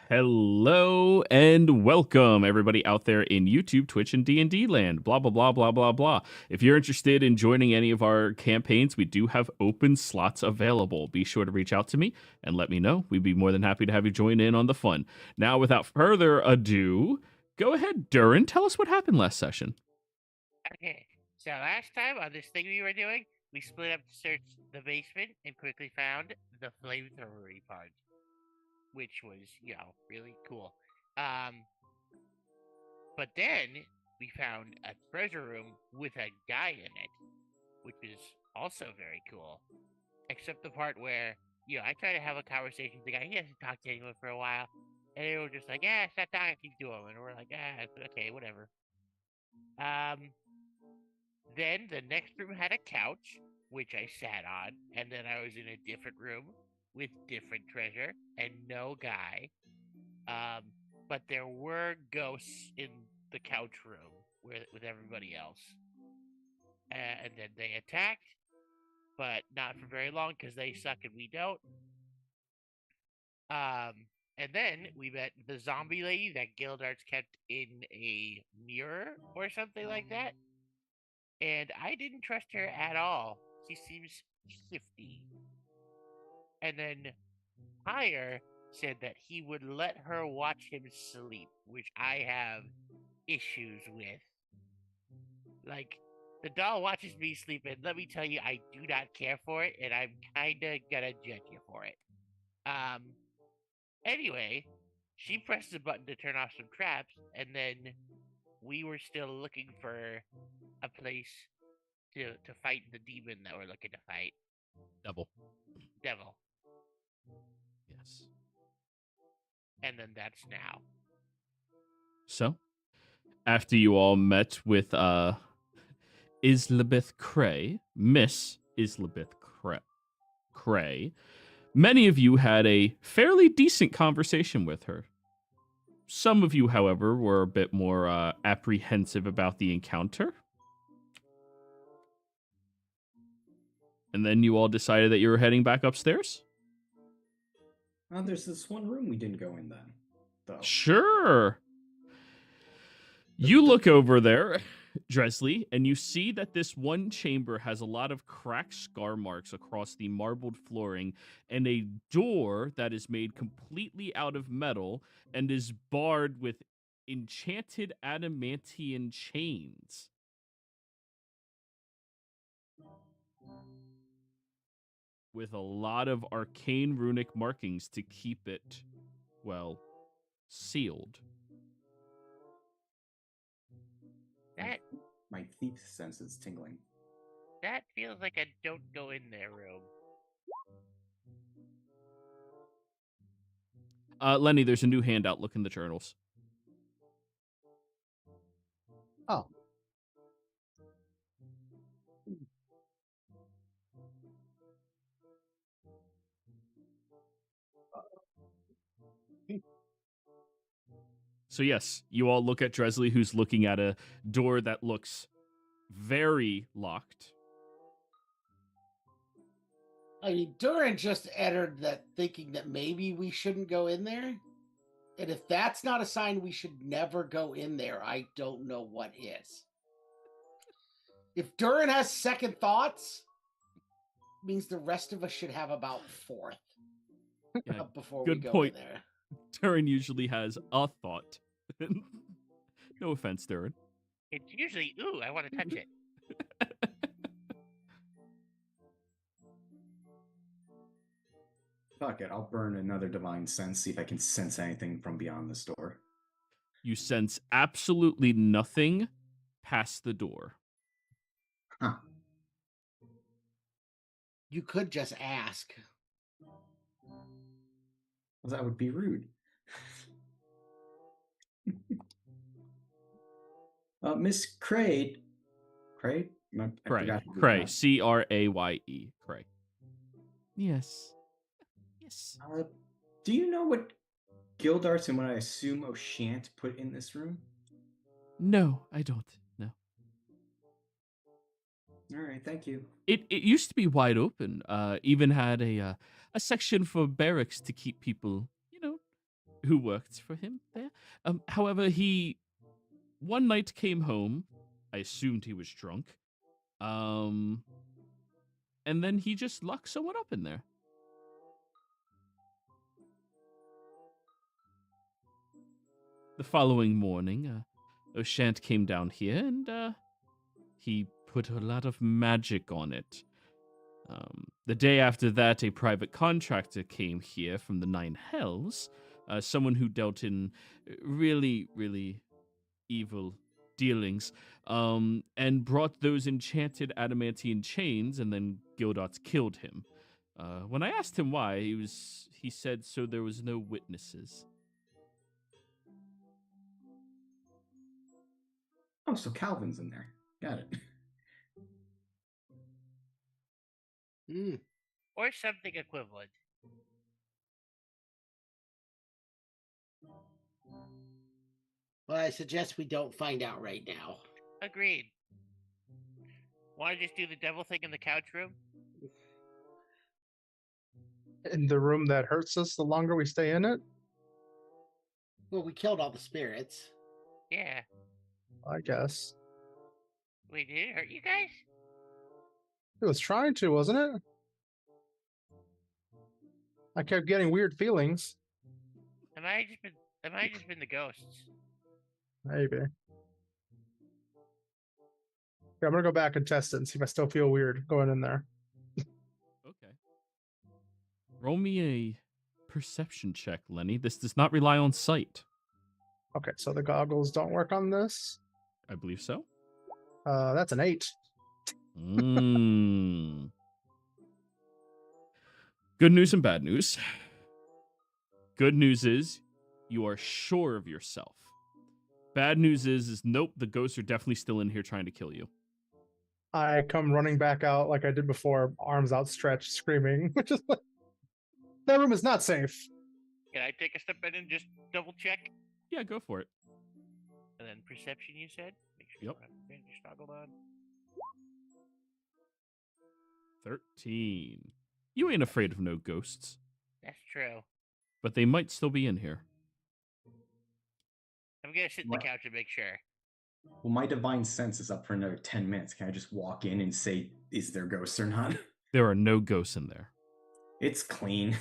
Hello and welcome everybody out there in YouTube, Twitch, and D&D land. Blah, blah, blah, blah, blah, blah. If you're interested in joining any of our campaigns, we do have open slots available. Be sure to reach out to me and let me know. We'd be more than happy to have you join in on the fun. Now, without further ado, go ahead, Durin. Tell us what happened last session. Okay, so last time on this thing we were doing, we split up to search the basement and quickly found the flamethrowery part, which was, really cool. But then we found a treasure room with a guy in it, which is also very cool. Except the part where, I try to have a conversation with the guy. He hasn't talked to anyone for a while. And they were just like, yeah, stop talking to him. And we're like, okay, whatever. Then the next room had a couch, which I sat on, and then I was in a different room with different treasure and no guy. But there were ghosts in the couch room with everybody else. And then they attacked, but not for very long because they suck and we don't. And then we met the zombie lady that Gildarts kept in a mirror or something like that. And I didn't trust her at all. She seems shifty. And then Pyre said that he would let her watch him sleep, which I have issues with. Like, the doll watches me sleep, and let me tell you, I do not care for it, and I'm kinda gonna judge you for it. Anyway, she pressed the button to turn off some traps, and then we were still looking for a place to fight the demon that we're looking to fight. Devil. Yes. And then that's now. So, after you all met with Islabeth Cray, Miss Islabeth Cray, many of you had a fairly decent conversation with her. Some of you, however, were a bit more apprehensive about the encounter. And then you all decided that you were heading back upstairs? There's this one room we didn't go in then, though. Sure. You look over there, Dresley, and you see that this one chamber has a lot of cracked scar marks across the marbled flooring and a door that is made completely out of metal and is barred with enchanted adamantium chains. With a lot of arcane runic markings to keep it, well, sealed. That My thief sense is tingling. that feels like a don't go in there room. Lenny, there's a new handout. Look in the journals. Oh. So yes, you all look at Dresley, who's looking at a door that looks very locked. I mean, Durin just entered that thinking that maybe we shouldn't go in there. And if that's not a sign we should never go in there, I don't know what is. If Durin has second thoughts, it means the rest of us should have about fourth before we go in there. Durin usually has a thought. No offense, Durin. It's usually, ooh, I want to touch it. Fuck it, I'll burn another divine sense, see if I can sense anything from beyond this door. You sense absolutely nothing past the door. Huh. You could just ask. Well, that would be rude. Miss Cray. Cray? Cray. C-R-A-Y-E. Cray. Yes. Yes. Do you know what Gildarts and what I assume O'Shant put in this room? No, I don't. No. All right, thank you. It used to be wide open. Even had a section for barracks to keep people, who worked for him there. However, he one night came home. I assumed he was drunk. And then he just locked someone up in there. The following morning, O'Shant came down here and he put a lot of magic on it. The day after that, a private contractor came here from the Nine Hells, someone who dealt in really, really evil dealings, and brought those enchanted adamantine chains, and then Gildart killed him. When I asked him why, he said so there was no witnesses. Oh, so Calvin's in there. Got it. Or something equivalent. Well, I suggest we don't find out right now. Agreed. Want to just do the devil thing in the couch room? In the room that hurts us the longer we stay in it? Well, we killed all the spirits. Yeah. I guess. Wait, did it hurt you guys? It was trying to, wasn't it? I kept getting weird feelings. Am I just been the ghosts? Maybe. Yeah, I'm gonna go back and test it and see if I still feel weird going in there. Okay. Roll me a perception check, Lenny. This does not rely on sight. Okay, so the goggles don't work on this. I believe so. That's an 8. Good news and bad news. Good news is you are sure of yourself. Bad news is nope, the ghosts are definitely still in here trying to kill you. I come running back out like I did before, arms outstretched, screaming, which is like, that room is not safe. Can I take a step in and just double check? Yeah, go for it. And then perception, you said? Make sure Yep. you just toggled on. 13. You ain't afraid of no ghosts, That's true. but they might still be in here. I'm gonna sit in the What? couch and make sure. Well, my divine sense is up for another 10 minutes. Can I just walk in and say, is there ghosts or not? There are no ghosts in there. It's clean.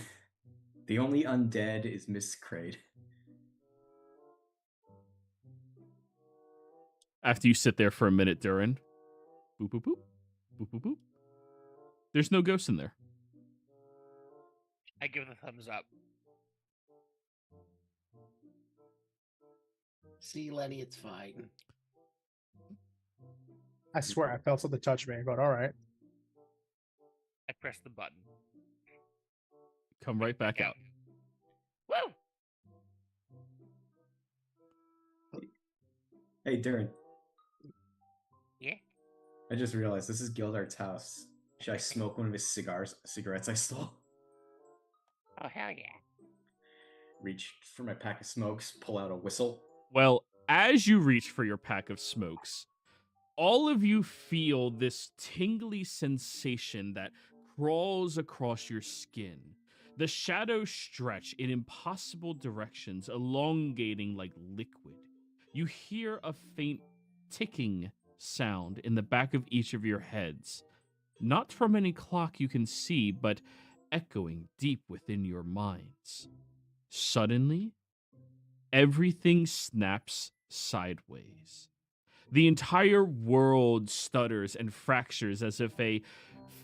The only undead is Miss Crade. After you sit there for a minute, Durin, boop, boop, boop, boop, boop, boop. There's no ghosts in there. I give the thumbs up. See, Lenny, it's fine. I swear I felt something touch me, but all right. I press the button. Come right back Go. out. Woo! Hey, Darren. Yeah? I just realized this is Gildart's house. Should I smoke one of his cigarettes I stole? Oh, hell yeah. Reach for my pack of smokes, pull out a whistle. Well, as you reach for your pack of smokes, all of you feel this tingly sensation that crawls across your skin. The shadows stretch in impossible directions, elongating like liquid. You hear a faint ticking sound in the back of each of your heads. Not from any clock you can see, but echoing deep within your minds. Suddenly, everything snaps sideways. The entire world stutters and fractures as if a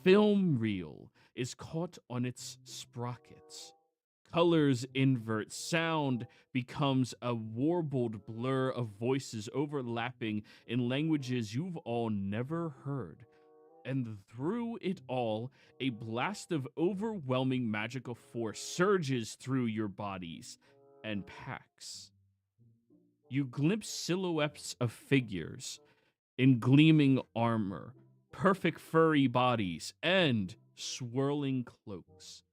film reel is caught on its sprockets. Colors invert, sound becomes a warbled blur of voices overlapping in languages you've all never heard. And through it all, a blast of overwhelming magical force surges through your bodies and packs. You glimpse silhouettes of figures in gleaming armor, perfect furry bodies, and swirling cloaks.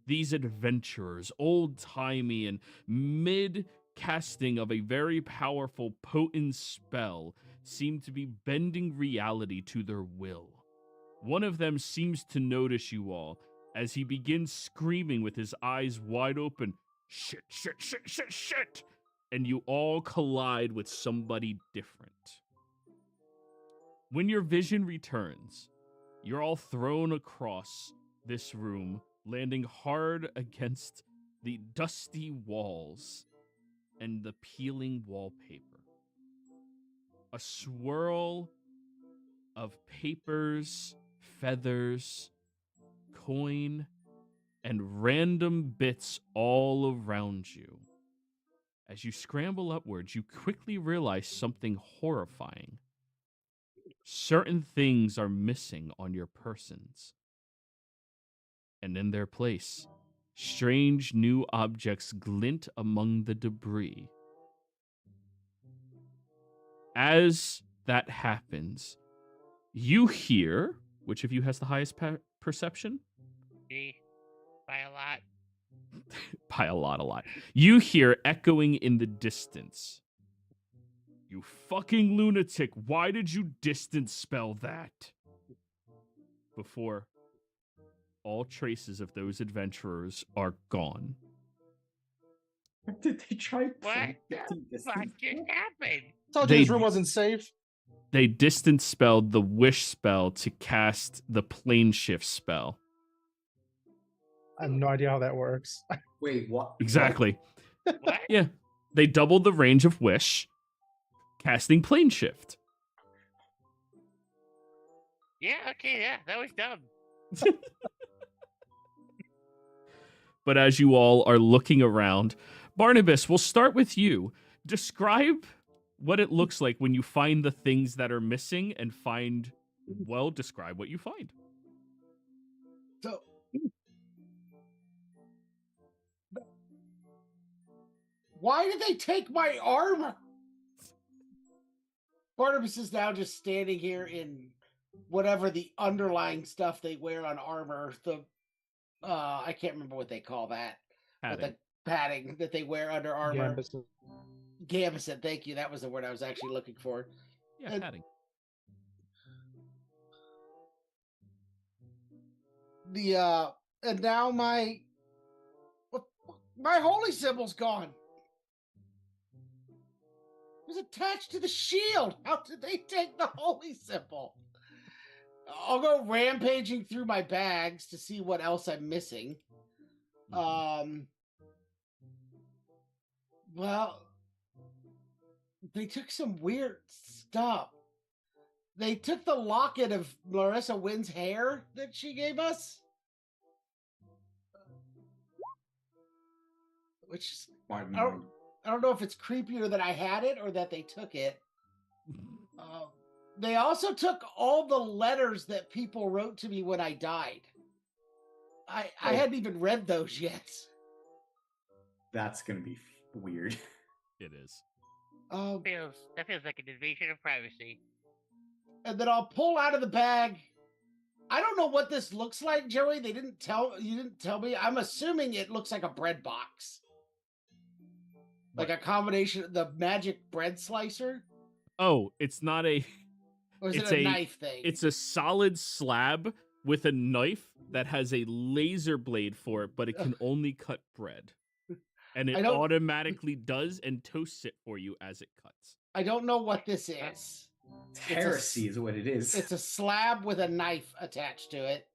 These adventurers, old-timey and mid-casting of a very powerful, potent spell, seem to be bending reality to their will. One of them seems to notice you all as he begins screaming with his eyes wide open. shit, shit, shit, shit, shit. And you all collide with somebody different. When your vision returns, you're all thrown across this room, landing hard against the dusty walls and the peeling wallpaper. A swirl of papers, feathers, coin, and random bits all around you. As you scramble upwards, you quickly realize something horrifying. Certain things are missing on your persons. And in their place, strange new objects glint among the debris. As that happens, you hear, which of you has the highest perception? Me. By a lot. By a lot. You hear echoing in the distance. You fucking lunatic, why did you distance spell that? Before all traces of those adventurers are gone. Did they try What playing the 15 fuck distance? just happened? Told you They- this room wasn't safe. They distance spelled the wish spell to cast the plane shift spell. I have no idea how that works. Wait, what? Exactly. What? Yeah. They doubled the range of wish, casting plane shift. Yeah, okay, yeah, that was dumb. But as you all are looking around, Barnabas, we'll start with you. Describe what it looks like when you find the things that are missing and describe what you find. So, why did they take my armor? Barnabas is now just standing here in whatever the underlying stuff they wear on armor. I can't remember what they call that. But Padding. the padding that they wear under armor. Gambus. Gambeson, thank you. That was the word I was actually looking for. Yeah, and- padding. And now my holy symbol's gone. It was attached to the shield. How did they take the holy symbol? I'll go rampaging through my bags to see what else I'm missing. Well, they took some weird stuff. They took the locket of Larissa Wynn's hair that she gave us. Which is, Pardon I don't know if it's creepier that I had it or that they took it. They also took all the letters that people wrote to me when I died. I hadn't even read those yet. That's gonna be weird. It is. That feels like an invasion of privacy. And then I'll pull out of the bag. I don't know what this looks like, Joey. You didn't tell me. I'm assuming it looks like a bread box. Like a combination of the magic bread slicer. Oh, it's not a... Or is It's it a a- knife thing? It's a solid slab with a knife that has a laser blade for it, but it can only cut bread. And I it don't- automatically does and toasts it for you as it cuts. I don't know what this is. Heresy is what it is. It's a slab with a knife attached to it.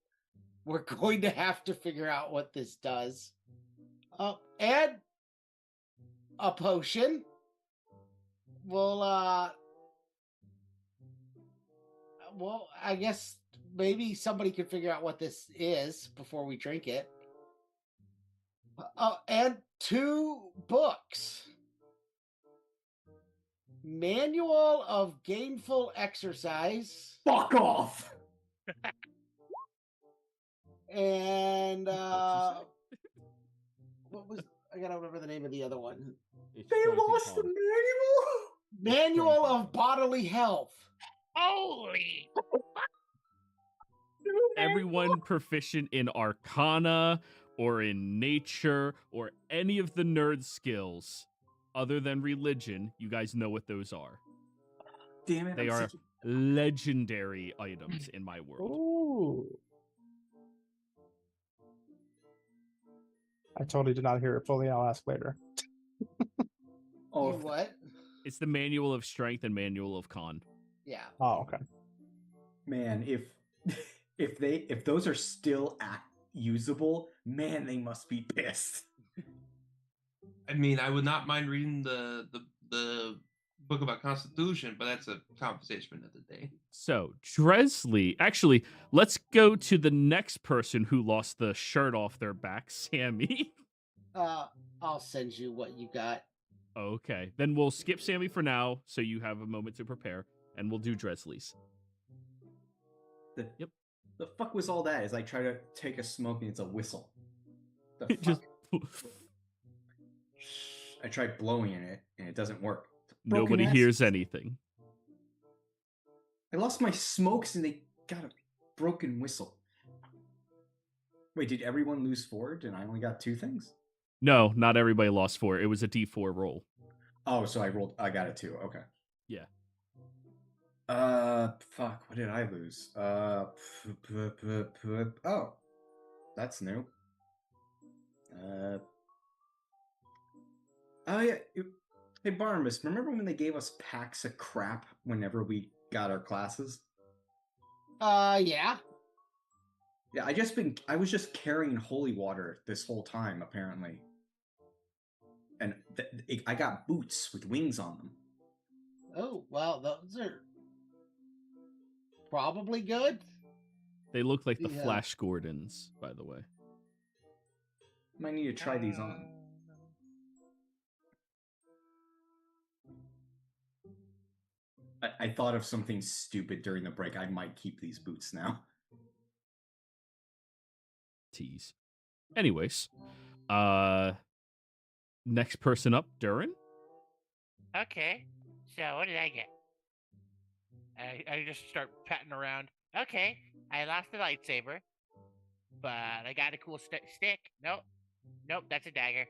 We're going to have to figure out what this does. And a potion. Well, I guess maybe somebody could figure out what this is before we drink it. And 2 books. Manual of Gainful Exercise. Fuck off! And what was I gotta remember the name of the other one? They lost the manual? Manual of Bodily Health. Holy! Everyone proficient in Arcana or in Nature or any of the nerd skills other than religion, you guys know what those are. Damn it. They I'm are such a- legendary items in my world. Ooh. I totally did not hear it fully. I'll ask later. Oh, You what? It's the manual of strength and manual of con. Yeah. Oh, okay. man, if those are still usable, man, they must be pissed. I mean, I would not mind reading the book about Constitution, but that's a conversation for another day. So, Dresley, actually, let's go to the next person who lost the shirt off their back, Sammy. I'll send you what you got. Okay, then we'll skip Sammy for now, so you have a moment to prepare, and we'll do Dresley's. Yep. The fuck was all that? As I try to take a smoke and it's a whistle. The fuck? Just I tried blowing in it and it doesn't work. nobody Broken hears ass. anything. I lost my smokes and they got a broken whistle. Wait, did everyone lose 4 and I only got 2 things? No, not everybody lost 4. It was a D4 roll. Oh, so I got a 2. Okay. Yeah. Fuck, what did I lose? Oh, that's new. Oh yeah. Hey, Barnabas, remember when they gave us packs of crap whenever we got our classes? Yeah. Yeah, I was just carrying holy water this whole time, apparently. And I got boots with wings on them. Oh, well, those are probably good. They look like the Yeah. Flash Gordons, by the way. Might need to try these on. I thought of something stupid during the break. I might keep these boots now. Tease. Anyways, next person up, Durin. Okay, so what did I get? I just start patting around. Okay, I lost the lightsaber, but I got a cool stick. Nope, that's a dagger.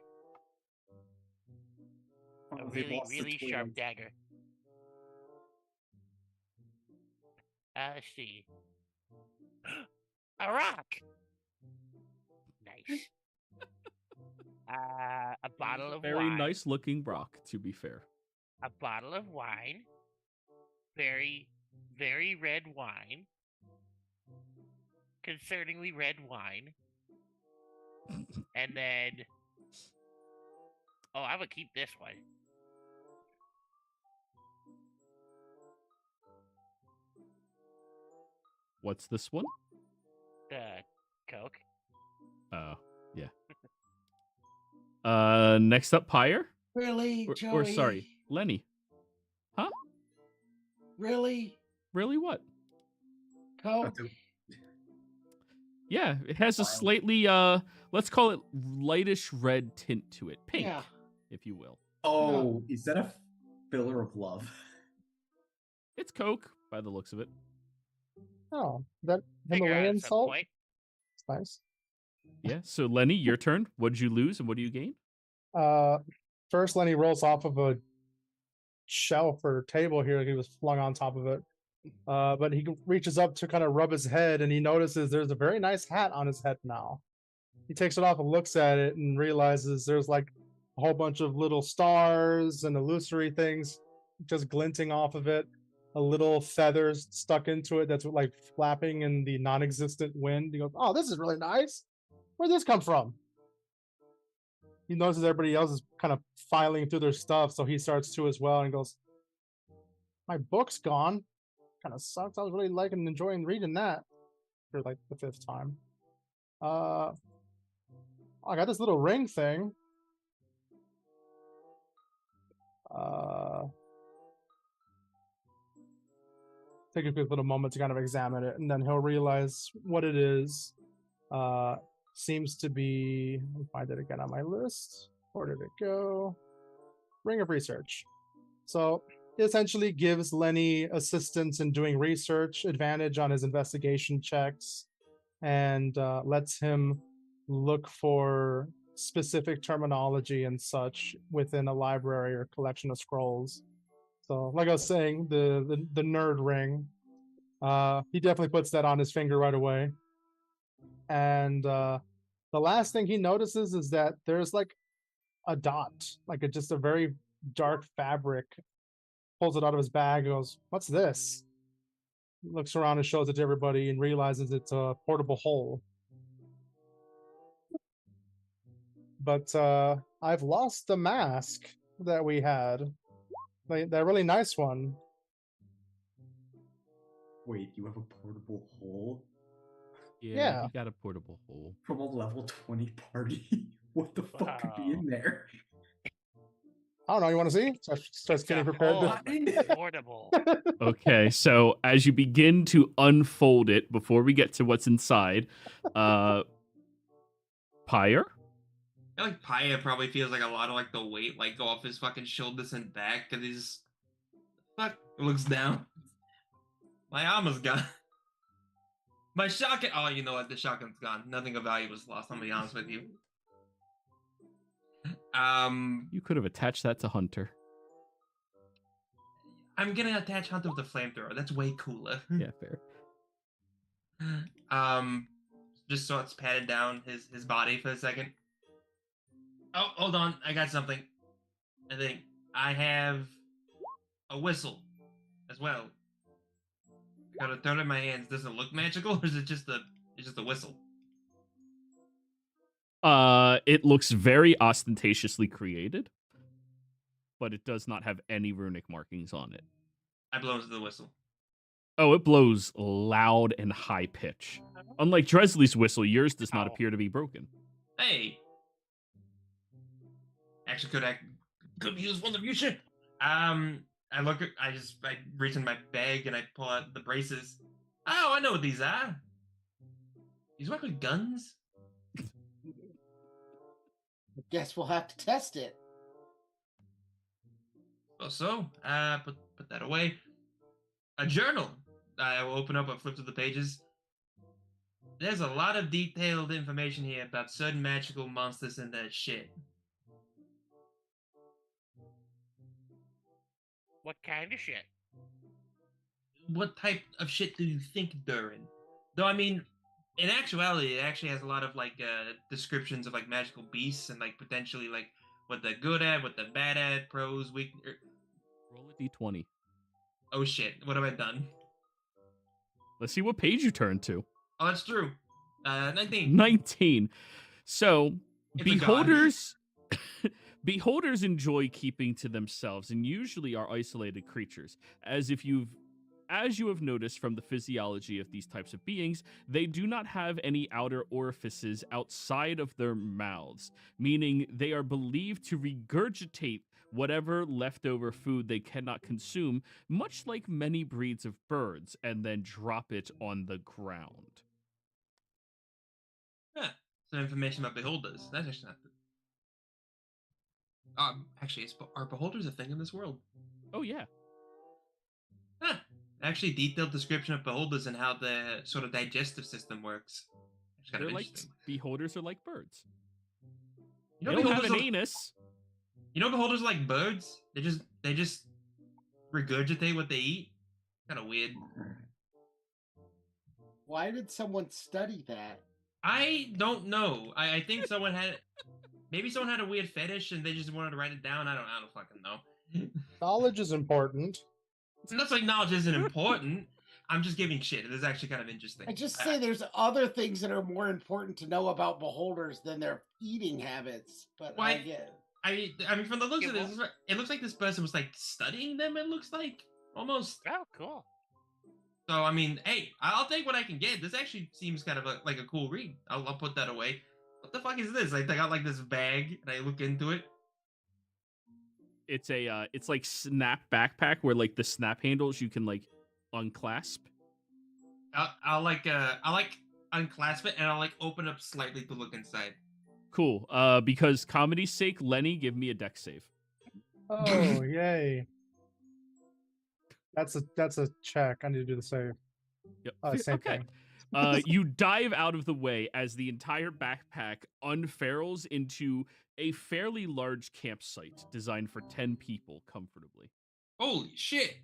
A Oh, they really, lost the really toy sharp lights. dagger. Let's see. A rock. Nice. A bottle of Very wine. nice looking rock, to be fair. A bottle of wine. Very, very red wine. Concerningly red wine. And then, I would keep this one. What's this one? The Coke. Oh, yeah. Next up, Pyre. Really, Or Joey? sorry, Lenny. Huh? Really? Really? What? Coke? Yeah, it has a Wild. slightly let's call it lightish red tint to it, pink, Yeah. if you will. Oh, is that a filler of love? It's Coke by the looks of it. Oh, that Figure out Himalayan at some salt? point. It's nice. Yeah. So Lenny, your turn. What did you lose and what do you gain? First, Lenny rolls off of a shelf or table here. He was flung on top of it. But he reaches up to kind of rub his head, and he notices there's a very nice hat on his head now. He takes it off and looks at it and realizes there's like a whole bunch of little stars and illusory things just glinting off of it. A little feathers stuck into it that's like flapping in the non-existent wind. He goes, "Oh, this is really nice. Where'd this come from?" He notices everybody else is kind of filing through their stuff, so he starts to as well and goes, "My book's gone. Kind of sucks. I was really liking and enjoying reading that for like the 5th time. I got this little ring thing. Take a quick little moment to kind of examine it, and then he'll realize what it is. Seems to be, let me find it again on my list. Where did it go? Ring of Research. So it essentially gives Lenny assistance in doing research, advantage on his investigation checks, and lets him look for specific terminology and such within a library or collection of scrolls. So, like I was saying, the nerd ring, he definitely puts that on his finger right away. And The last thing he notices is that there's like a dot, like just a very dark fabric. Pulls it out of his bag and goes, "What's this?" Looks around and shows it to everybody and realizes it's a portable hole. But I've lost the mask that we had. That really nice one. Wait, you have a portable hole Yeah. He got a portable hole. from a level 20 party? What the fuck could be in there? I don't know. You want to see? Starts getting prepared. hole, but portable. Okay, so as you begin to unfold it, before we get to what's inside, Pyre? I feel like Paya probably feels like a lot of like the weight like go off his fucking shoulders and back because he's fuck looks down. My armor's gone. My shotgun. Oh, you know what? The shotgun's gone. Nothing of value was lost. I'm gonna be honest with you. You could have attached that to Hunter. I'm gonna attach Hunter with a flamethrower. That's way cooler. Yeah, fair. Just so it's patted down his body for a second. Oh, hold on. I got something. I think I have a whistle as well. I gotta throw it in my hands. Does it look magical, or is it just a whistle? It looks very ostentatiously created, but it does not have any runic markings on it. I blow into the whistle. Oh, it blows loud and high pitch. Unlike Dresley's whistle, yours does not appear to be broken. Hey. Actually, could be useful in the future. I reach in my bag and I pull out the braces. Oh, I know what these are. These work with guns. I guess we'll have to test it. So, put that away. A journal. I will open up and flip through the pages. There's a lot of detailed information here about certain magical monsters and their shit. What kind of shit? What type of shit do you think, Durin? Though, I mean, in actuality, it actually has a lot of, like, descriptions of, like, magical beasts and, like, potentially, like, what they're good at, what they're bad at, pros, weak... Roll a d20. Oh, shit. What have I done? Let's see what page you turn to. Oh, that's true. 19. 19. So, It's beholders... Beholders enjoy keeping to themselves and usually are isolated creatures. As you have noticed from the physiology of these types of beings, they do not have any outer orifices outside of their mouths, meaning they are believed to regurgitate whatever leftover food they cannot consume, much like many breeds of birds, and then drop it on the ground. Yeah, some information about beholders. That's actually not... actually, are beholders a thing in this world? Oh, yeah. Huh. Actually, detailed description of beholders and how the sort of digestive system works. It's kind of interesting. Beholders are like birds. You know, They don't have beholders an anus. You know, beholders are like birds. They just regurgitate what they eat. Kind of weird. Why did someone study that? I don't know. I think someone had... Maybe someone had a weird fetish and they just wanted to write it down. I don't fucking know. Knowledge is important. It's not like knowledge isn't important. I'm just giving shit. It is actually kind of interesting. I just say there's other things that are more important to know about beholders than their eating habits. But Why- I get. I mean, from the looks of this, it looks like this person was like studying them. It looks like almost. Oh, cool. So I mean, hey, I'll take what I can get. This actually seems kind of like a cool read. I'll put that away. What the fuck is this? Like, I got like this bag, and I look into it. It's like snap backpack where like the snap handles you can like unclasp. I'll unclasp it and I'll like open up slightly to look inside. Cool. Because comedy's sake, Lenny, give me a dex save. Oh, yay. That's a check. I need to do the save. Yep. Same Okay. thing. You dive out of the way as the entire backpack unfurls into a fairly large campsite designed for 10 people comfortably. Holy shit!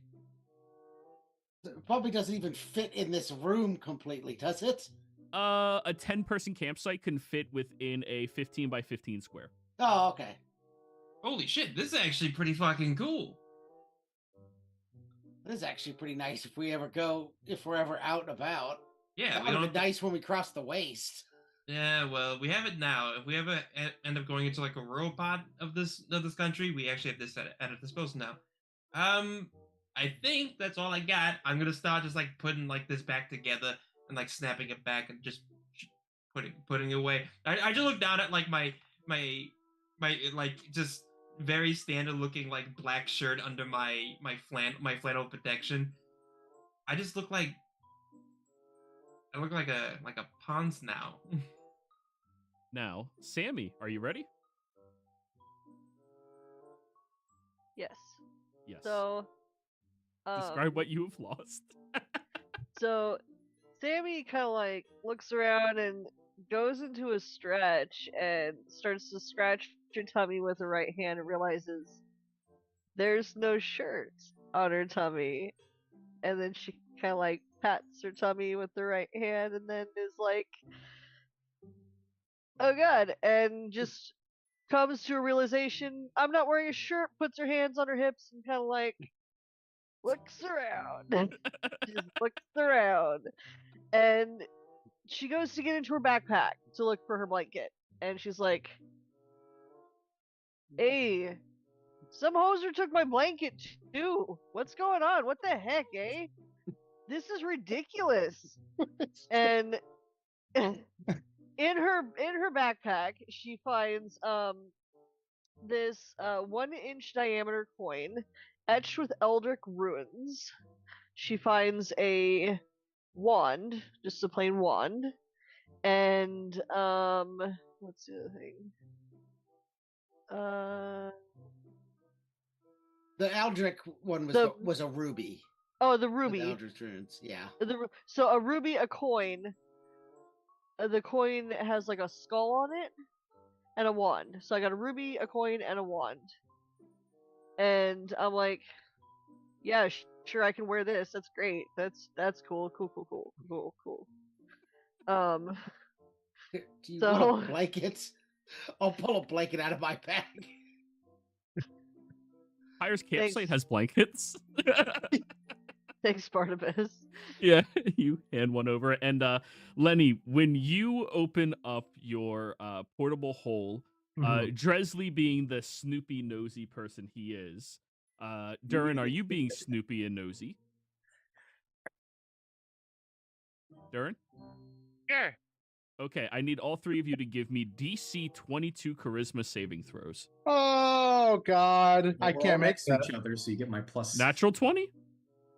It probably doesn't even fit in this room completely, does it? a 10-person campsite can fit within a 15 by 15 square. Oh, okay. Holy shit, this is actually pretty fucking cool. This is actually pretty nice if we're ever out and about. Yeah, That we would don't have been nice when we crossed the waste. Yeah, well, we have it now. If we ever end up going into like a rural part of this country, we actually have this at our disposal now. I think that's all I got. I'm gonna start just like putting like this back together and like snapping it back and just putting it away. I just look down at like my like just very standard looking like black shirt under my flannel protection. I just look like I look like a Pons now. Now, Sammy, are you ready? Yes. Yes. So, describe what you have lost. so Sammy kind of like looks around and goes into a stretch and starts to scratch her tummy with her right hand and realizes there's no shirt on her tummy. And then she kind of like pats her tummy with her right hand and then is like, oh god, and just comes to a realization, I'm not wearing a shirt, puts her hands on her hips and kind of like looks around. Just looks around. And she goes to get into her backpack to look for her blanket. And she's like, hey, some hoser took my blanket too. What's going on? What the heck, eh? This is ridiculous. And in her backpack, she finds this 1-inch diameter coin etched with Eldritch runes. She finds a wand, just a plain wand, and what's the other thing? The Eldritch one was a ruby. Oh, the ruby. The Eldritch runes, yeah. So a ruby, a coin. The coin has like a skull on it, and a wand. So I got a ruby, a coin, and a wand. And I'm like, yeah, sure, I can wear this. That's great. That's cool. Cool. Do you So- want a blanket? I'll pull a blanket out of my bag. Pyre's campsite has blankets. Thanks, Barnabas. Yeah, you hand one over. And Lenny, when you open up your portable hole, Dresley being the snoopy nosy person he is, Durin, are you being snoopy and nosy? Durin? Sure. Okay, I need all three of you to give me DC 22 charisma saving throws. Oh God, I We're all can't make next to that. each other, so you get my plus. Natural 20?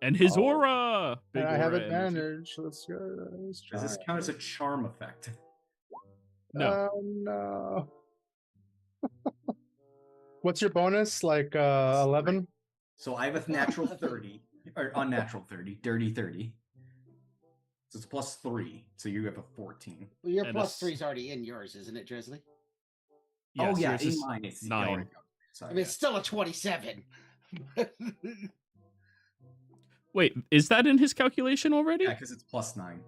And his Oh. aura! Big And I have aura energy. advantage. Let's go. Let's Does this try. count as a charm effect? No. No. What's your bonus? Like 11? So I have a natural 30, or unnatural 30, dirty 30. So it's plus 3, so you have a 14. Well, your And plus a 3 is already in yours, isn't it, Drizzly? Yes, oh yeah, yours in is mine it's 9. there we go. Sorry, I mean, it's still a 27. Wait, is that in his calculation already? yeah, because it's plus 9.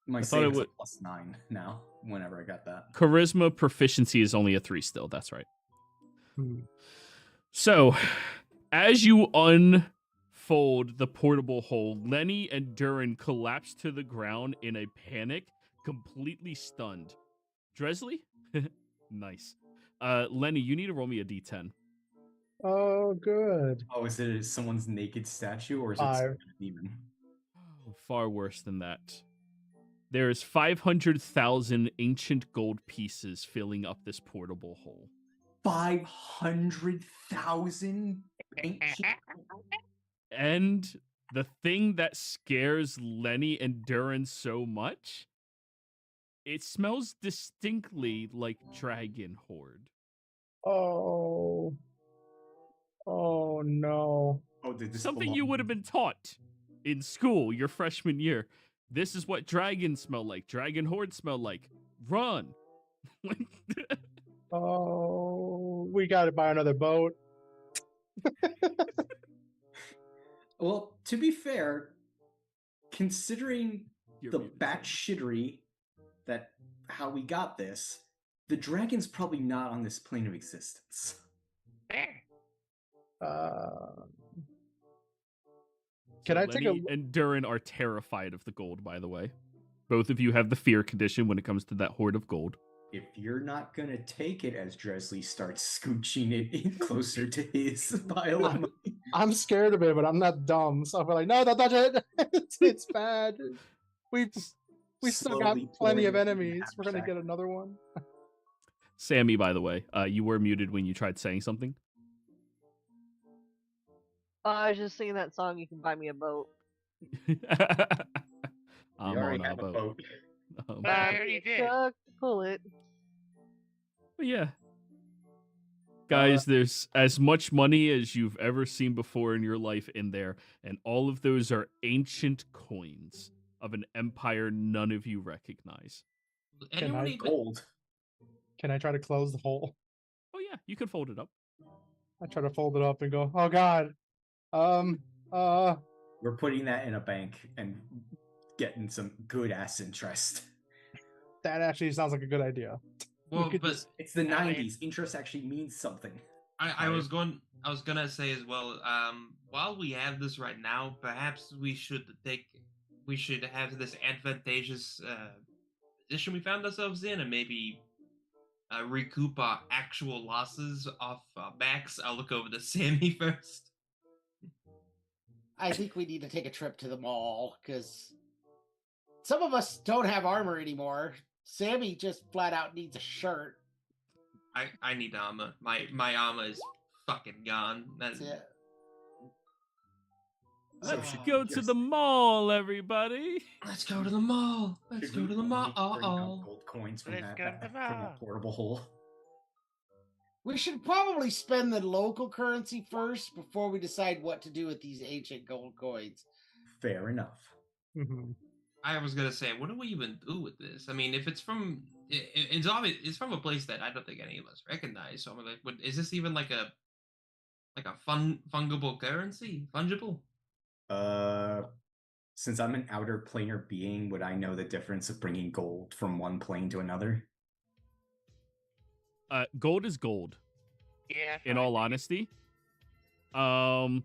My I thought it save is would- a plus 9 now. Whenever I got that. Charisma proficiency is only a 3 still. That's right. Hmm. So, as you unfold the portable hole, Lenny and Durin collapse to the ground in a panic, completely stunned. Dresley? Nice. Lenny, you need to roll me a d10. Oh, good. Oh, is it someone's naked statue or is it 5. some kind of demon? Far worse than that. There's 500,000 ancient gold pieces filling up this portable hole. 500,000 ancient. And the thing that scares Lenny and Durin so much, it smells distinctly like dragon horde. Oh. Oh no. Oh, did this Something belong- you would have been taught in school your freshman year. This is what dragons smell like. Dragon horde smell like. Run. Oh, we got to buy another boat. Well, to be fair, considering You're the muted, Sam. batshittery that how we got this, the dragon's probably not on this plane of existence. Fair. Can So I take Lenny and Durin are terrified of the gold, by the way. Both of you have the fear condition when it comes to that hoard of gold. If you're not gonna take it, as Dresley starts scooching it in closer to his pile of money. I'm scared of it, but I'm not dumb, so I'm like, no, don't touch it. It's bad. We still got Slowly plenty of pouring it in the enemies. We're gonna haversack. get another one. Sammy, by the way, you were muted when you tried saying something. I was just singing that song. You can buy me a boat. I'm We already on a have a boat. boat. But I already did. Truck, pull it. But yeah. Guys, there's as much money as you've ever seen before in your life in there, and all of those are ancient coins of an empire none of you recognize. Anyone I even Gold. Can I try to close the hole? Oh yeah, you can fold it up. I try to fold it up and go, oh god. We're putting that in a bank and getting some good ass interest. That actually sounds like a good idea. well, could but just- It's the I mean- 90s. Interest actually means something. I was gonna say as well. While we have this right now, perhaps we should have this advantageous position we found ourselves in, and maybe recoup our actual losses off backs. I'll look over to Sammy first. I think we need to take a trip to the mall because some of us don't have armor anymore. Sammy just flat out needs a shirt. I need armor. My armor is fucking gone. That's it. Let's So, go to just- the mall, everybody. Let's go to the mall. Let's Should go we to the mall. bring out gold coins from Let's that, go to the from that mall. portable hole. We should probably spend the local currency first before we decide what to do with these ancient gold coins. Fair enough. Mhm. I was gonna say, what do we even do with this? I mean, if it's from, it's obvious, it's from a place that I don't think any of us recognize. So I'm like, is this even like a fungible currency? Fungible? Since I'm an outer planar being, would I know the difference of bringing gold from one plane to another? Gold is gold. Yeah. In all honesty, there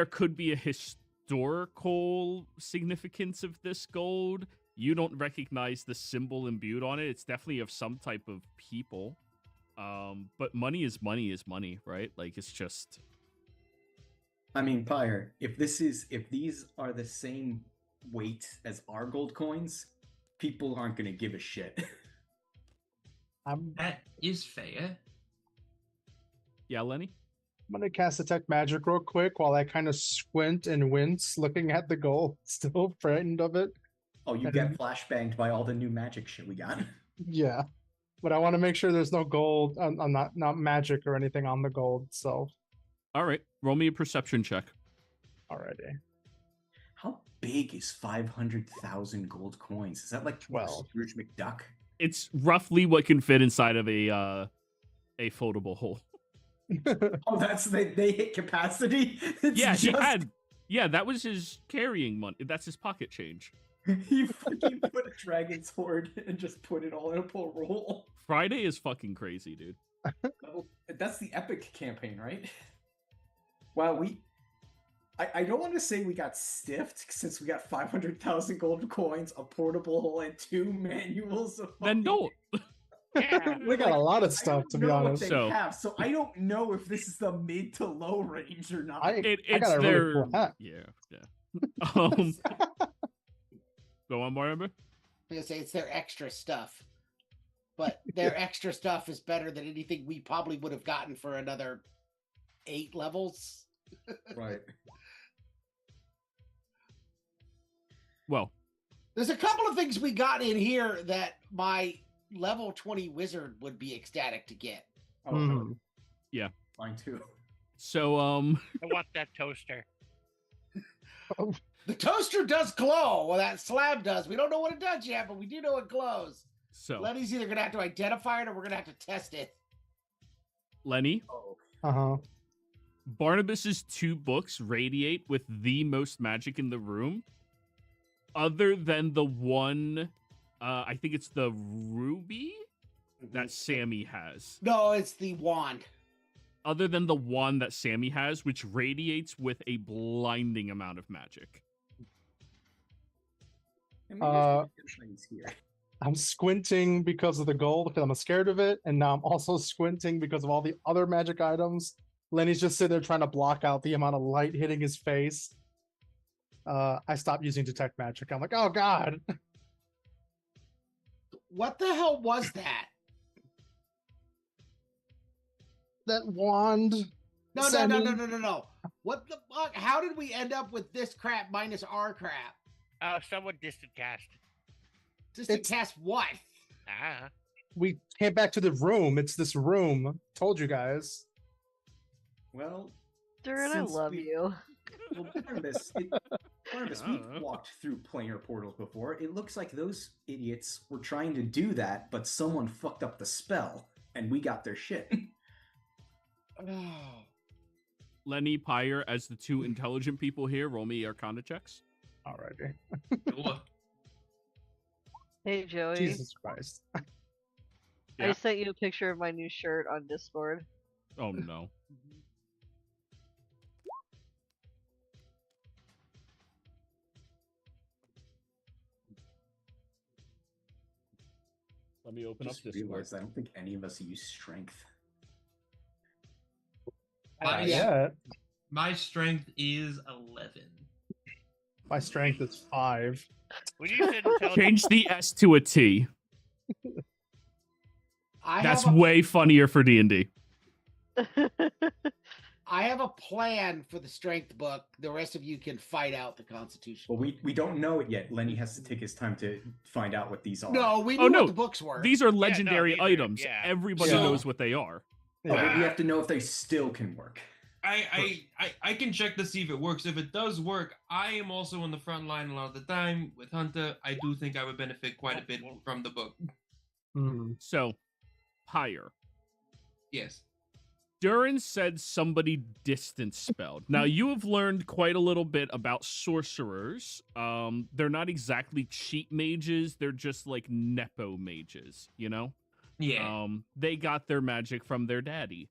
could be a historical significance of this gold. You don't recognize the symbol imbued on it. It's definitely of some type of people. But money is money, right? Like, it's just... I mean, Pyre, if these are the same weight as our gold coins, people aren't gonna give a shit. I'm That is fair. Yeah, Lenny? gonna cast Detect Magic real quick while I kind of squint and wince looking at the gold, still frightened of it. Oh, you get flashbanged by all the new magic shit we got. Yeah. But I want to make sure there's no gold, not magic or anything on the gold, so All right, roll me a perception check. alrighty. How big is 500,000 gold coins? Is that like 12. Scrooge McDuck? It's roughly what can fit inside of a foldable hole. Oh, they hit capacity. It's Yeah, he just- had. Yeah, that was his carrying money. That's his pocket change. He fucking put a dragon's hoard and just put it all in a portable hole. Friday is fucking crazy, dude. Oh, that's the epic campaign, right? Wow, I don't want to say we got stiffed since we got 500,000 gold coins, a portable hole, and 2 manuals of Then don't. Yeah. We got a lot of I stuff, don't to be know what honest. they So- have, so I don't know if this is the mid to low range or not. I It's got a really their. cool hat. Yeah. Go on, Barnabas. I'm gonna say it's their extra stuff, but their extra stuff is better than anything we probably would have gotten for another 8 levels. Right. Well, There's a couple of things we got in here that my level 20 wizard would be ecstatic to get. Oh, Mhm. mine too. so I want that toaster. The toaster does glow. Well, that slab does. We don't know what it does yet, but we do know it glows. so Lenny's either gonna have to identify it or we're gonna have to test it. Lenny, Oh, Uh-huh. Barnabas's 2 books radiate with the most magic in the room, other than the one I think it's the ruby that Sammy has. No, it's the wand. Other than the wand that Sammy has, which radiates with a blinding amount of magic. And maybe there's shinies here. I'm squinting because of the gold, because I'm scared of it, and now I'm also squinting because of all the other magic items. Lenny's just sitting there trying to block out the amount of light hitting his face. I stopped using detect magic. I'm like, oh god. What the hell was that? That wand. No. Sammy. What the fuck? How did we end up with this crap minus our crap? Someone distant cast. Distant cast what? Ah. We came back to the room. It's this room. Told you guys. Well, Durin, I since love we- you. well, Barnabas, we've walked through planar portals before. It looks like those idiots were trying to do that, but someone fucked up the spell, and we got their shit. Lenny, Pyre, as the two intelligent people here, roll me Arcana checks. Alrighty. Cool. Hey, Joey. Jesus Christ. I Yeah. sent you a picture of my new shirt on Discord. Oh no. Let me open up Just Discord. realized I don't think any of us use strength. My, Yeah. my strength is 11. My strength is 5. When you said intelligent, Change the S to a T. That's have way funnier for D&D. I have a plan for the strength book. The rest of you can fight out the Constitution. Well, we don't know it yet. Lenny has to take his time to find out what these are. No, we Oh, knew no. what the books were. These are legendary these are- items. yeah. Everybody So- knows what they are. Oh, but Yeah. we have to know if they still can work. I can check to see if it works. If it does work, I am also on the front line a lot of the time with Hunter. I do think I would benefit quite a bit from the book. Mm. So, Pyre. Yes. Durin said somebody distance spelled. Now, you have learned quite a little bit about sorcerers. They're not exactly cheat mages. They're just like Nepo mages, you know? Yeah. They got their magic from their daddy.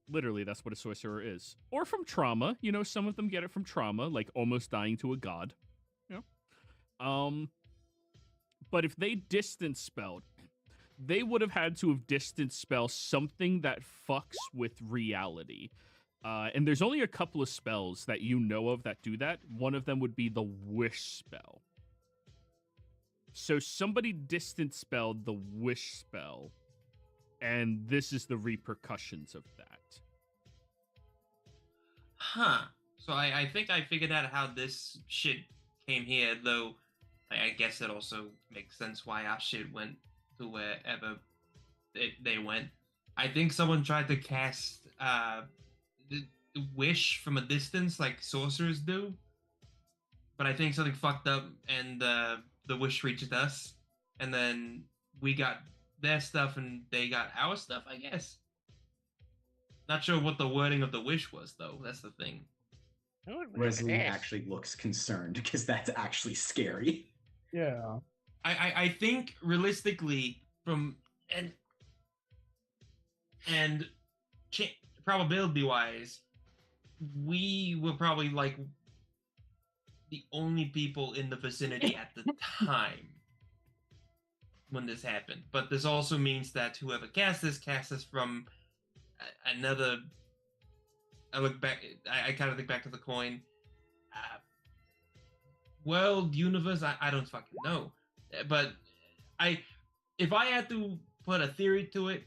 Literally, that's what a sorcerer is. Or from trauma. You know, some of them get it from trauma, like almost dying to a god. You know? But if they distance spelled, they would have had to have distance spell something that fucks with reality. And there's only a couple of spells that you know of that do that. One of them would be the wish spell. So somebody distance spelled the wish spell, and this is the repercussions of that. Huh. So I think I figured out how this shit came here, though I guess it also makes sense why our shit went to wherever they went. I think someone tried to cast the wish from a distance like sorcerers do. But I think something fucked up and the wish reached us. And then we got their stuff and they got our stuff, I guess. Not sure what the wording of the wish was, though. That's the thing. who would wish Wesley this? actually looks concerned because that's actually scary. Yeah. I think realistically from and probability wise, we were probably like the only people in the vicinity at the time when this happened. But this also means that whoever cast this from another. I look back. I kind of think back to the coin. World, universe. I don't fucking know. But if I had to put a theory to it,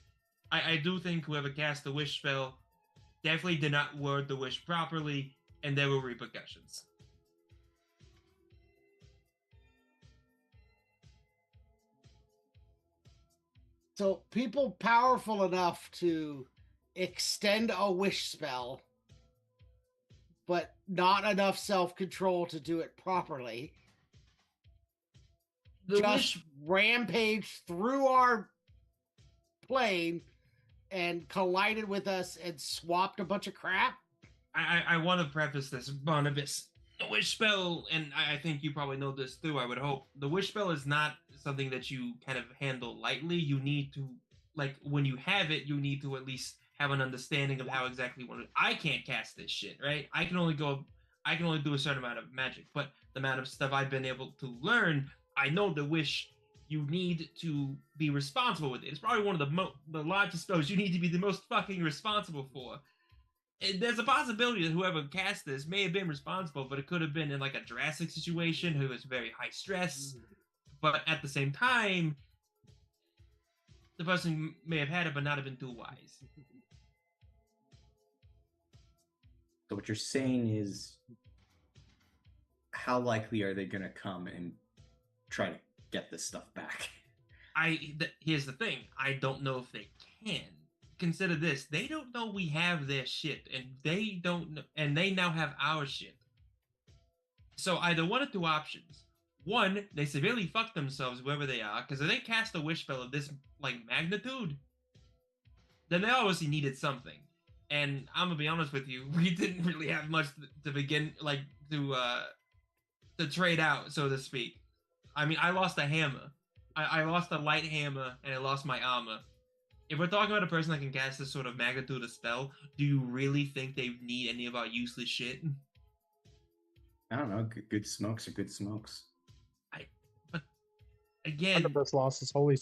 I do think whoever cast the wish spell definitely did not word the wish properly, and there were repercussions. So people powerful enough to extend a wish spell, but not enough self-control to do it properly. The Just wish, rampaged through our plane and collided with us and swapped a bunch of crap. I want to preface this, Barnabas. The wish spell, and I think you probably know this too, I would hope. The wish spell is not something that you kind of handle lightly. You need to, like, when you have it, you need to at least have an understanding of how exactly you want to. I can't cast this shit, right? I can only do a certain amount of magic, but the amount of stuff I've been able to learn, I know the wish you need to be responsible with it. It's probably one of the largest spells you need to be the most fucking responsible for. And there's a possibility that whoever cast this may have been responsible, but it could have been in like a drastic situation who was very high stress. But at the same time, the person may have had it, but not have been too wise. So what you're saying is, how likely are they going to come and try to get this stuff back? Here's the thing. I don't know if they can. Consider this: they don't know we have their shit, and they don't know, and they now have our shit. So either one of two options: one, they severely fuck themselves wherever they are, because if they cast a wish spell of this like magnitude, then they obviously needed something. And I'm gonna be honest with you, we didn't really have much to begin, like to trade out, so to speak. I mean, I lost a hammer. I lost a light hammer, and I lost my armor. If we're talking about a person that can cast this sort of magnitude of spell, do you really think they need any of our useless shit? I don't know. Good smokes are good smokes. But again, Embers lost his holy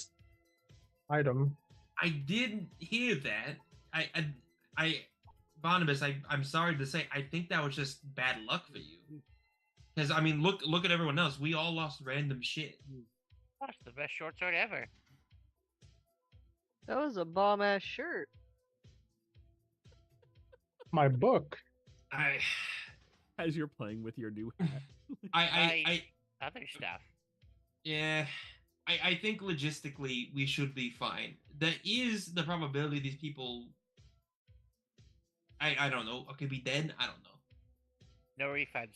item. I did hear that. Barnabas, I'm sorry to say, I think that was just bad luck for you. Because I mean, look at everyone else. We all lost random shit. That's the best short sword ever. That was a bomb ass shirt. My book. As you're playing with your new hat. Other stuff. Yeah, I think logistically we should be fine. There is the probability these people, I don't know, could be dead. I don't know. No refunds.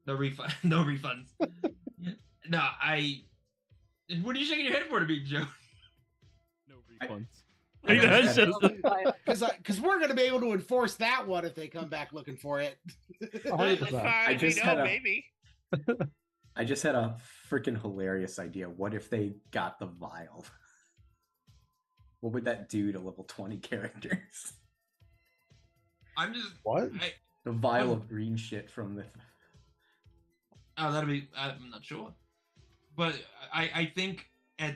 No refund. No refunds. No, what are you shaking your head for, to be Joe? No refunds. Because we're going to be able to enforce that one if they come back looking for it. 100%. As far as we know, maybe. I just had a freaking hilarious idea. What if they got the vial? What would that do to level 20 characters? I'm just What? The vial of green shit from the. Oh, that'll be. I'm not sure, but I think at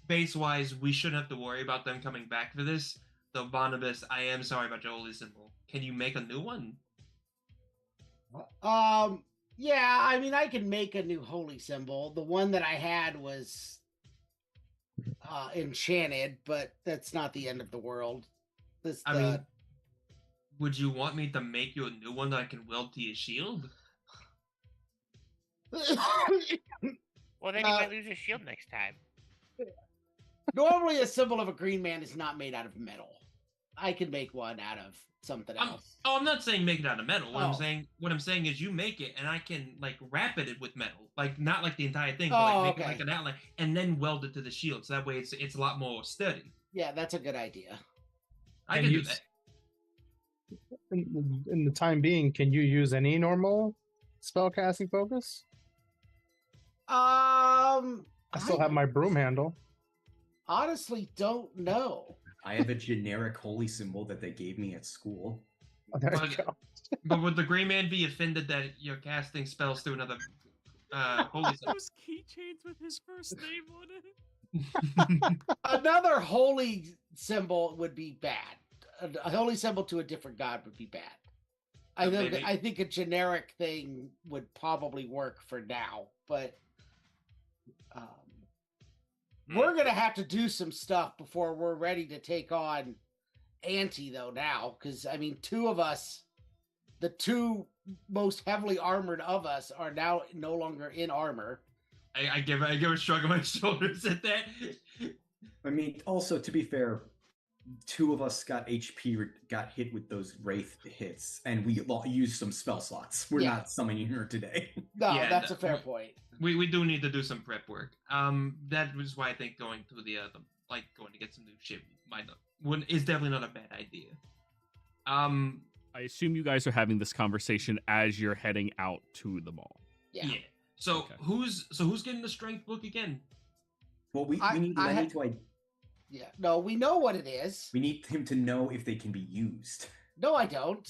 base wise we shouldn't have to worry about them coming back for this. So Barnabas, I am sorry about your holy symbol. Can you make a new one? Yeah, I mean, I can make a new holy symbol. The one that I had was enchanted, but that's not the end of the world. I mean, would you want me to make you a new one that I can weld to your shield? Well, then you might lose his shield next time. Normally, a symbol of a green man is not made out of metal. I can make one out of something else. I'm not saying make it out of metal. What I'm saying is you make it, and I can like wrap it with metal, like not like the entire thing, but like make it like an outline, and then weld it to the shield. So that way, it's a lot more sturdy. Yeah, that's a good idea. I can do that. In the time being, can you use any normal spellcasting focus? I still have my broom handle. Honestly, don't know. I have a generic holy symbol that they gave me at school. Oh, there you go. But would the Grey Man be offended that you're casting spells through another holy symbol? Those keychains with his first name on it. Another holy symbol would be bad. A holy symbol to a different god would be bad. I think a generic thing would probably work for now, but we're going to have to do some stuff before we're ready to take on Auntie, though, now. Because, I mean, two of us, the two most heavily armored of us, are now no longer in armor. I give a shrug of my shoulders at that. I mean, also, to be fair, two of us got hit with those Wraith hits, and we used some spell slots. We're not summoning her today. No, that's a fair point. We do need to do some prep work. That was why I think going to going to get some new shit is definitely not a bad idea. I assume you guys are having this conversation as you're heading out to the mall. Yeah. So Okay. who's getting the strength book again? Well, we need I Lenny ha- to. Yeah, no, we know what it is. We need him to know if they can be used. No, I don't.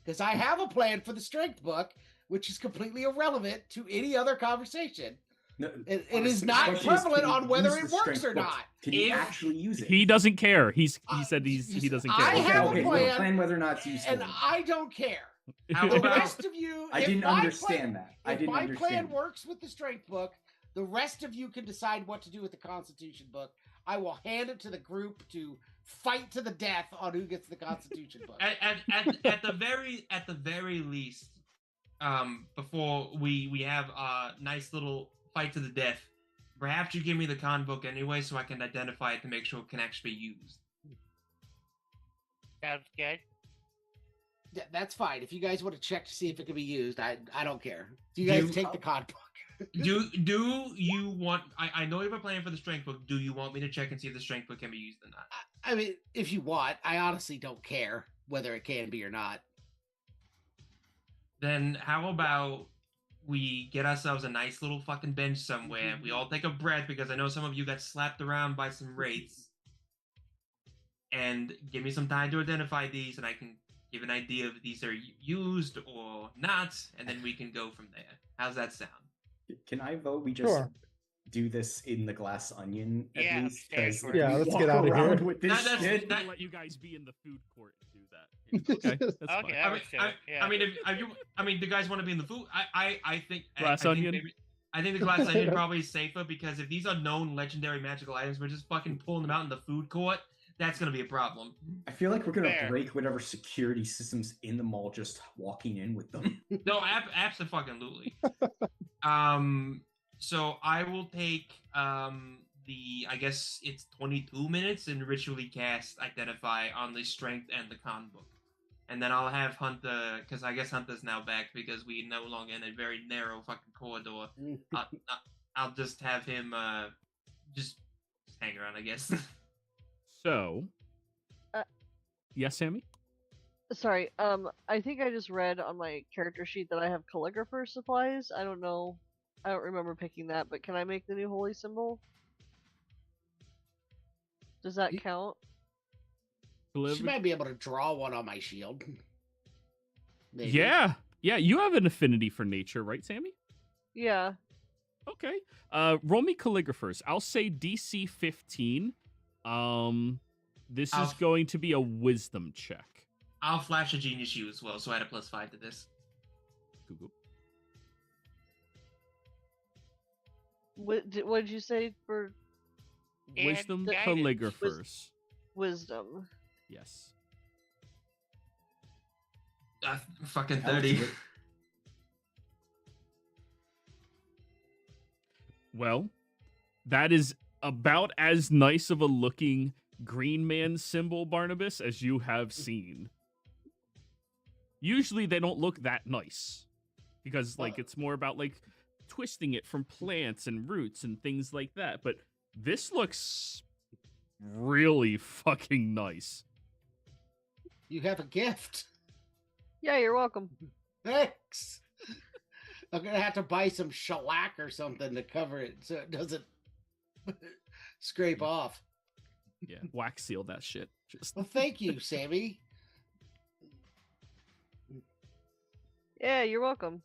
Because I have a plan for the strength book, which is completely irrelevant to any other conversation. No, It the is not question is, prevalent can he on whether use it the works strength or book? not. Can he If actually use it? He doesn't care. He said he listen, doesn't I care. have okay, a we'll plan, plan whether or not it's useful. and I don't care. How The about rest of you, I if didn't my understand that. I If didn't my understand. plan works with the strength book, the rest of you can decide what to do with the Constitution book. I will hand it to the group to fight to the death on who gets the Constitution book. at the very least, before we have a nice little fight to the death, perhaps you give me the con book anyway, so I can identify it to make sure it can actually be used. Sounds good. Yeah, that's fine. If you guys want to check to see if it can be used, I don't care. You guys You- take the con book. Do you want? I know you have a plan for the strength book. Do you want me to check and see if the strength book can be used or not? I mean, if you want, I honestly don't care whether it can be or not. Then how about we get ourselves a nice little fucking bench somewhere. We all take a breath because I know some of you got slapped around by some wraiths. And give me some time to identify these, and I can give an idea if these are used or not, and then we can go from there. How's that sound? Can I vote? We just Sure. do this in the glass onion at Yeah, least. upstairs 'Cause where- Yeah, we let's walk get outta around here. with this That's- shit. that- Let you guys be in the food court and do that. Yeah. Okay, that's Okay, fine. that works too. Yeah. I mean, do you guys want to be in the food? I think Glass I think onion? maybe- I think the glass onion probably is safer because if these are known legendary magical items, we're just fucking pulling them out in the food court. That's gonna be a problem. I feel like we're gonna Fair. break whatever security systems in the mall just walking in with them. No, absolutely. So I will take I guess it's 22 minutes and ritually cast identify on the strength and the con book. And then I'll have Hunter, because I guess Hunter's now back because we no longer in a very narrow fucking corridor. I'll just have him just hang around, I guess. So, yes, Sammy? Sorry, I think I just read on my character sheet that I have calligrapher supplies. I don't know. I don't remember picking that, but can I make the new holy symbol? Does that count? She might be able to draw one on my shield. Maybe. Yeah, you have an affinity for nature, right, Sammy? Yeah. Okay. Roll me calligraphers. I'll say DC 15. This is going to be a wisdom check. I'll flash a genius you as well, so I had a +5 to this. Google. What did you say for And Wisdom guidance. calligraphers. wisdom? Yes. Fucking How much 30. is it? Well, that is about as nice of a looking green man symbol, Barnabas, as you have seen. Usually they don't look that nice because it's more about twisting it from plants and roots and things like that. But this looks really fucking nice. You have a gift. Yeah, you're welcome. Thanks. I'm gonna have to buy some shellac or something to cover it so it doesn't scrape off. Yeah, wax seal that shit. Just Well, thank you, Sammy. Yeah, you're welcome.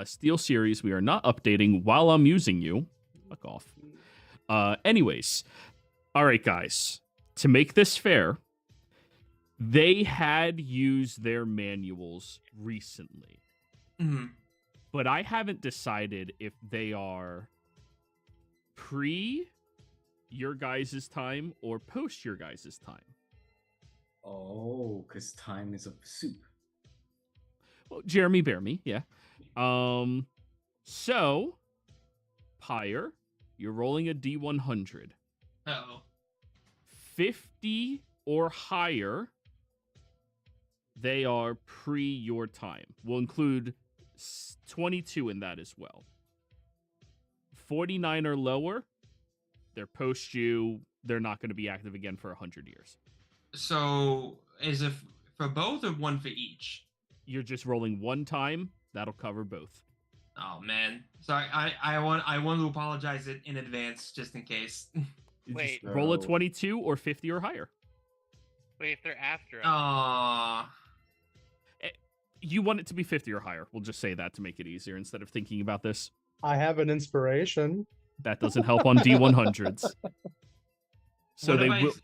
Steel series, we are not updating while I'm using you. Fuck off. Anyways, all right, guys. To make this fair, they had used their manuals recently, but I haven't decided if they are pre your guys' time or post your guys' time. Oh, because time is a soup. Well, Jeremy, bear me, yeah. So, Pyre, you're rolling a D100. Uh-oh. 50 or higher, they are pre your time. We'll include 22 in that as well. 49 or lower, they're post you. They're not going to be active again for 100 years. So, is it for both or one for each? You're just rolling one time. That'll cover both. Oh man, sorry. I want to apologize in advance just in case. You Wait. just roll a So- 22 or 50 or higher. Wait, if they're after us. Aww. You want it to be 50 or higher. We'll just say that to make it easier instead of thinking about this. I have an inspiration. That doesn't help on D100s. So What they if I will. s-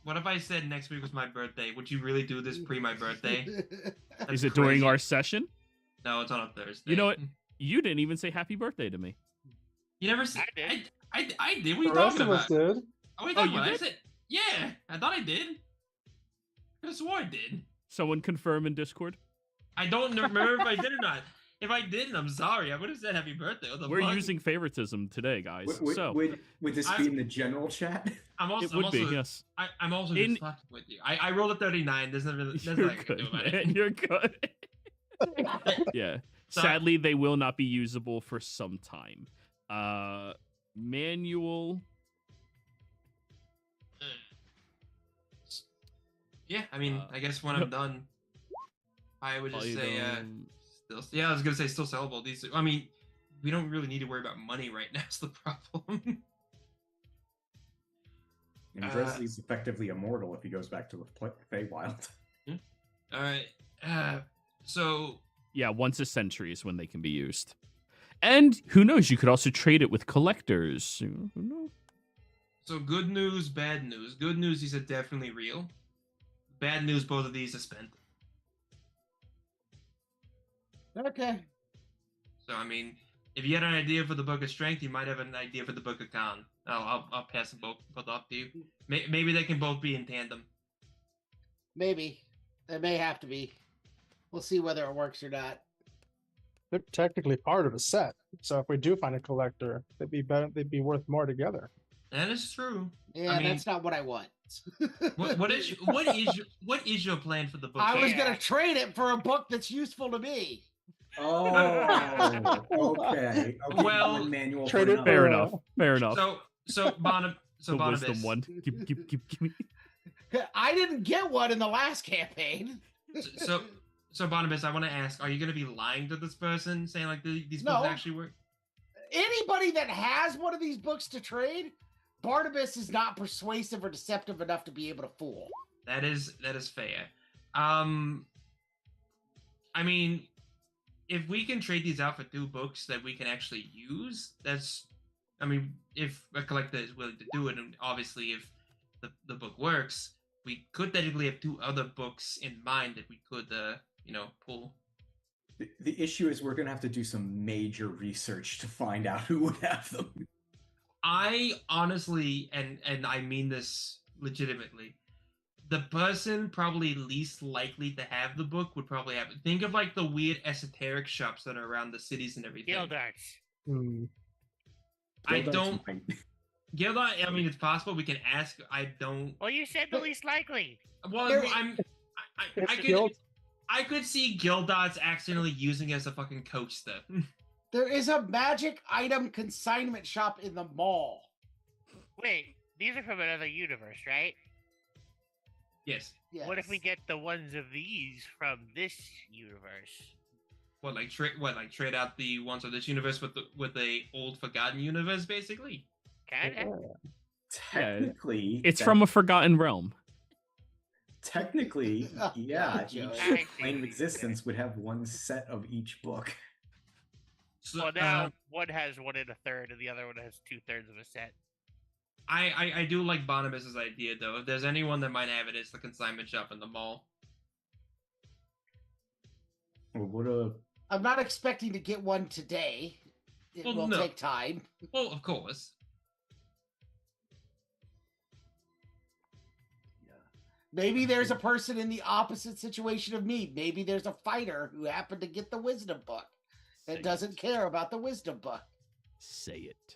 What if I said next week was my birthday? Would you really do this pre my birthday? That's Is it during crazy. our session? No, it's on a Thursday. You know what? You didn't even say happy birthday to me. You never said. I did. I did. What are The you rest talking of us about? did. Oh, wait, Oh, oh, you I did? said. Yeah, I thought I did. I could have swore I did. Someone confirm in Discord. I don't remember if I did or not. If I didn't, I'm sorry. I would have said happy birthday. What the We're fuck? using favoritism today, guys. So Would this be in the general chat? I'm also. it would I'm be, also, yes. I'm also In- just fucking with you. I rolled a 39. There's nothing really. There's You're nothing I can do good, about man. it. You're good. Yeah. Sorry. Sadly, they will not be usable for some time. Manual. Yeah, I mean, I guess when I'm done, I would just say, item- still. Yeah, I was gonna say still sellable. These. I mean, we don't really need to worry about money right now. Is the problem? And Dresley's effectively immortal if he goes back to the Feywild. All right. So Yeah, once a century is when they can be used. And who knows? You could also trade it with collectors. Who knows? So good news, bad news. Good news, these are definitely real. Bad news, both of these are spent. Okay. So I mean, if you had an idea for the Book of Strength, you might have an idea for the Book of Con. I'll pass them both off to you. Maybe they can both be in tandem. Maybe. It may have to be. We'll see whether it works or not. They're technically part of a set. So if we do find a collector, they'd be better. They'd be worth more together. That is true. Yeah, I mean- that's not what I want. What is your plan for the book? I was Yeah. gonna trade it for a book that's useful to me. Oh, okay. Well, one manual. trade for it another. Fair Yeah. enough. Fair enough. So the Barnabas. wisdom one. Give me. I didn't get one in the last campaign. So Barnabas, I want to ask: are you going to be lying to this person, saying like these No. books actually work? Anybody that has one of these books to trade, Barnabas is not persuasive or deceptive enough to be able to fool. That is fair. I mean, if we can trade these out for 2 books that we can actually use, that's. I mean, if a collector is willing to do it, and obviously if the book works, we could technically have 2 other books in mind that we could, pull. The issue is we're gonna have to do some major research to find out who would have them. I honestly, and I mean this legitimately, the person probably least likely to have the book would probably have it. Think of like the weird esoteric shops that are around the cities and everything. Gildarts. Hmm. I Gildarts don't. might. Gildart, I mean, it's possible. We can ask. I don't. Well, you said the least likely. Well, There- I could see Gildarts accidentally using it as a fucking coaster. There is a magic item consignment shop in the mall. Wait, these are from another universe, right? Yes. Yes. What if we get the ones of these from this universe? Trade out the ones of this universe with the old forgotten universe, basically. Kinda. Technically, It's that- from a forgotten realm. Technically, Oh, yeah. God, Joey. Each plane of existence would have one set of each book. So, Well, now one has 1 1/3, and the other one has 2/3 of a set. I do like Barnabas's idea though. If there's anyone that might have it, it's the consignment shop in the mall. Or would a I'm not expecting to get one today. It Well, will no. take time. Well, of course. Maybe there's a person in the opposite situation of me. Maybe there's a fighter who happened to get the wisdom book Say that doesn't care about the wisdom book. Say it.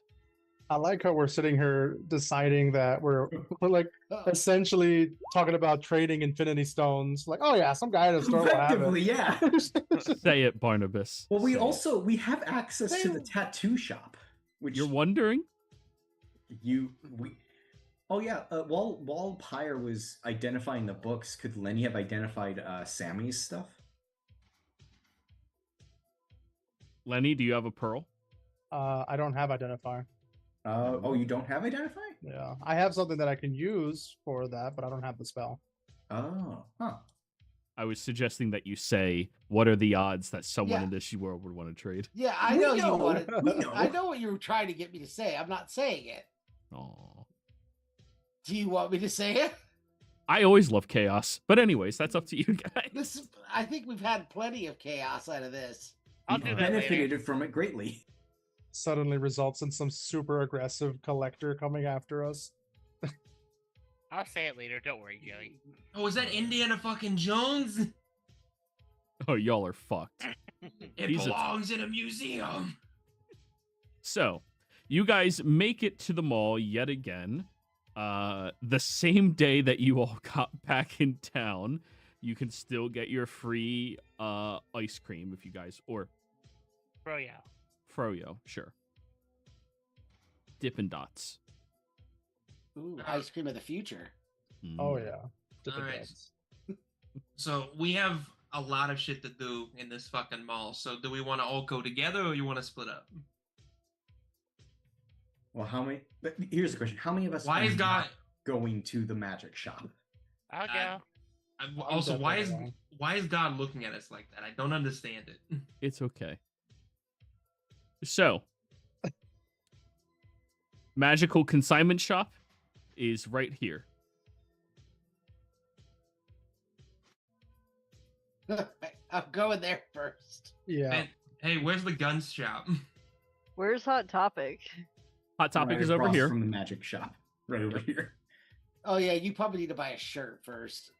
I like how we're sitting here deciding that we're like Oh, essentially talking about trading Infinity Stones. Like, oh yeah, some guy at a store will have effectively, it. yeah. Say it, Barnabas. Well, we Say it. we have access to the tattoo shop, which You're wondering? Oh yeah. While Pyre was identifying the books, could Lenny have identified Sammy's stuff? Lenny, do you have a pearl? I don't have identify. Oh, you don't have identify? Yeah, I have something that I can use for that, but I don't have the spell. Oh, huh. I was suggesting that you say, what are the odds that someone Yeah. in this world would want to trade? Yeah, I We know you know. wanted. We know. I know what you were trying to get me to say. I'm not saying it. Aw. Do you want me to say it? I always love chaos. But anyways, that's up to you guys. I think we've had plenty of chaos out of this. I'll We do that later. benefited from it greatly. Suddenly results in some super aggressive collector coming after us. I'll say it later. Don't worry, Joey. Oh, is that Indiana fucking Jones? Oh, y'all are fucked. It He's a- belongs in a museum. So, you guys make it to the mall yet again. The same day that you all got back in town, you can still get your free ice cream if you guys, or Froyo. Froyo, sure. Dippin' Dots. Ooh, ice cream of the future. Oh Mm. yeah. Dippin' Alright. Dots. So we have a lot of shit to do in this fucking mall. So do we want to all go together or you want to split up? Well, how many? But here's the question: how many of us Why are is God? not going to the magic shop? I'll go. Also, why is definitely God looking at us like that? I don't understand it. It's okay. So, magical consignment shop is right here. I'm going there first. Yeah. And hey, where's the guns shop? Where's Hot Topic? Hot Topic Right is over across here. from the magic shop, right over here. Oh yeah, you probably need to buy a shirt first.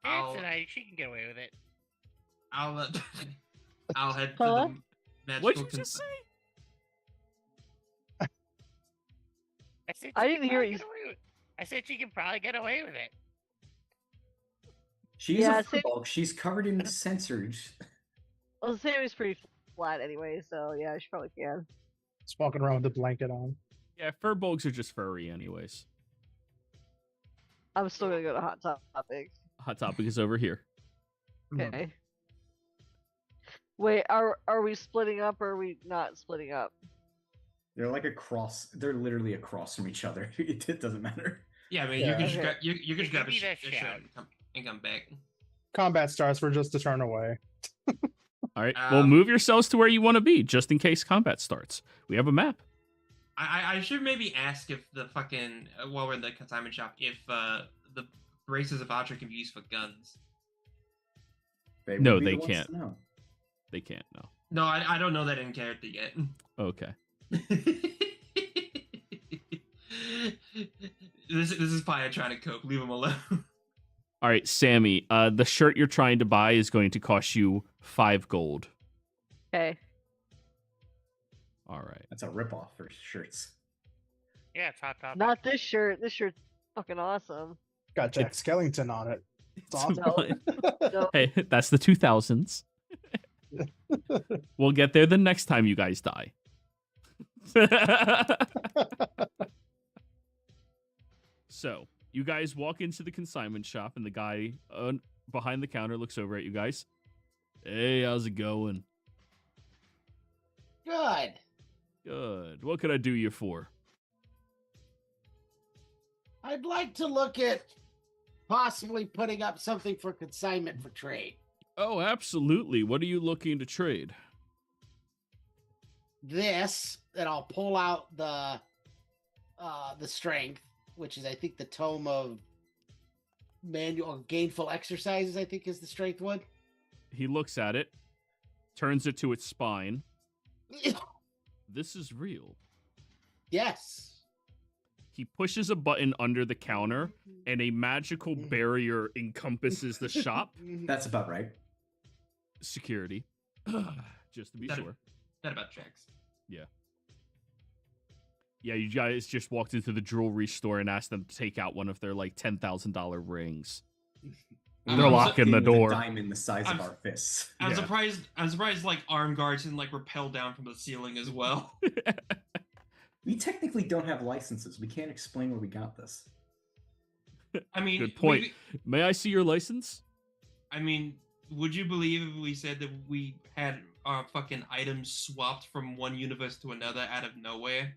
I'll- Tonight, she can get away with it. I'll I'll head to Huh? the magical. What'd you just say? I said I she didn't can hear probably you. get away with- I said she can probably get away with it. She's Yeah, a same- bulk. She's covered in sensors. Well, Sammy's pretty flat anyway, so yeah, she probably can. Just walking around with a blanket on. Yeah, furbolgs are just furry anyways. I'm still gonna go to Hot Topic. Hot Topic is over here. Okay. Wait, are we splitting up or are we not splitting up? They're like across. They're literally across from each other. It doesn't matter. Yeah, I mean, Yeah. you can just Okay. grab, you can just grab a, Give me that shirt shout. and come back. Combat starts. We're just to turn away. All right. Well, move yourselves to where you want to be, just in case combat starts. We have a map. I should maybe ask if the fucking while we're in the consignment shop if the braces of Atra can be used for guns. They No, would be they the ones can't. to know. They can't. No. No, I don't know that in character yet. Okay. This is Paya trying to cope. Leave him alone. All right, Sammy. The shirt you're trying to buy is going to cost you 5 gold. Okay. All right. That's a ripoff for shirts. Yeah, it's Hot Topic. Not this shirt. This shirt's fucking awesome. Got Jack Skellington on it. It's awesome. No. Hey, that's the 2000s. We'll get there the next time you guys die. So, you guys walk into the consignment shop, and the guy behind the counter looks over at you guys. Hey, how's it going? Good. Good. What could I do you for? I'd like to look at possibly putting up something for consignment for trade. Oh, absolutely. What are you looking to trade? This, and I'll pull out the strength, which is I think the tome of manual gainful exercises. I think is the strength one. He looks at it, turns it to its spine. This is real. Yes. He pushes a button under the counter, and a magical barrier encompasses the shop. That's about right. Security. Just to be That- sure. That about checks. Yeah, you guys just walked into the jewelry store and asked them to take out one of their, like, $10,000 rings. I'm They're su- locking the With a door. diamond the size I'm- of our fists. I'm Yeah. surprised. I'm surprised. Like arm guards can like rappel down from the ceiling as well. We technically don't have licenses. We can't explain where we got this. I mean, Good point. May I see your license? we would you believe if we said that we had our fucking items swapped from one universe to another out of nowhere?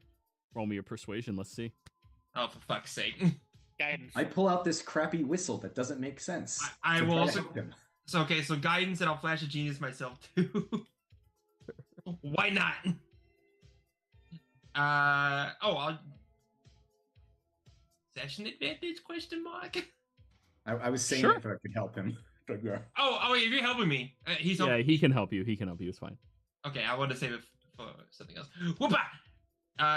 Roll me a persuasion. Let's see. Oh, for fuck's sake. Guidance. I pull out this crappy whistle that doesn't make sense. I to will try to also. help him. So, okay, so guidance, and I'll flash a genius myself, too. Why not? I'll... Session advantage, question mark? I was saying Sure. it if I could help him. But yeah. Oh, if you're helping me. He's Yeah, helping. he can help you. He can help you. It's fine. Okay, I want to save it for something else. Whoopa!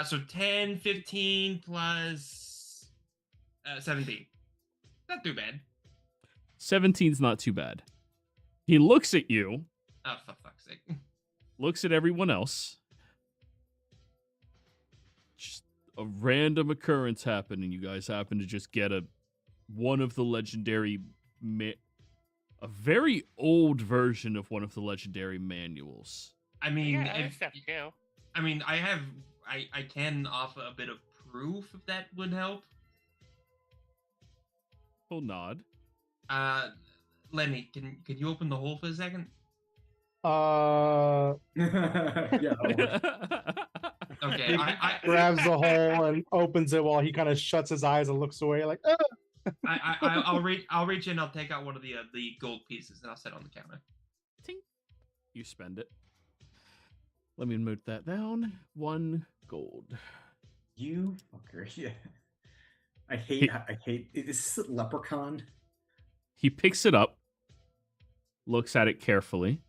So 10, 15 plus 17. Not too bad. 17's not too bad. He looks at you, Oh, for fuck's sake. looks at everyone else. Just a random occurrence happened, and you guys happen to just get one of the legendary, a very old version of one of the legendary manuals. I mean, Yeah, other stuff too. I mean, I can offer a bit of proof if that would help. He'll nod. Lenny, can you open the hole for a second? Yeah. Okay, I Grabs the hole and opens it while he kind of shuts his eyes and looks away like, I'll reach in. I'll take out one of the gold pieces and I'll set it on the counter. Tink. You spend it. Let me note that down. 1 gold. You fucker. Yeah. I hate. Is this a leprechaun? He picks it up, looks at it carefully.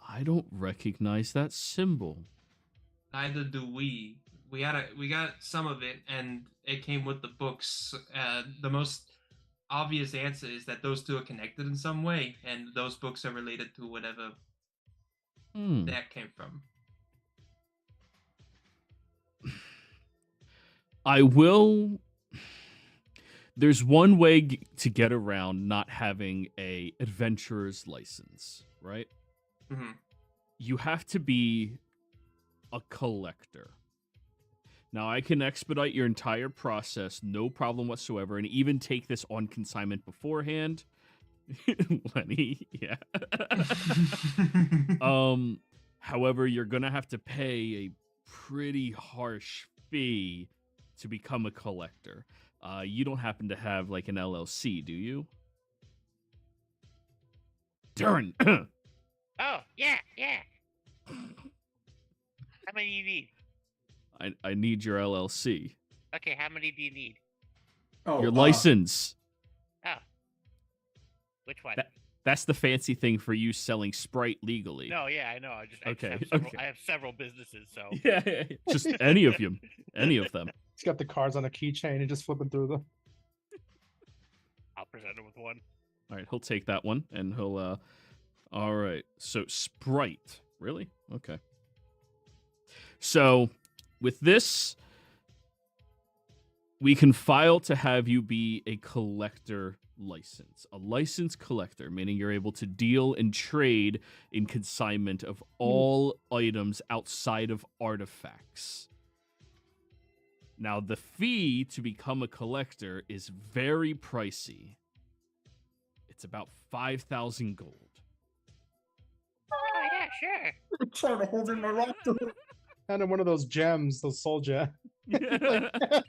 I don't recognize that symbol. Neither do we. We got some of it, and it came with the books. The most obvious answer is that those two are connected in some way, and those books are related to whatever that came from. I will. There's one way to get around not having a adventurer's license, right? Mm-hmm. You have to be a collector. Now, I can expedite your entire process, no problem whatsoever, and even take this on consignment beforehand. Lenny, yeah. However, you're gonna have to pay a pretty harsh fee to become a collector. You don't happen to have like an LLC, do you? Darren. Oh, yeah. How many do you need? I need your LLC. Okay, how many do you need? Oh, Your license. Oh. Which one? That's the fancy thing for you selling Sprite legally. No, yeah, I know. Okay, I have several businesses, so. Yeah. Just any of them. Any of them. he's got the cards on a keychain and just flipping through them. I'll present him with one. All right, he'll take that one, and he'll, all right, so Sprite. Really? Okay. So, with this, we can file to have you be a collector license. A licensed collector, meaning you're able to deal and trade in consignment of all items outside of artifacts. Now, the fee to become a collector is very pricey. It's about 5,000 gold. Oh, yeah, sure. I'm trying to hold in my laughter. And then one of those gems, those soul gems.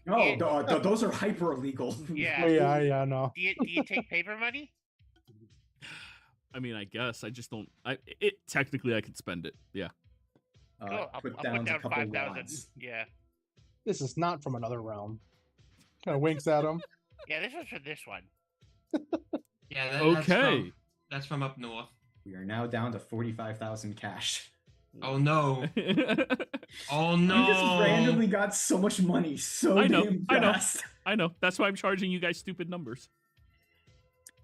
No, those are hyper illegal. Yeah. Yeah, I know. Do you take paper money? I mean, I guess I just don't. Technically, I could spend it. Yeah. Cool. I'll Put put down a down couple 5,000. rods. Yeah. This is not from another realm. Kind of winks at him. Yeah, this was for this one. Yeah. Okay. That's from up north. We are now down to 45,000 cash. Oh no. Oh no. We just randomly got so much money so I know, damn I know. fast. I know. That's why I'm charging you guys stupid numbers.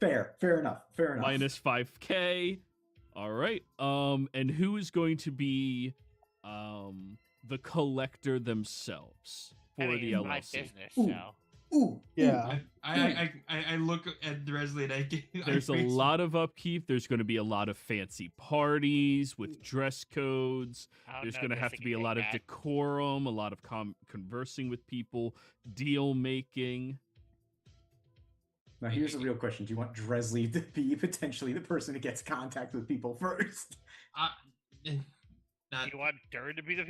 Fair enough. Minus 5K. All right. And who is going to be the collector themselves for I mean, the it's my LLC? business, Ooh. so. Ooh. Yeah. I look at Dresley and There's a lot of upkeep. There's going to be a lot of fancy parties with dress codes. I don't There's know, going to guess have I to can be a take lot of that. decorum, a lot of conversing with people, deal making. Now here's a real question: do you want Dresley to be potentially the person who gets contact with people first? Do you want Durin to be the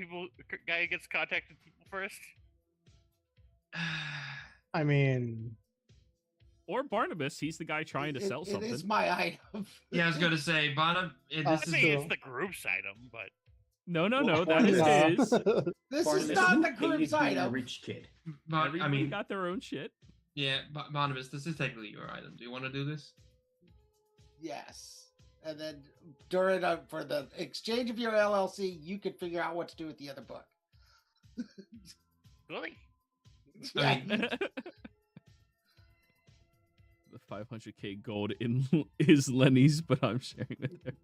guy who gets contact with people first? I mean, Or Barnabas, he's the guy trying to sell something. It is my item. Yeah, I was gonna say, Bonham. I think it's the group's item, but No, Well, that is his. This Barnabas is not the hated group's being a item. rich kid. But Everybody I mean, got their own shit. yeah, Barnabas, this is technically your item. Do you want to do this? Yes. And then during for the exchange of your LLC, you can figure out what to do with the other book. really? I mean, The 500k gold is Lenny's, but I'm sharing it.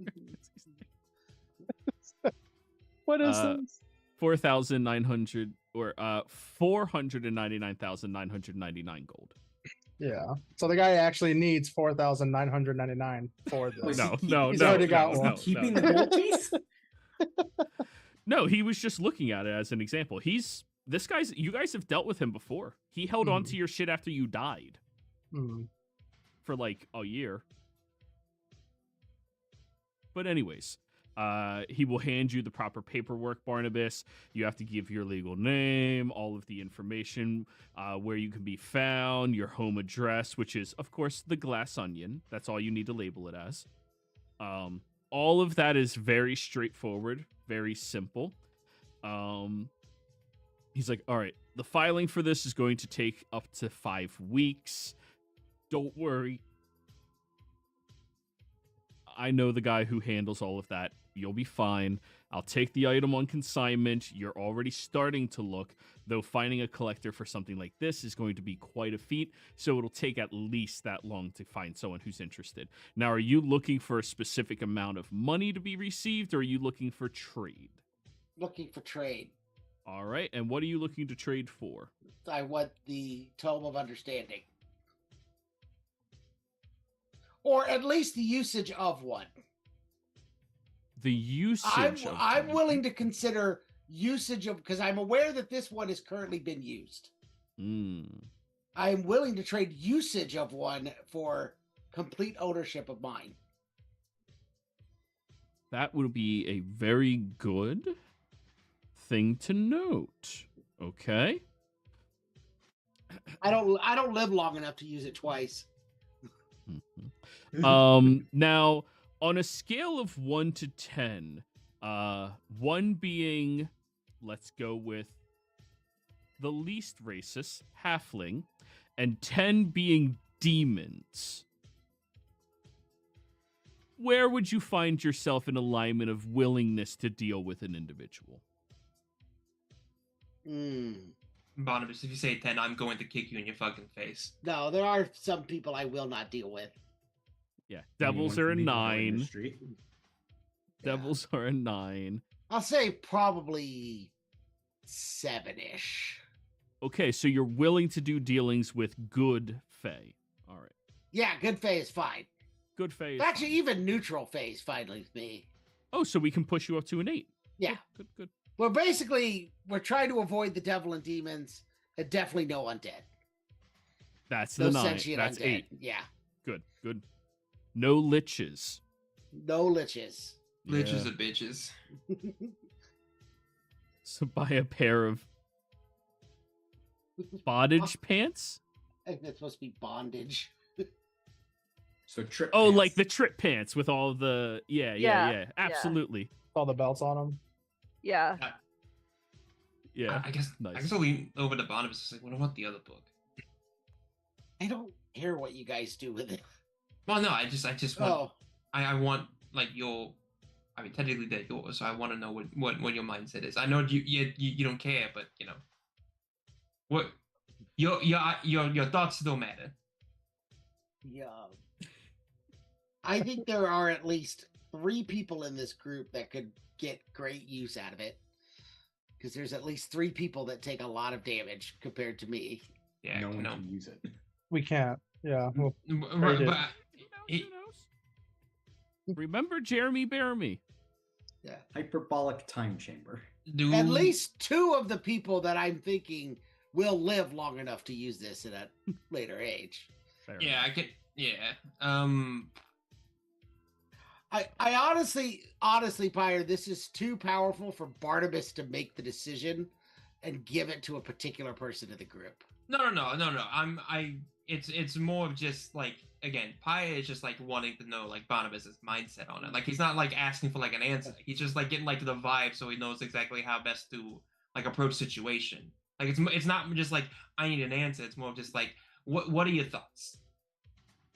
what is this? 4,900 or 499,999 gold. Yeah. So the guy actually needs 4,999 for this. No, He's no, already got no, one. no, Keeping no. the gold piece? No, he was just looking at it as an example. You guys have dealt with him before. He held on to your shit after you died for like a year. But anyways, he will hand you the proper paperwork, Barnabas. You have to give your legal name, all of the information, where you can be found, your home address, which is, of course, the glass onion. That's all you need to label it as. All of that is very straightforward, very simple. He's like, all right, the filing for this is going to take up to 5 weeks. Don't worry. I know the guy who handles all of that. You'll be fine. I'll take the item on consignment. You're already starting to look, though finding a collector for something like this is going to be quite a feat, so it'll take at least that long to find someone who's interested. Now, are you looking for a specific amount of money to be received, or are you looking for trade? Looking for trade. All right, and what are you looking to trade for? I want the Tome of Understanding. Or at least the usage of one. The usage of I'm willing to consider usage of, because I'm aware that this one has currently been used. I'm willing to trade usage of one for complete ownership of mine. That would be a very good thing to note. Okay. I don't live long enough to use it twice. Now, on a scale of 1 to 10, 1 being, let's go with the least racist, halfling, and 10 being demons, where would you find yourself in alignment of willingness to deal with an individual? Barnabas, if you say 10, I'm going to kick you in your fucking face. No, there are some people I will not deal with. Yeah, devils are a 9. Devils are a 9. I'll say probably 7-ish. Okay, so you're willing to do dealings with good Fae. All right. Yeah, good Fae is fine. Good Fae is Actually, fine. even neutral Fae is fine with me. Oh, so we can push you up to an 8. Yeah. Good. Well, basically, we're trying to avoid the devil and demons, and definitely no undead. That's No the 9. sentient That's undead. 8. Yeah. Good. No liches. No liches. Liches are bitches. So buy a pair of bondage pants? I think that's supposed to be bondage. So trip. Oh, pants. like the trip pants with all the yeah. Absolutely. All the belts on them. Yeah. Yeah. I guess I'll lean over to Barnabas and say, what about the other book? I don't care what you guys do with it. Well, no, I just want Oh, I want like your, I mean technically they're yours, so I want to know what your mindset is. I know you don't care, but you know what your thoughts still matter. yeah. I think there are at least 3 people in this group that could get great use out of it. Because there's at least 3 people that take a lot of damage compared to me. Yeah, no one no. can use it. We can't. Yeah. Well, Right, did. but Who knows? Remember Jeremy Bearimy. Yeah. Hyperbolic time chamber. At least 2 of the people that I'm thinking will live long enough to use this at a later age. Fair Yeah, enough. I could. Yeah. I honestly, Pyre, this is too powerful for Barnabas to make the decision and give it to a particular person in the group. No. It's more of just like, again, Paya is just like wanting to know like Barnabas's mindset on it. Like he's not like asking for like an answer. He's just like getting like the vibe so he knows exactly how best to like approach situation. Like it's not just like I need an answer. It's more of just like what are your thoughts?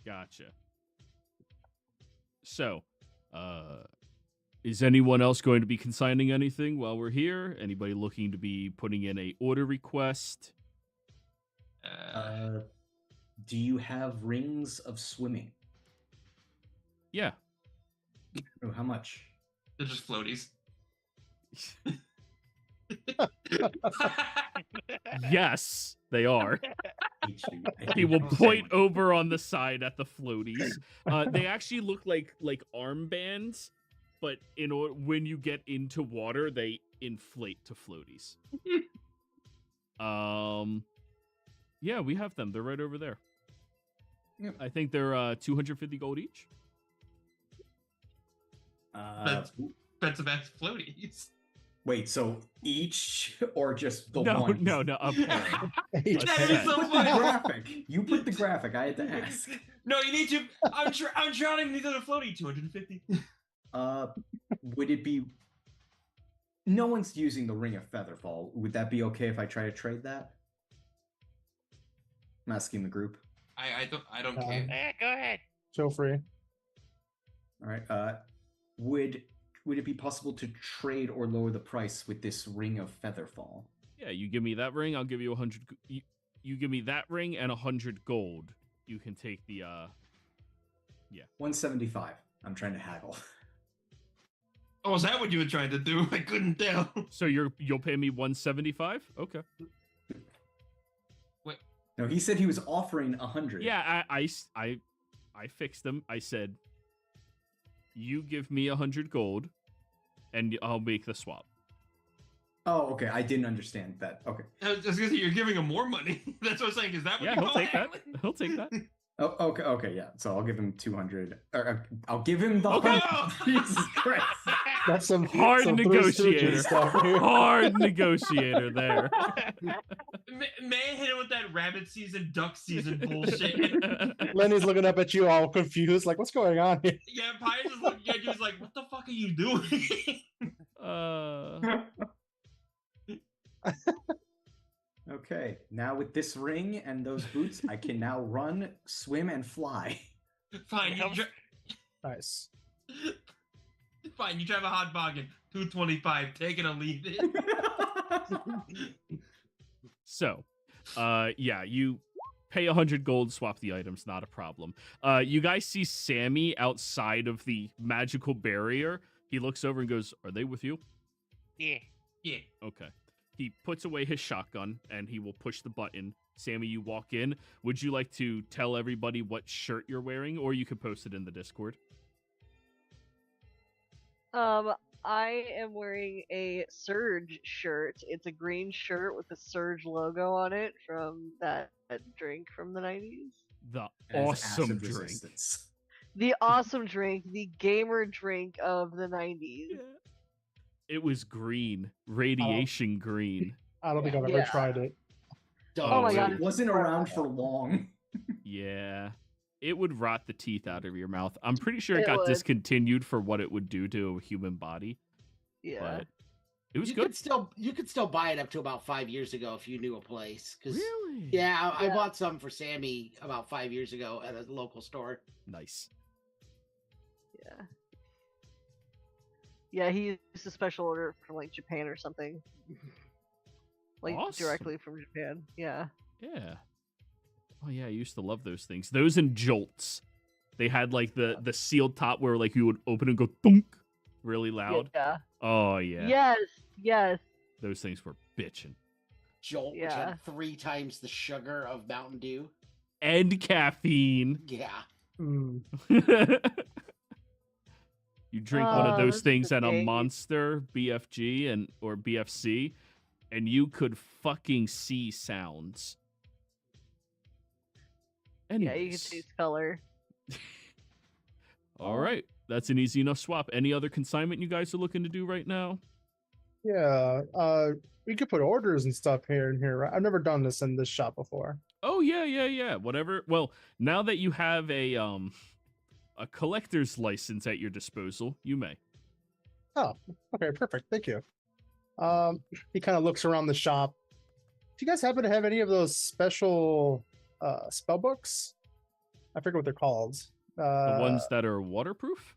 Gotcha. So, is anyone else going to be consigning anything while we're here? Anybody looking to be putting in a order request? Do you have rings of swimming? Yeah. Oh, how much? They're just floaties. Yes, they are. I He will hate you so point much. over on the side at the floaties. They actually look like armbands, but when you get into water, they inflate to floaties. Yeah, we have them. They're right over there. Yep. I think they're 250 gold each. That's about floaties. Wait, so each or just the No, one? no, a pair. That is so Put the funny. graphic. You put the graphic. I had to ask. No, you need to. I'm drowning into the floaty. 250. Would it be? No one's using the Ring of Featherfall. Would that be okay if I try to trade that? I'm asking the group. I don't care. Go ahead. Feel free. All right. Would it be possible to trade or lower the price with this Ring of Featherfall? Yeah, you give me that ring, I'll give you 100. You give me that ring and 100 gold. You can take the 175. I'm trying to haggle. Oh, is that what you were trying to do? I couldn't tell. So you'll pay me 175? Okay. No, he said he was offering 100. Yeah, I fixed them. I said, you give me 100 gold, and I'll make the swap. Oh, okay. I didn't understand that. Okay. I was just gonna say you're giving him more money. That's what I'm saying. Is that what Yeah, you he'll call take that. haggling? He'll take that. Oh, okay. Okay. Yeah. So I'll give him 200. Or I'll give him the Okay. 100. Jesus Christ. That's some Hard some Three negotiator. Stooges stuff here. Hard negotiator there. May I hit him with that rabbit season, duck season bullshit? Lenny's looking up at you all confused, like, what's going on here? Yeah, Pie just looking at you, was like, what the fuck are you doing? Okay. Now with this ring and those boots, I can now run, swim, and fly. Fine, Nice. fine, you drive a hot bargain. 225, take it or leave it. So, yeah, you pay 100 gold, swap the items, not a problem. You guys see Sammy outside of the magical barrier. He looks over and goes, "Are they with you?" Yeah. Yeah. Okay. He puts away his shotgun and he will push the button. Sammy, you walk in. Would you like to tell everybody what shirt you're wearing, or you could post it in the Discord? I am wearing a Surge shirt. It's a green shirt with a Surge logo on it from that drink from the 90s. The As awesome acid drink. resistance. The awesome drink, the gamer drink of the 90s. It was green, radiation green. I don't think I've ever Yeah. tried it. Oh my God. It wasn't around for long. Yeah. It would rot the teeth out of your mouth. I'm pretty sure it It got would. discontinued for what it would do to a human body, Yeah. but it was you good. Could still buy it up to about 5 years ago if you knew a place. Really? Yeah, I Yeah. bought some for Sammy about 5 years ago at a local store. Nice. Yeah. Yeah, he used a special order from like Japan or something. Like Awesome. directly from Japan. Yeah. Yeah. Oh yeah, I used to love those things. Those and Jolts. They had like the sealed top where like you would open and go thunk really loud. Yeah. Oh yeah. Yes. Yes. Those things were bitching. Jolt, which Yeah. had 3 times the sugar of Mountain Dew. And caffeine. Yeah. Mm. You drink one of those those things at a things. Monster, BFG, or BFC, and you could fucking see sounds. Anyways. Yeah, you can choose color. All right. That's an easy enough swap. Any other consignment you guys are looking to do right now? Yeah, we could put orders and stuff here and here. Right? I've never done this in this shop before. Oh yeah. Whatever. Well, now that you have a collector's license at your disposal, you may. Oh, okay, perfect. Thank you. He kind of looks around the shop. Do you guys happen to have any of those special spell books? I forget what they're called. The ones that are waterproof?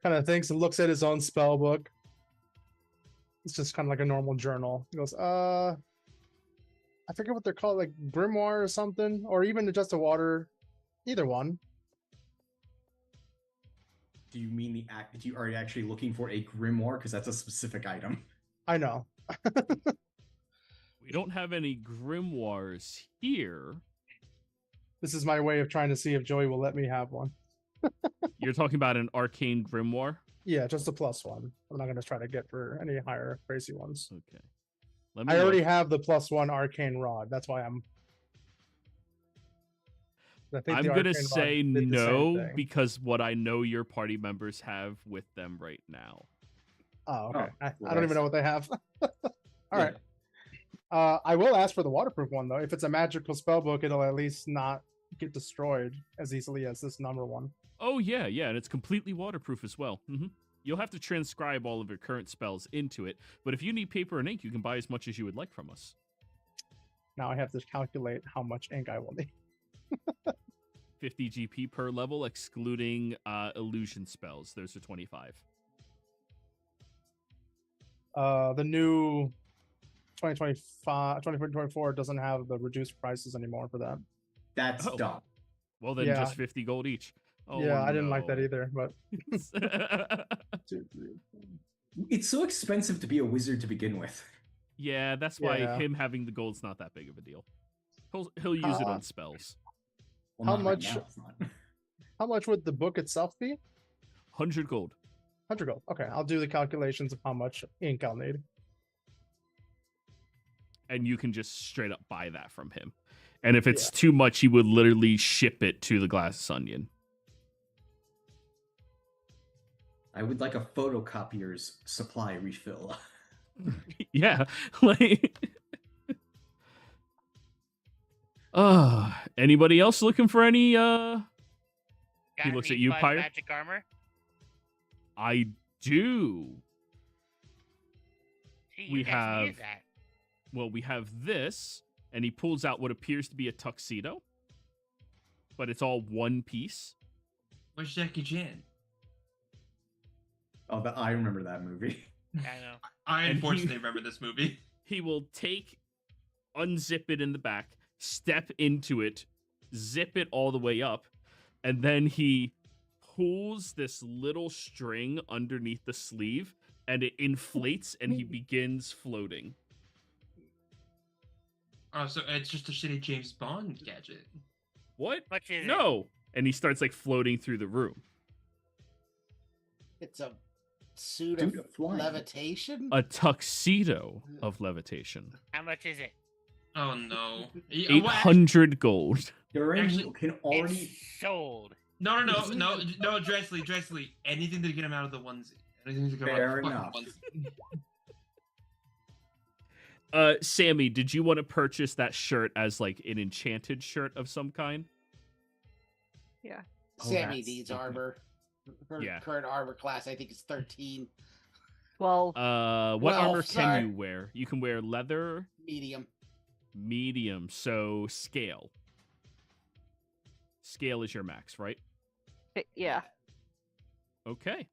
Kind of thinks and looks at his own spell book. It's just kind of like a normal journal. He goes, I forget what they're called, like grimoire or something, or even just a water, either one. Do you mean the act? Are you actually looking for a grimoire? Because that's a specific item. I know. We don't have any grimoires here. This is my way of trying to see if Joey will let me have one. You're talking about an arcane grimoire? Yeah, just a plus one. I'm not going to try to get for any higher crazy ones. Okay. Let me I already look. have the +1 arcane rod. That's why I'm I'm the going to arcane rod say did the same no thing. because what I know your party members have with them right now. Oh, okay. Oh, I don't even know what they have. All Yeah. right. I will ask for the waterproof one though. If it's a magical spell book, it'll at least not get destroyed as easily as this number one. Oh, yeah, and it's completely waterproof as well. You'll have to transcribe all of your current spells into it, but if you need paper and ink, you can buy as much as you would like from us. Now I have to calculate how much ink I will need. 50 GP per level, excluding illusion spells. Those are 25. The new 2024 doesn't have the reduced prices anymore for that. That's Oh. dumb. Well, then Yeah. just 50 gold each. Oh, Yeah, I didn't like that no. either, but It's so expensive to be a wizard to begin with. Yeah, that's why Yeah. him having the gold's not that big of a deal. He'll use it on spells. Well, How not right much- now, it's not. how much would the book itself be? 100 gold. 100 gold. Okay, I'll do the calculations of how much ink I'll need. And you can just straight up buy that from him. And if it's too much, he would literally ship it to the Glass Onion. I would like a photocopier's supply refill. Yeah, like. Anybody else looking for any? Got He looks any at you, fun Pyre? magic armor? I do. Gee, We you guys have- needed that. Well, we have this, and he pulls out what appears to be a tuxedo, but it's all one piece. Where's Jackie Chan? Oh, I remember that movie. I know. I And unfortunately he- remember this movie. He will unzip it in the back, step into it, zip it all the way up, and then he pulls this little string underneath the sleeve, and it inflates, and he begins floating. Oh, so it's just a shitty James Bond gadget. What? Much is it? No. And he starts like floating through the room. It's a suit Dude, of flying. levitation. A tuxedo of levitation. How much is it? Oh no. 800 gold. During Actually, you can already. It's sold. No, Dressley. Anything to get him out of the onesie. Anything to get him Fair out of the enough. fucking onesie. Sammy, did you want to purchase that shirt as like an enchanted shirt of some kind? Yeah. Oh, Sammy that's needs okay. armor. Her Yeah. current armor class, I think, is 13. What 12. armor sorry. can you wear? You can wear leather, Medium. medium, so scale. Scale is your max, right? Yeah. Okay.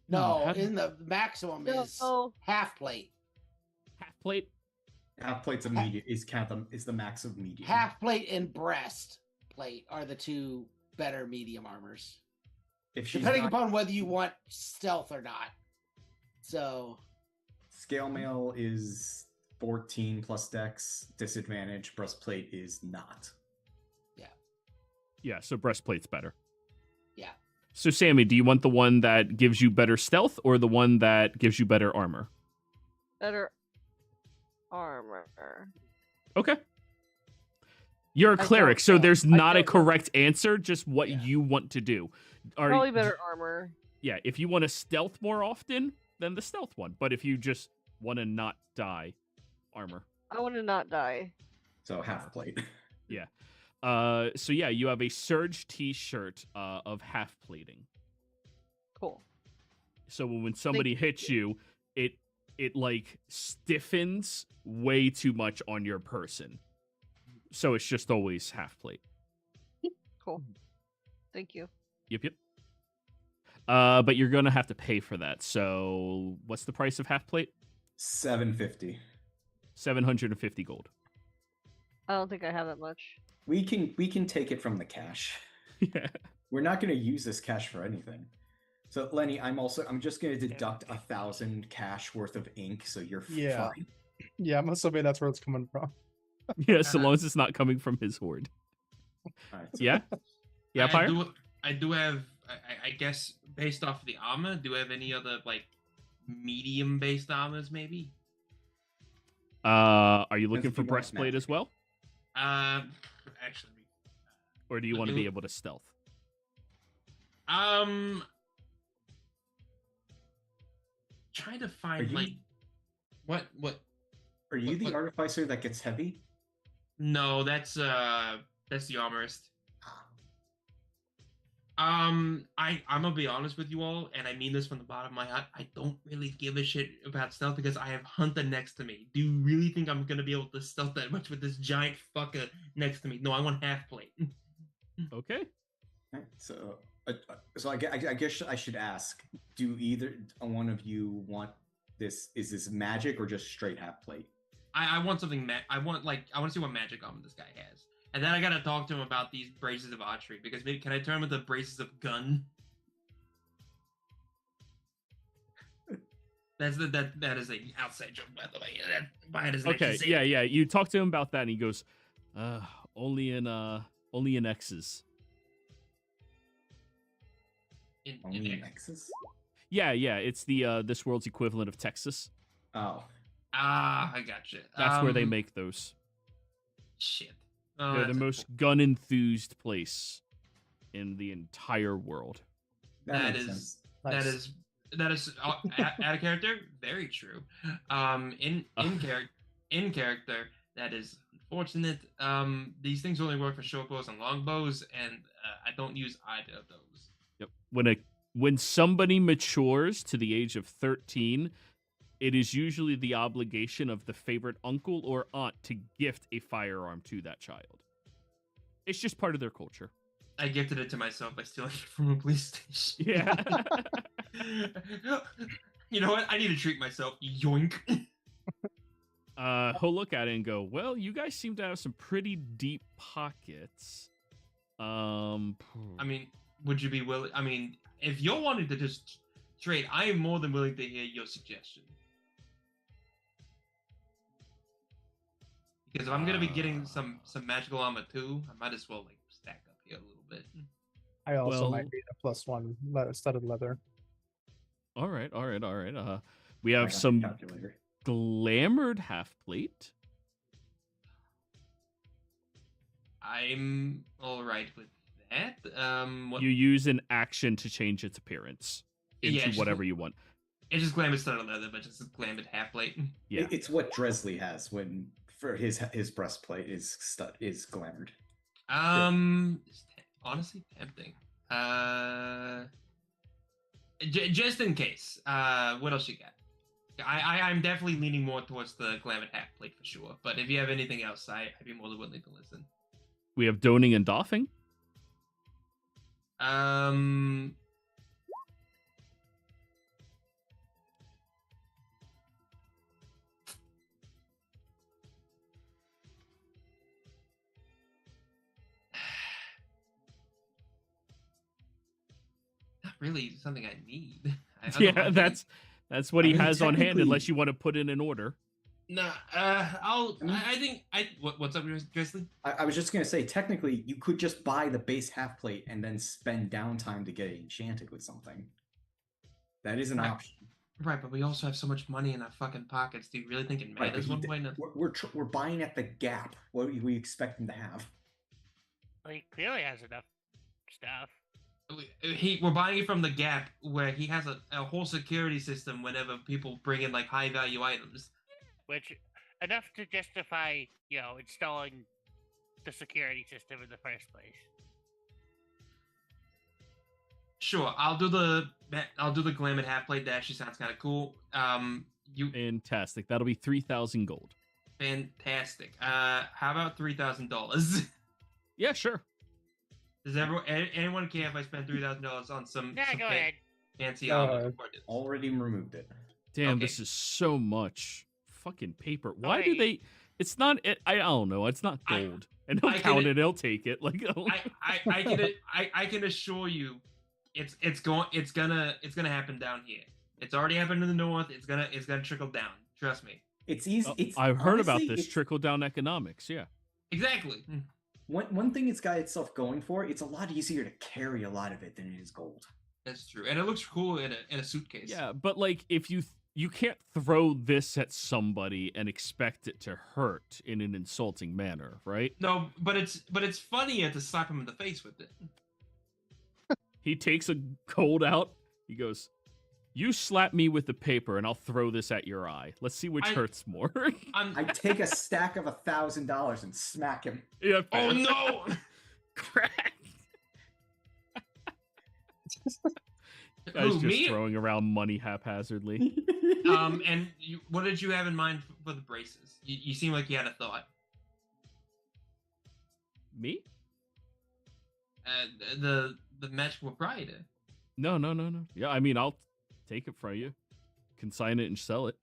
No, How do- in the maximum is No. half plate. half plate. Half plates of medium is is the max of medium. Half plate and breast plate are the two better medium armors. If she's Depending not, upon whether you want stealth or not. So scale mail is 14 plus dex. Disadvantage breastplate is not. Yeah, so breastplate's better. yeah. So Sammy, do you want the one that gives you better stealth or the one that gives you better armor? Better armor. Okay. You're a I cleric, don't so know. there's I not a don't know. correct answer, just what Yeah. you want to do. Probably better armor. Yeah, if you want to stealth more often, then the stealth one. But if you just want to not die, armor. I want to not die. So half plate. Yeah. So yeah, you have a Surge t-shirt of half plating. Cool. So when somebody hits you, it like stiffens way too much on your person. So it's just always half plate. Cool. Thank you. Yep. But you're gonna have to pay for that. So what's the price of half plate? $750. 750 gold. I don't think I have that much. We can take it from the cash. Yeah. We're not going to use this cash for anything. So Lenny, I'm just going to deduct 1,000 cash worth of ink, so you're Yeah. fine. Yeah, I'm assuming that's where it's coming from. Yeah, so long as it's not coming from his hoard. All right, Yeah? Yeah, Pyre? I do have, I guess, based off the armor, do you have any other, like, medium-based armors, maybe? Are you Depends looking if for you want breastplate magic. as well? Actually, Or do you want to do- be able to stealth? trying to find, you- like, what? Are you the What- artificer that gets heavy? No, that's the armorist. I'm gonna be honest with you all, and I mean this from the bottom of my heart. I don't really give a shit about stealth because I have Hunter next to me. Do you really think I'm gonna be able to stealth that much with this giant fucker next to me? No, I want half plate. Okay. Alright, so I guess I should ask: do either one of you want this? Is this magic or just straight half plate? I want something. I want to see what magic armor this guy has, and then I gotta talk to him about these braces of archery because maybe can I turn him into braces of gun? That is an outside joke, by the way. That Brian doesn't Okay, actually say yeah. You talk to him about that, and he goes, only in X's. Only in Nexus? Yeah. It's the this world's equivalent of Texas. Oh, I gotcha. That's where they make those. Shit. They're the most gun enthused place in the entire world. That makes is- sense. Nice. That is out of character. Very true. In character, that is unfortunate. These things only work for short bows and long bows, and I don't use either of those. Yep. When somebody matures to the age of 13, it is usually the obligation of the favorite uncle or aunt to gift a firearm to that child. It's just part of their culture. I gifted it to myself by stealing it from a police station. Yeah. You know what? I need to treat myself. Yoink. He'll look at it and go, well, you guys seem to have some pretty deep pockets. I mean, would you be willing? I mean, if you're wanting to just trade, I am more than willing to hear your suggestion. Because if I'm gonna be getting some magical armor too, I might as well like stack up here a little bit. I also Well- might need a +1 studded leather. all right. We I have got the some calculator. glamored half plate. I'm all right with that. What, You use an action to change its appearance into Yeah, just- whatever you want. it's just glamored studded leather, but just glamored half plate. Yeah. It's what Dresley has when for his breastplate is glamored. It's honestly tempting. Just in case. What else you got? I'm definitely leaning more towards the glamored half plate for sure. But if you have anything else, I'd be more than willing to listen. We have doning and doffing. Not really something I need. I don't Yeah, mind that's what I he mean, has on hand, technically- unless you want to put in an order. Nah, what's up, Grizzly? I was just gonna say, technically, you could just buy the base half plate and then spend downtime to get it enchanted with something. That is an Right. option. Right, but we also have so much money in our fucking pockets. Do you really think it Right, matters but one way? No. we're buying at the Gap. What do we expect them to have? Well, he clearly has enough stuff. We're buying it from the Gap, where he has a whole security system whenever people bring in like high value items. Which, enough to justify, installing the security system in the first place. Sure, I'll do the glam and half plate. That actually sounds kind of cool. Fantastic. That'll be 3,000 gold. Fantastic. How about $3,000? Yeah, sure. Does anyone care if I spend $3,000 on some? Yeah, go ahead. Fancy Already removed it. Damn, Okay. this is so much fucking paper. Why do Wait. they? It's not. I don't know. It's not gold, and he'll I count can- it. He'll take it. Like, I can assure you, it's gonna happen down here. It's already happened in the north. It's gonna trickle down. Trust me. It's easy. It's I've heard about honestly, this it's- trickle down economics. Yeah. Exactly. One thing it's got itself going for, it's a lot easier to carry a lot of it than it is gold. That's true, and it looks cool in a suitcase. Yeah, but like if you can't throw this at somebody and expect it to hurt in an insulting manner, right? No, but it's funnier to slap him in the face with it. He takes a gold out. He goes, "You slap me with the paper, and I'll throw this at your eye. Let's see which I- hurts more." I take a stack of $1,000 and smack him. Yeah. Oh fair. no! Crack. Guy's Who, just me? throwing around money haphazardly. And what did you have in mind for the braces? You seem like you had a thought. Me? The magical proprietor. No. Yeah, I mean, I'll take it from you, consign it, and sell it.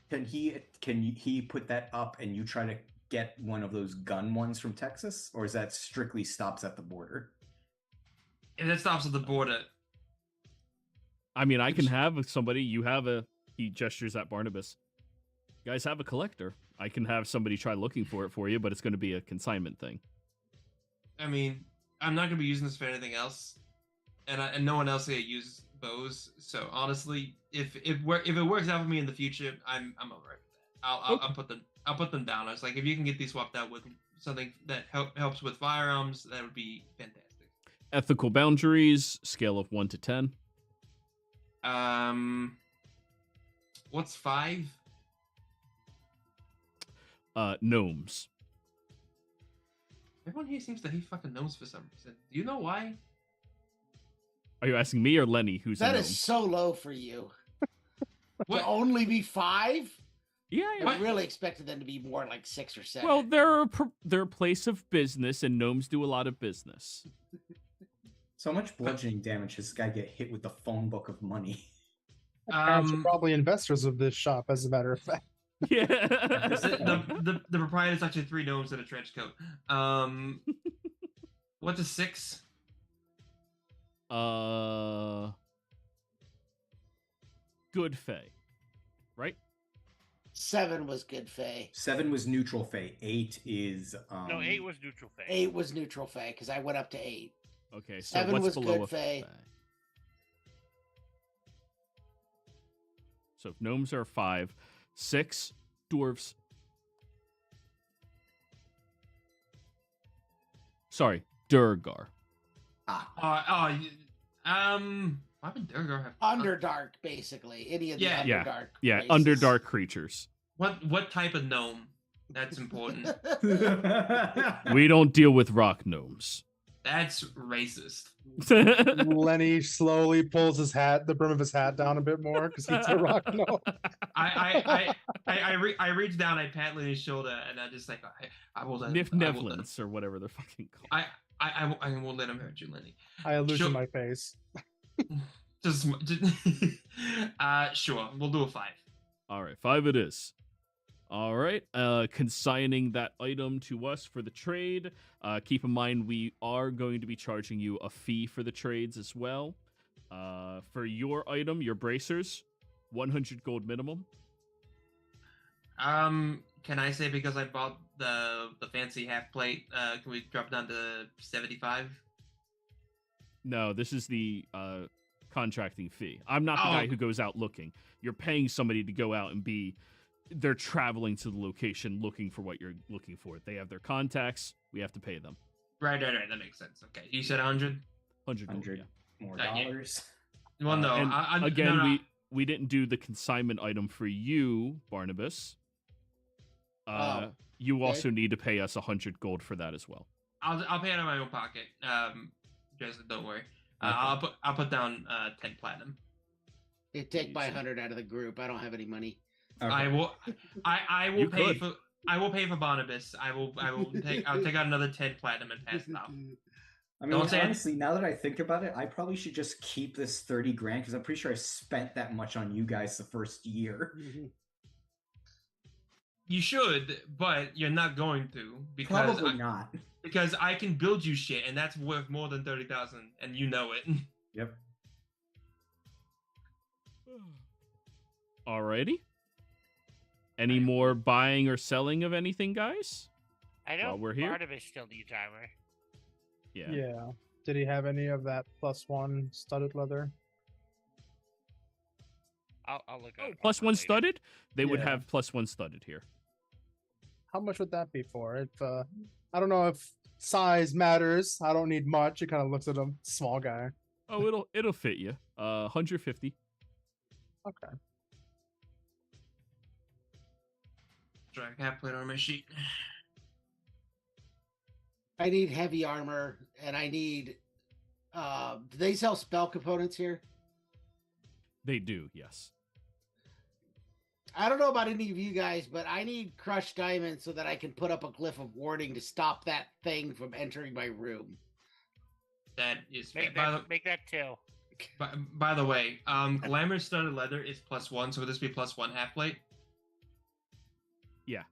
Can he put that up and you try to get one of those gun ones from Texas, or is that strictly stops at the border? And that stops at the border. I mean, I can have somebody. You have a. He gestures at Barnabas. You guys have a collector. I can have somebody try looking for it for you, but it's going to be a consignment thing. I mean, I'm not gonna be using this for anything else, and no one else here uses bows. So honestly, if it works out for me in the future, I'm alright with that. I'll put them down. I was like, if you can get these swapped out with something that helps with firearms, that would be fantastic. Ethical boundaries, scale of 1 to 10. What's 5? Gnomes. Everyone here seems to hate fucking gnomes for some reason. Do you know why? Are you asking me or Lenny, who's a That gnome? is so low for you. What? To only be 5? Yeah. I really expected them to be more like 6 or 7. Well, they're a place of business, and gnomes do a lot of business. So much bludgeoning damage does this guy get hit with the phone book of money? Parents are probably investors of this shop, as a matter of fact. Yeah. the proprietor's actually 3 gnomes in a trench coat. What's a 6? Good Fae, right? 7 was good Fae. 7 was neutral Fae. 8 is No, 8 was neutral phase. 8 was neutral Fae because I went up to 8. Okay, so 7 what's was below good a Fae. So if gnomes are 5, 6 dwarves. Sorry, Durgar. Ah, Why would Durgar have Underdark, basically. Any of the Yeah. Underdark. Yeah, races. Underdark creatures. what type of gnome? That's important. We don't deal with rock gnomes. That's racist. Lenny slowly pulls the brim of his hat down a bit more because he's a rock gnome. I reach down, I pat Lenny's shoulder, and I just like I will let Nevlins or whatever they're fucking called. I won't let him hurt you, Lenny. I allude Sure. to my face. Just sure, we'll do a 5. All right, 5 it is. All right, consigning that item to us for the trade. Keep in mind we are going to be charging you a fee for the trades as well. For your item, your bracers, 100 gold minimum. Can I say because I bought the fancy half plate, can we drop down to 75? No, this is the contracting fee. I'm not the Oh. guy who goes out looking. You're paying somebody to go out and they're traveling to the location looking for what you're looking for. They have their contacts. We have to pay them. Right. That makes sense. Okay, you said 100. 100 gold, 100 yeah. more Yeah. dollars. Well, no. And I, again, no. we didn't do the consignment item for you, Barnabas. You also need to pay us 100 gold for that as well. I'll pay it out of my own pocket. Just don't worry. Okay. I'll put down 10 platinum. You take my 100 out of the group. I don't have any money. Okay. I will You pay could. for. I will pay for Barnabas. I'll take out another 10 platinum and pass it off. I mean, Don't say it. honestly, now that I think about it, I probably should just keep this 30 grand because I'm pretty sure I spent that much on you guys the first year. You should, but you're not going to Probably not. because I can build you shit, and that's worth more than 30,000, and you know it. Yep. Alrighty. Any more buying or selling of anything, guys? I know While we're here? Barnabas still needs armor. Yeah. Yeah. Did he have any of that +1 studded leather? I'll look Oh, up. plus armor one later. studded? They would Yeah. have +1 studded here. How much would that be for? If I don't know if size matters. I don't need much. It kind of looks at a small guy. Oh, it'll fit you. 150. Okay. Drag half plate on my sheet. I need heavy armor, and I need. Do they sell spell components here? They do, yes. I don't know about any of you guys, but I need crushed diamonds so that I can put up a glyph of warning to stop that thing from entering my room. That is Make by that, make that 2. by the way, glamour studded leather is +1, so would this be +1 half plate? Yeah.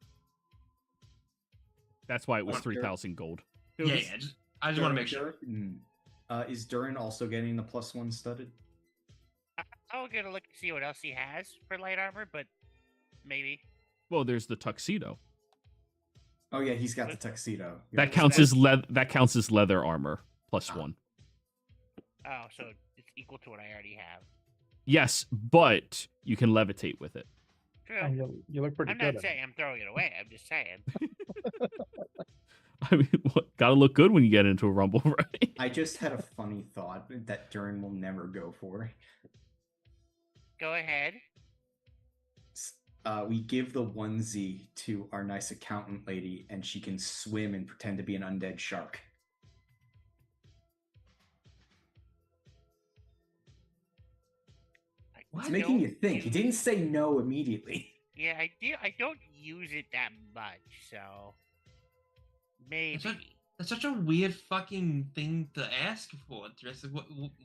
That's why it was Sure. 3,000 gold. It Yeah, was- yeah. I just want to make sure. Is Durin also getting the +1 studded? I'll get a look and see what else he has for light armor, but maybe. Well, there's the tuxedo. Oh yeah, he's got the tuxedo. That counts as leather armor +1. Oh, so it's equal to what I already have. Yes, but you can levitate with it. True. And you look pretty I'm good. not at it. saying I'm throwing it away. I'm just saying. I mean, gotta look good when you get into a rumble, right? I just had a funny thought that Durin will never go for. Go ahead. We give the onesie to our nice accountant lady, and she can swim and pretend to be an undead shark. It's making you think. He didn't say no immediately. Yeah, I do. I don't use it that much, so maybe. That's such a weird fucking thing to ask for. Dress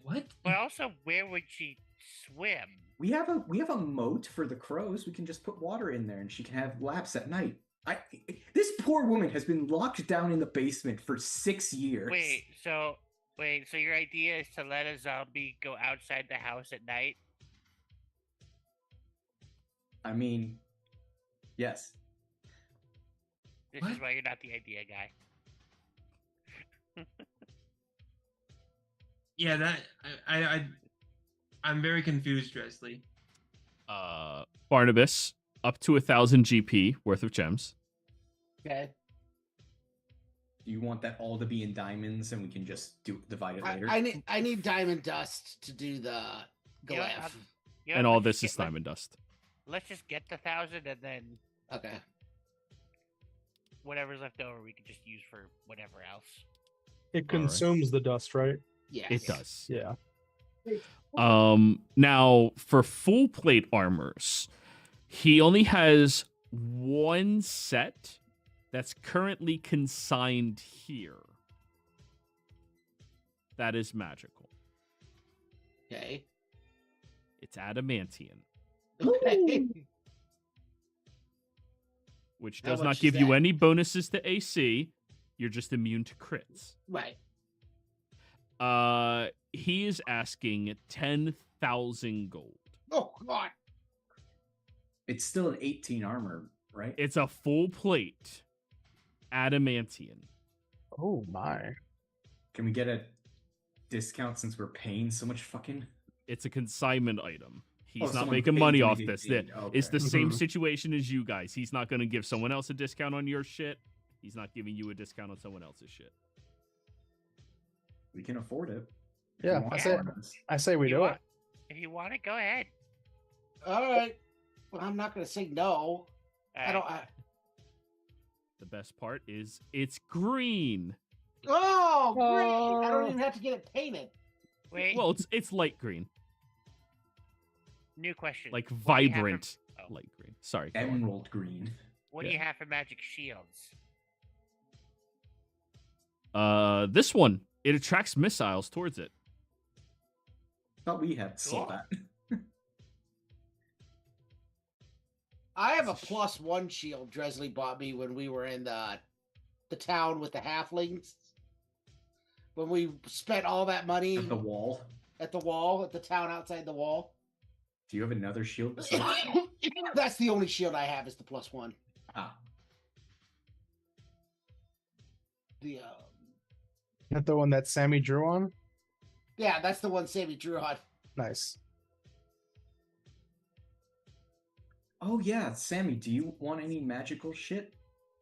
what? But also, where would she swim? We have a moat for the crows. We can just put water in there, and she can have laps at night. This poor woman has been locked down in the basement for 6 years. So your idea is to let a zombie go outside the house at night? I mean, yes. This What? is why you're not the idea guy. Yeah, that I'm very confused, Dresley. Barnabas, up to 1,000 GP worth of gems. Okay. Do you want that all to be in diamonds, and we can just divide it later? I need diamond dust to do the You know what, glyph. you know And what, all let's this just is get- diamond dust. Let's just get the 1,000, and then Okay. whatever's left over we can just use for whatever else. It consumes the dust, right? Yes. It does. Yeah. Now, for full plate armors, he only has one set that's currently consigned here. That is magical. Okay. It's adamantian, Okay. which How does much not is give you that? any bonuses to AC. You're just immune to crits. Right. He is asking 10,000 gold. Oh God. It's still an 18 armor, right? It's a full plate adamantian. Oh my. Can we get a discount since we're paying so much fucking? It's a consignment item. He's not someone making paid money to off make it this. paid. It's the Okay. same situation as you guys. He's not going to give someone else a discount on your shit. He's not giving you a discount on someone else's shit. We can afford it. If Yeah, you want I say we do it. If you want it, go ahead. All right. Well, I'm not going to say no. I don't. The best part is it's green. Oh, great! I don't even have to get it painted. Wait. Well, it's light green, New question. like What do you have for- vibrant oh. light green. Sorry. go on. Emerald green. What do you have for magic shields? This one, it attracts missiles towards it. Thought we had saw Cool. that. I have a +1 shield Dresley bought me when we were in the town with the halflings. When we spent all that money At the wall. at the town outside the wall. Do you have another shield besides? That's the only shield I have is the +1. Ah, The Not the one that Sammy drew on. yeah, that's the one Sammy drew on. Nice. oh yeah, Sammy. Do you want any magical shit,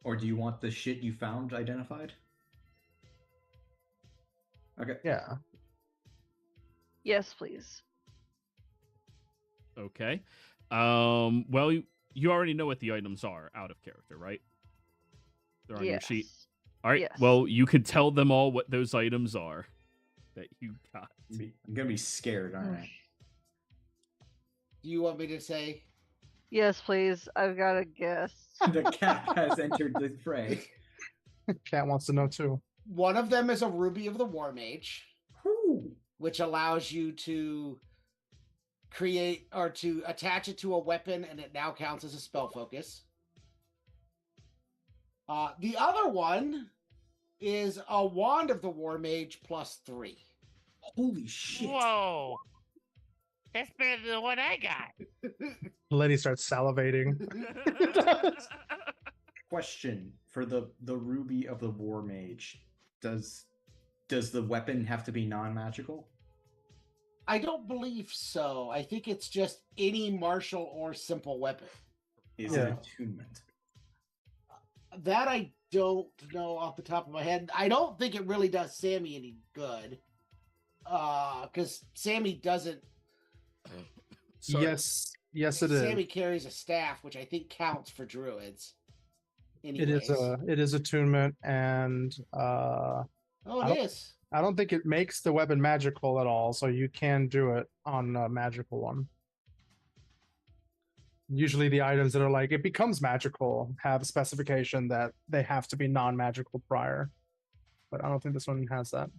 or do you want the shit you found identified? Okay. Yeah. Yes, please. Okay. Well, you already know what the items are out of character, right? They're on your Yes. sheet. All right. Yes. Well, you could tell them all what those items are that you got. I'm gonna be scared, aren't I? Do you want me to say? Yes, please. I've got a guess. The cat has entered the fray. Cat wants to know too. One of them is a Ruby of the War Mage, Whew. which allows you to create or to attach it to a weapon, and it now counts as a spell focus. The other one is a Wand of the War Mage +3. Holy shit! Whoa. That's better than the one I got. Lenny starts salivating. Question for the Ruby of the War Mage: Does the weapon have to be non-magical? I don't believe so. I think it's just any martial or simple weapon. Is Yeah. it attunement? That I don't know off the top of my head. I don't think it really does Sammy any good. Because Sammy doesn't. Sorry. Yes, it is. Sammy carries a staff, which I think counts for druids. It is attunement, and Oh, I it don't- is. I don't think it makes the weapon magical at all, so you can do it on a magical one. Usually the items that are like, it becomes magical have a specification that they have to be non-magical prior. But I don't think this one has that.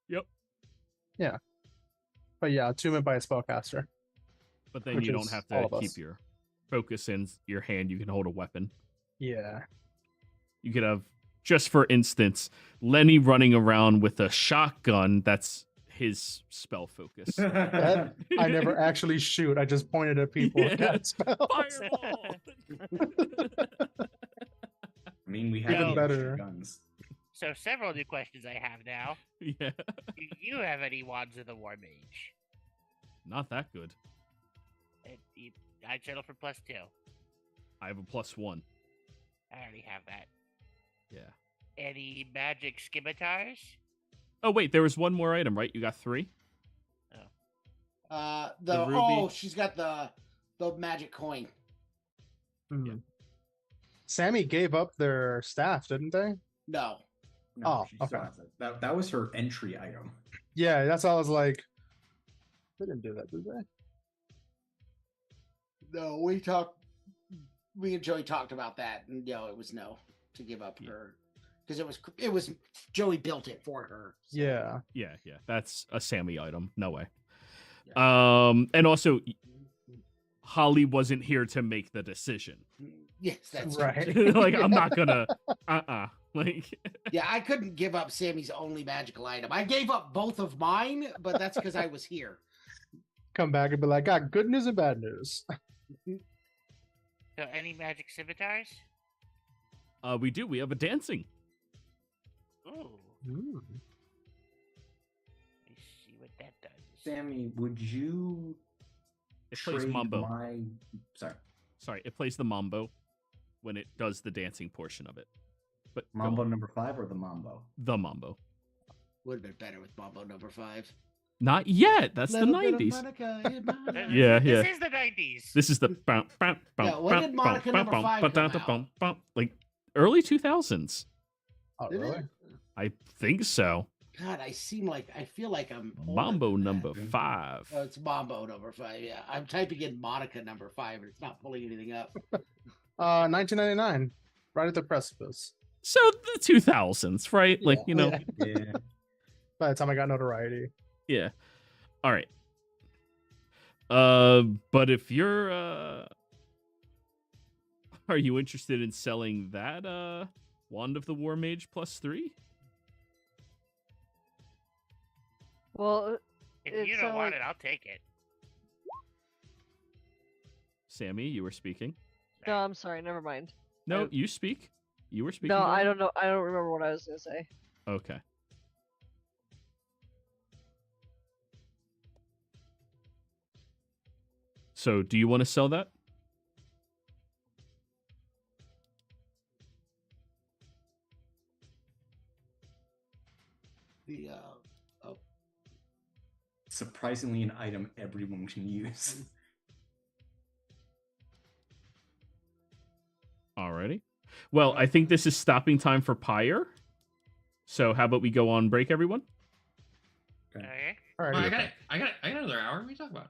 Yep. Yeah. But yeah, attunement by a spellcaster. But then Which you don't is have all to of keep us. your focus in your hand. You can hold a weapon. Yeah. You could have, just for instance, Lenny running around with a shotgun. That's his spell focus. That, I never actually shoot. I just pointed at people and Yeah. cast spells. Fireball! I mean, we have Even any better. guns. So several new questions I have now. Yeah. Do you have any Wands of the War Mage? Not that good. I'd settle for +2. I have a +1. I already have that. Yeah. Any magic scimitars? Oh, wait. There was one more item, right? You got 3? The ruby. she's got the magic coin. Hmm. Sammy gave up their staff, didn't they? No. No, Oh, she still okay. has it. That was her entry item. Yeah, that's all I was like. They didn't do that, did they? No, we and Joey talked about that, and it was no to give up her because it was Joey built it for her. so- Yeah. Yeah, yeah. That's a Sammy item. No way. Yeah. And also, Holly wasn't here to make the decision. Yes, that's Right. true. Like, I'm not gonna. Like, Yeah, I couldn't give up Sammy's only magical item. I gave up both of mine, but that's because I was here. Come back and be like, got good news and bad news. So any magic scimitars? we do. We have a dancing. Ooh. Ooh. Let me see what that does. Sammy, would you It plays trade mambo. Sorry. Sorry, it plays the mambo when it does the dancing portion of it. But go Mambo on. number 5 or the Mambo? The Mambo. Would have been better with Mambo number 5. Not yet. That's Little the bit of 90s. Monica in my life. Yeah, This yeah. is the 90s. This is the when did Monica number 5 come out? like early 2000s. Oh, Did really? it? I think so. God, I feel like I'm older Mambo than that. number 5. Oh, it's Mambo number 5. Yeah, I'm typing in Monica number 5, and it's not pulling anything up. 1999, right at the precipice. So the 2000s, right? Like, Yeah. you know, Yeah. By the time I got notoriety. yeah. All right. But if you're are you interested in selling that Wand of the War Mage +3? Well, If you it's don't want like- it, I'll take it. Sammy, you were speaking. no, I'm sorry. Never mind. No, I- you speak. You were speaking. No, go I on. don't know. I don't remember what I was gonna say. Okay. So, do you want to sell that? The Surprisingly, an item everyone can use. Alrighty. Well, I think this is stopping time for Pyre. So, how about we go on break, everyone? Okay. All Well, right. I got another hour. What are you talking about?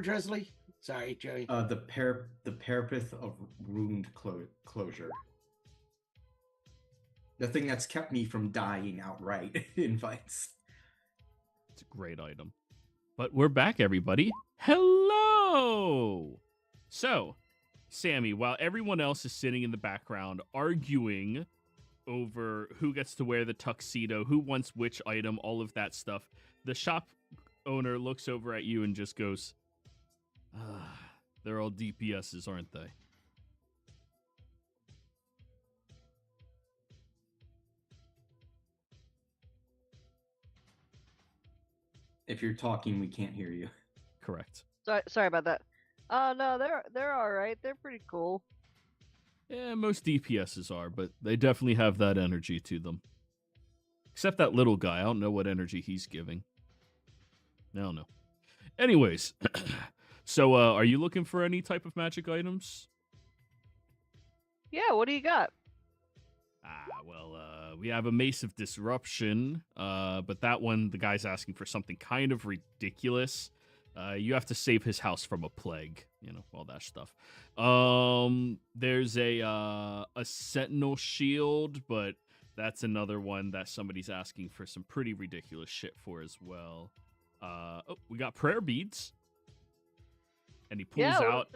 Dresley? Sorry, Joey. The parapet of ruined closure. The thing that's kept me from dying outright in fights. It's a great item. But we're back, everybody. Hello! So, Sammy, while everyone else is sitting in the background arguing over who gets to wear the tuxedo, who wants which item, all of that stuff, the shop owner looks over at you and just goes, they're all DPSs, aren't they? If you're talking, we can't hear you. Correct. Sorry about that. No, they're all right. They're pretty cool. Yeah, most DPSs are, but they definitely have that energy to them. Except that little guy. I don't know what energy he's giving. I don't know. Anyways, so are you looking for any type of magic items? Yeah, what do you got? We have a Mace of Disruption, but that one, the guy's asking for something kind of ridiculous. You have to save his house from a plague, all that stuff. There's a Sentinel Shield, but that's another one that somebody's asking for some pretty ridiculous shit for as well. We got prayer beads, and he pulls out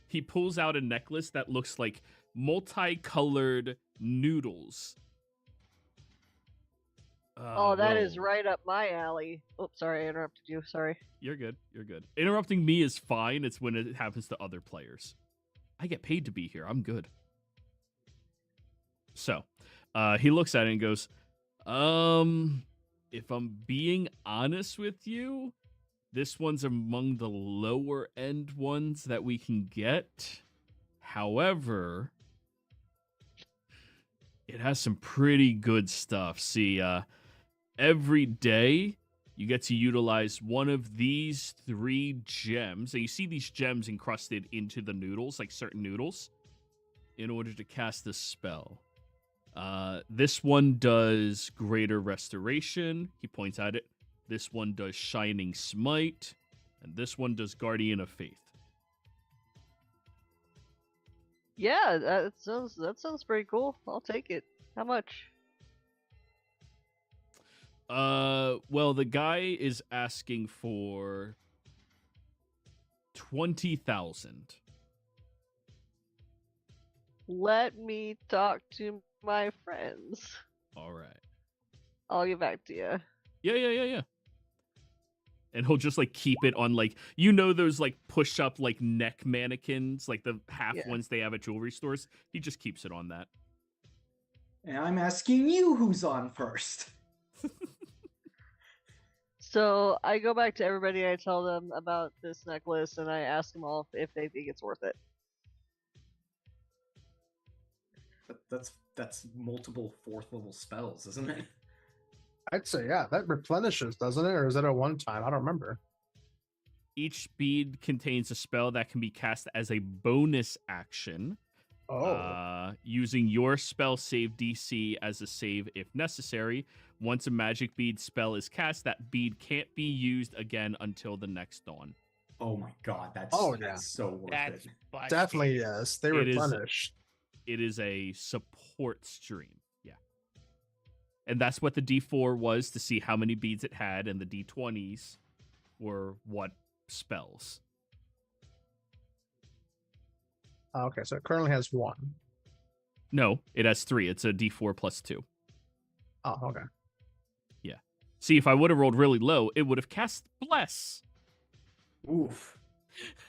he pulls out a necklace that looks like multicolored noodles. That is right up my alley. Oh, sorry, I interrupted you. Sorry. You're good. Interrupting me is fine. It's when it happens to other players. I get paid to be here. I'm good. So, he looks at it and goes, if I'm being honest with you, this one's among the lower end ones that we can get. However, it has some pretty good stuff. See, every day you get to utilize one of these 3 gems. And you see these gems encrusted into the noodles, like certain noodles, in order to cast a spell. This one does Greater Restoration. He points at it. This one does Shining Smite. And this one does Guardian of Faith. Yeah, that sounds pretty cool. I'll take it. How much? Well, the guy is asking for 20,000. Let me talk to my friends. All right. I'll get back to you. Yeah. And he'll just keep it on those push up neck mannequins, like the half ones they have at jewelry stores. He just keeps it on that. And I'm asking you who's on first. So I go back to everybody. I tell them about this necklace, and I ask them all if they think it's worth it. That's multiple 4th level spells, isn't it? I'd say, yeah, that replenishes, doesn't it? Or is that a one-time? I don't remember. Each bead contains a spell that can be cast as a bonus action. Using your spell save DC as a save if necessary. Once a magic bead spell is cast, that bead can't be used again until the next dawn. Oh my god, that's so worth it. Definitely, yes. They replenish. It is a support stream. And that's what the D4 was, to see how many beads it had, and the D20s were what spells. Okay, so it currently has 1. No, it has 3. It's a D4 plus 2. Oh, okay. Yeah. See, if I would have rolled really low, it would have cast Bless. Oof.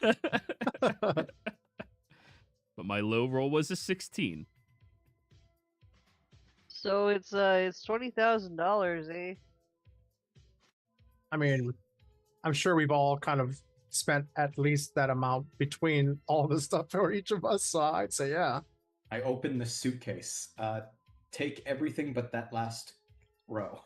But my low roll was a 16. So it's $20,000, eh? I mean, I'm sure we've all kind of spent at least that amount between all the stuff for each of us, so I'd say yeah. I open the suitcase. Take everything but that last row.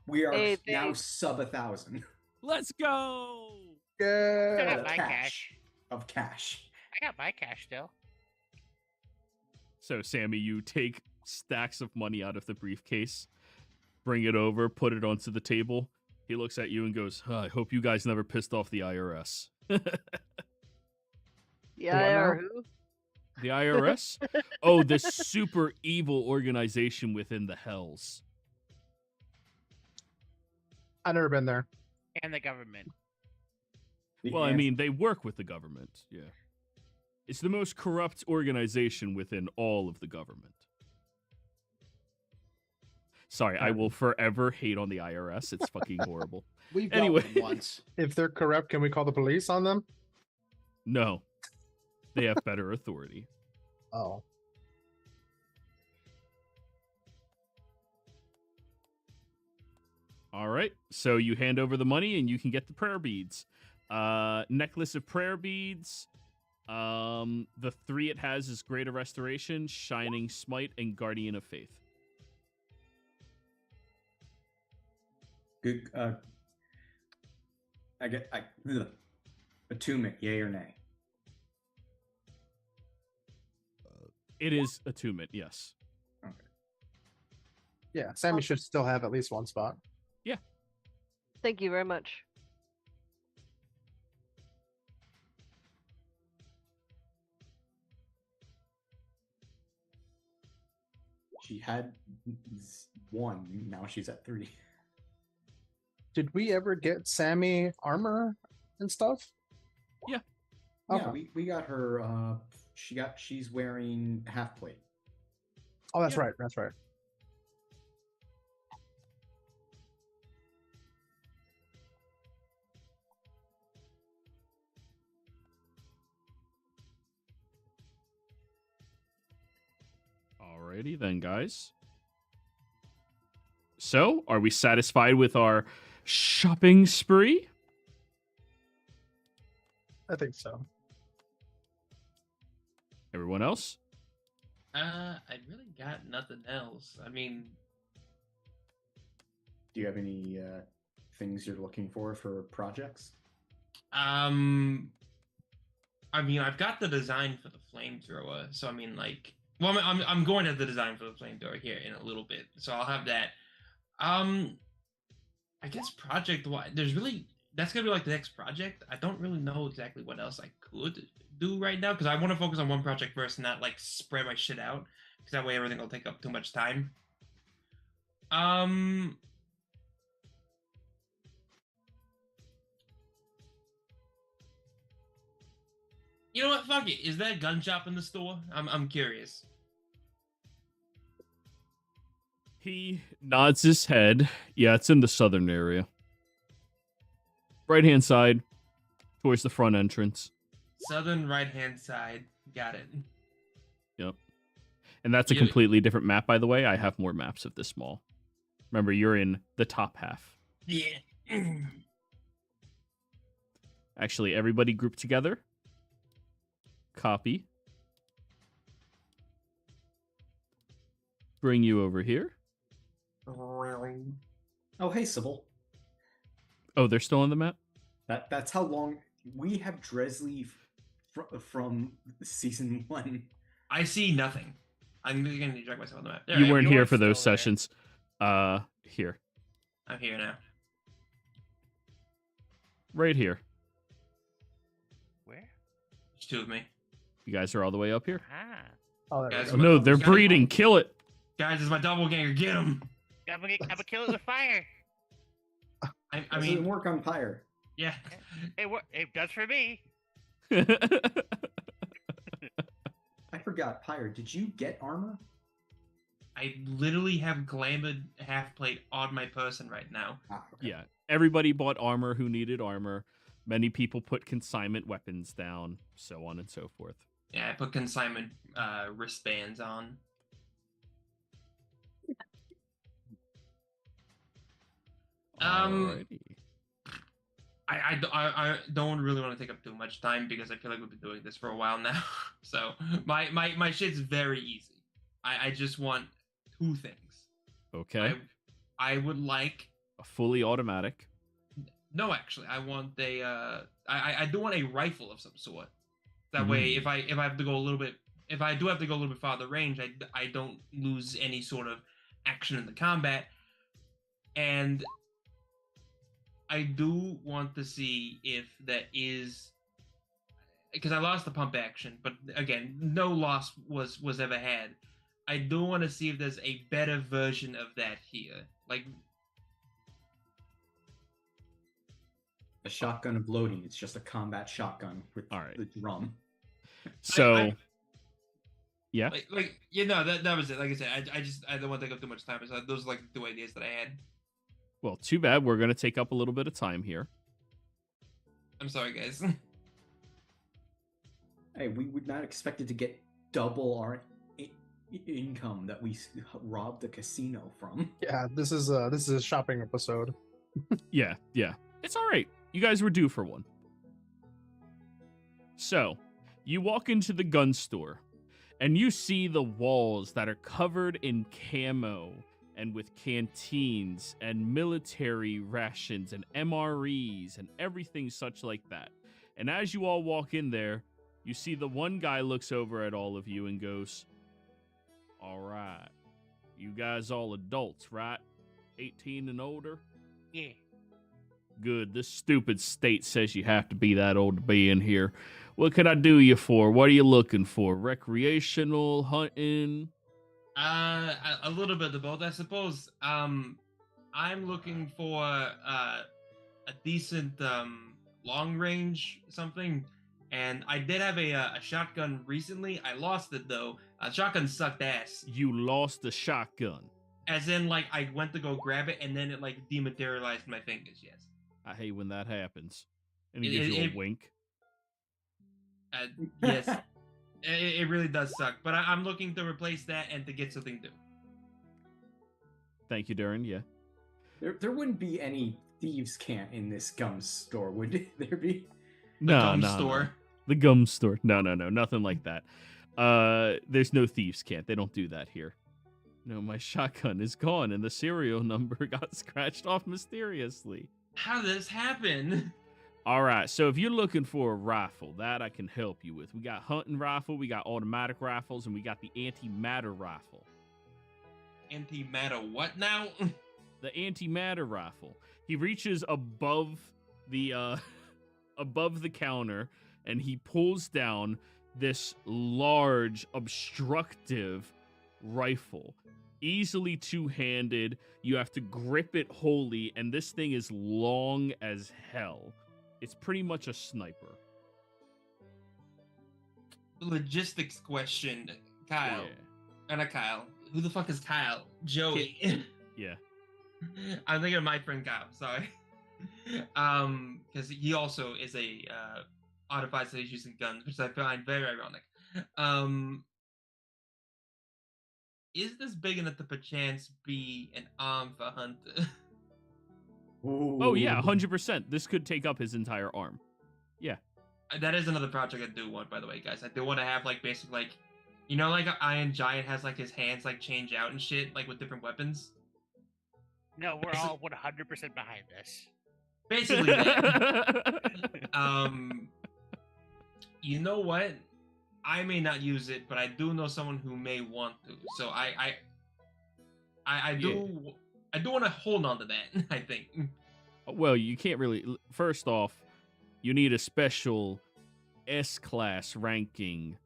We are now sub 1,000. Let's go! Yeah. I got my cash. Of cash. I got my cash still. So, Sammy, you take stacks of money out of the briefcase, bring it over, put it onto the table. He looks at you and goes, I hope you guys never pissed off the IRS. Yeah, what now? or who? The IRS? Oh, this super evil organization within the hells. I've never been there. And the government. Well, I mean, they work with the government. Yeah. It's the most corrupt organization within all of the government. Sorry, I will forever hate on the IRS. It's fucking horrible. We've dealt Anyway. with them once. If they're corrupt, can we call the police on them? No. They have better authority. Oh. All right. So you hand over the money and you can get the prayer beads. Necklace of prayer beads. The 3 it has is Greater Restoration, Shining Smite, and Guardian of Faith. Good. Attunement, yay or nay? It is attunement, yes. Okay. Yeah, Sammy should still have at least one spot. Thank you very much. She had 1. Now she's at 3. Did we ever get Sammy armor and stuff? Yeah. Okay. Yeah, we got her. She's wearing half plate. Oh, that's Yeah. right. That's right. Alrighty then, guys. So, are we satisfied with our shopping spree? I think so. Everyone else? I really got nothing else. I mean, Do you have any things you're looking for projects? I mean, I've got the design for the flamethrower, so I mean, like, well, I'm going to the design for the flamethrower here in a little bit, so I'll have that. I guess project-wise, that's gonna be like the next project. I don't really know exactly what else I could do right now because I want to focus on one project first and not like spread my shit out because that way everything will take up too much time. You know what? Fuck it. Is that gun shop in the store? I'm curious. He nods his head. Yeah, it's in the southern area. Right-hand side, towards the front entrance. Southern right-hand side. Got it. Yep. And that's a Yeah. completely different map, by the way. I have more maps of this mall. Remember, you're in the top half. Yeah. Actually, everybody group together. Copy. Bring you over here. Oh, hey, Sybil. Oh, they're still on the map? That's how long we have Dresley from season 1. I see nothing. I'm going to drag myself on the map. There You I am. weren't you here are for those still there. sessions. Here. I'm here now. Right here. Where? There's 2 of me. You guys are all the way up here? Ah. Oh, there we Guys, go. Oh, no, they're Got it. breeding. Kill it. Guys, it's my doppelganger. Get him. I'm gonna kill it with fire. I Doesn't mean, work on Pyre. yeah. It does for me. I forgot, Pyre. Did you get armor? I literally have glamored half plate on my person right now. Ah, okay. Yeah. Everybody bought armor who needed armor. Many people put consignment weapons down, so on and so forth. Yeah, I put consignment wristbands on. Alrighty. I don't really want to take up too much time because I feel like we've been doing this for a while now. So my shit's very easy. I just want 2 things. Okay. I would like A fully automatic. no, actually, I want I do want a rifle of some sort. That way, if I have to go a little bit, if I do have to go a little bit farther range, I don't lose any sort of action in the combat. And I do want to see if that is, because I lost the pump action, but again, no loss was ever had. I do want to see if there's a better version of that here. Like, A shotgun of loading. It's just a combat shotgun with All right. the drum. So, yeah. That was it. Like I said, I don't want to take up too much time. So those are like the two ideas that I had. Well, too bad. We're going to take up a little bit of time here. I'm sorry, guys. Hey, we would not expect it to get double our income that we robbed the casino from. Yeah, this is a shopping episode. Yeah. It's all right. You guys were due for one. So, you walk into the gun store, and you see the walls that are covered in camo and with canteens and military rations and MREs and everything such like that. And as you all walk in there, you see the one guy looks over at all of you and goes, "All right, you guys all adults, right? 18 and older?" Yeah. Good. This stupid state says you have to be that old to be in here. What can I do you for? What are you looking for? Recreational, hunting? A little bit of both, I suppose. I'm looking for a decent long range something, and I did have a shotgun recently. I lost it though. Shotgun sucked ass. You lost the shotgun. As in, like, I went to go grab it, and then it like dematerialized my fingers. Yes. I hate when that happens. And he gives you a wink. Yes. It really does suck, but I'm looking to replace that and to get something new. Thank you, Darren. Yeah. There wouldn't be any thieves' cant in this gum store, would there be? No. The gum store. No. Nothing like that. There's no thieves' cant. They don't do that here. No, my shotgun is gone, and the serial number got scratched off mysteriously. How did this happen? All right, so if you're looking for a rifle, that I can help you with. We got hunting rifle, we got automatic rifles, and we got the antimatter rifle. Antimatter what now? The antimatter rifle. He reaches above the counter, and he pulls down this large, obstructive rifle. Easily two-handed. You have to grip it wholly, and this thing is long as hell. It's pretty much a sniper. Logistics question, Kyle. Yeah. Not Kyle. Who the fuck is Kyle? Joey. Yeah. I'm thinking of my friend Kyle. Sorry. Because he also is a modified that he's using guns, which I find very ironic. Is this big enough to perchance be an arm for Hunter? Ooh. Oh, yeah, 100%. This could take up his entire arm. Yeah. That is another project I do want, by the way, guys. I do want to have, like, basically, like, you know, like, Iron Giant has, like, his hands, like, change out and shit, like, with different weapons? No, we're all 100% behind this. Basically that. You know what? I may not use it, but I do know someone who may want to. So I do want to hold on to that, I think. Well, you can't really. First off, you need a special S-class ranking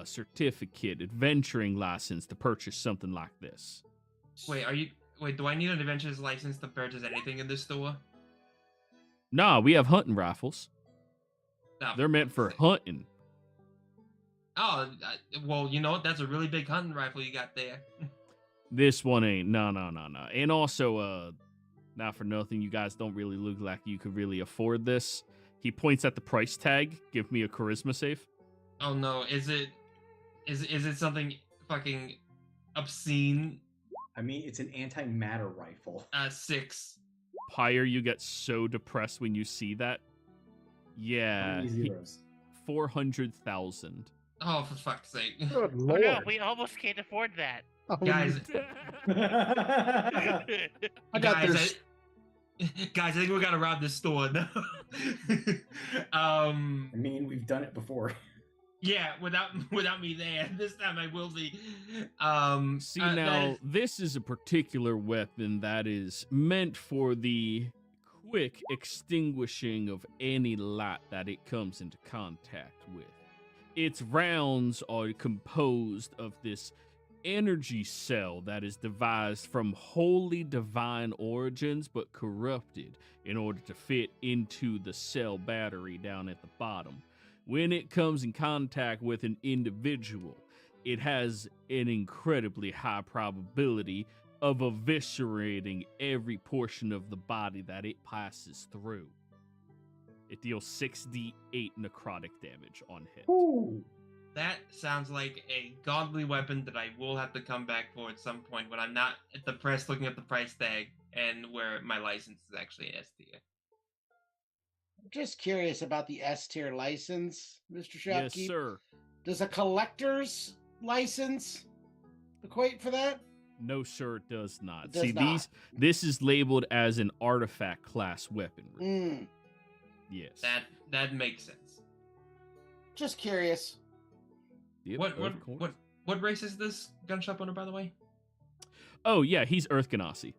certificate, adventuring license to purchase something like this. Wait, do I need an adventurer's license to purchase anything in this store? Nah, we have hunting rifles. No, They're meant for hunting. Oh, well, you know what? That's a really big hunting rifle you got there. This one ain't. No. And also, not for nothing, you guys don't really look like you could really afford this. He points at the price tag. Give me a charisma save. Oh no, is it something fucking obscene? I mean, it's an antimatter rifle. 6. Pyre, you get so depressed when you see that. Yeah. How many zeros? 400,000. Oh, for fuck's sake. Good Oh, lord. no, we almost can't afford that. Oh, Guys, I got guys, this. Guys, I think we gotta rob this store now. I mean, we've done it before. Yeah, without me there. This time I will be. See, now, this is a particular weapon that is meant for the quick extinguishing of any light that it comes into contact with. Its rounds are composed of this energy cell that is devised from wholly divine origins but corrupted in order to fit into the cell battery down at the bottom. When it comes in contact with an individual, it has an incredibly high probability of eviscerating every portion of the body that it passes through. It deals 6d8 necrotic damage on hit. Ooh. That sounds like a godly weapon that I will have to come back for at some point when I'm not at the press looking at the price tag and where my license is actually S tier. I'm just curious about the S tier license, Mr. Yes, Shopkeep. sir. Does a collector's license equate for that? No, sir, it does not. It does See, not. this is labeled as an artifact class weaponry. Mm, Yes. That makes sense. just curious. Yep, What of course. what race is this gunshop owner, by the way? Oh, yeah, he's Earth Ganassi.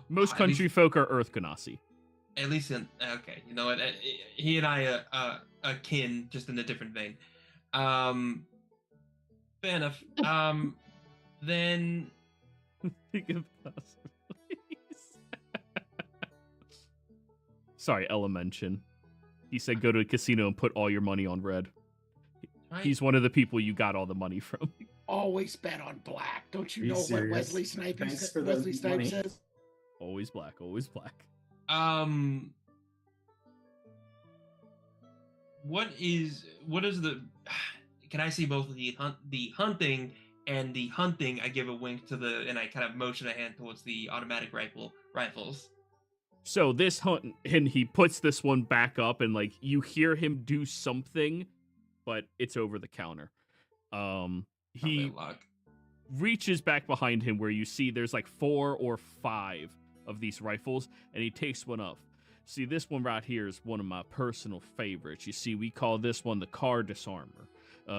Most At country least- folk are Earth Ganassi. At least in okay, you know what? He and I are akin, just in a different vein. Fair enough. Then Think of possibilities. Sorry, Elemention. He said go to a casino and put all your money on red. right, He's one of the people you got all the money from. Always bet on black. Don't you Are you know what serious? Wesley Snipes Thanks for the Wesley Snipes money. says? Always black, always black. what is the? Can I see both of the hunting and the hunting? I give a wink to and I kind of motion a hand towards the automatic rifles. So this hunt, and he puts this one back up, and like you hear him do something, but it's over the counter. Probably He luck. reaches back behind him where you see there's like 4 or 5 of these rifles, and he takes one up. See, this one right here is one of my personal favorites. You see, we call this one the Car Disarmer.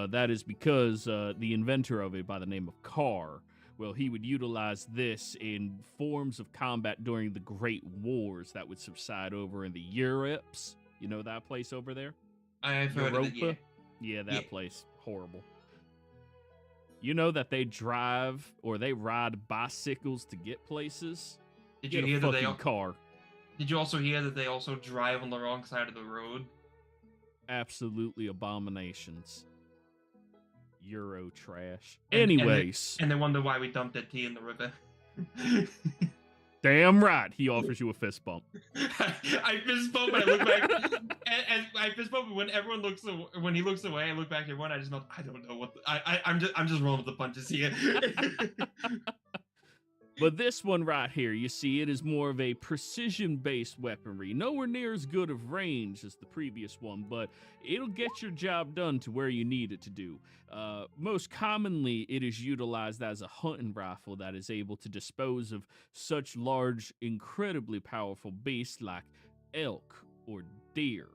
That is because the inventor of it, by the name of Carr, well, he would utilize this in forms of combat during the Great Wars that would subside over in the Europes. You know that place over there? I've heard of it. Yeah. Europa? Yeah, that Yeah. place. Horrible. You know that they drive or they ride bicycles to get places? Did Get you hear a that fucking car. Did you also hear that they also drive on the wrong side of the road? Absolutely abominations. Euro trash. And- and they- Anyways, And they wonder why we dumped that tea in the river. damn right, he offers you a fist bump. I fist bump and I look back. and I fist bump when everyone looks when he looks away. I look back at everyone. I just mouth, I don't know what I'm just rolling with the punches here. But this one right here, you see, it is more of a precision-based weaponry. Nowhere near as good of range as the previous one, but it'll get your job done to where you need it to do. Most commonly, it is utilized as a hunting rifle that is able to dispose of such large, incredibly powerful beasts like elk or deer.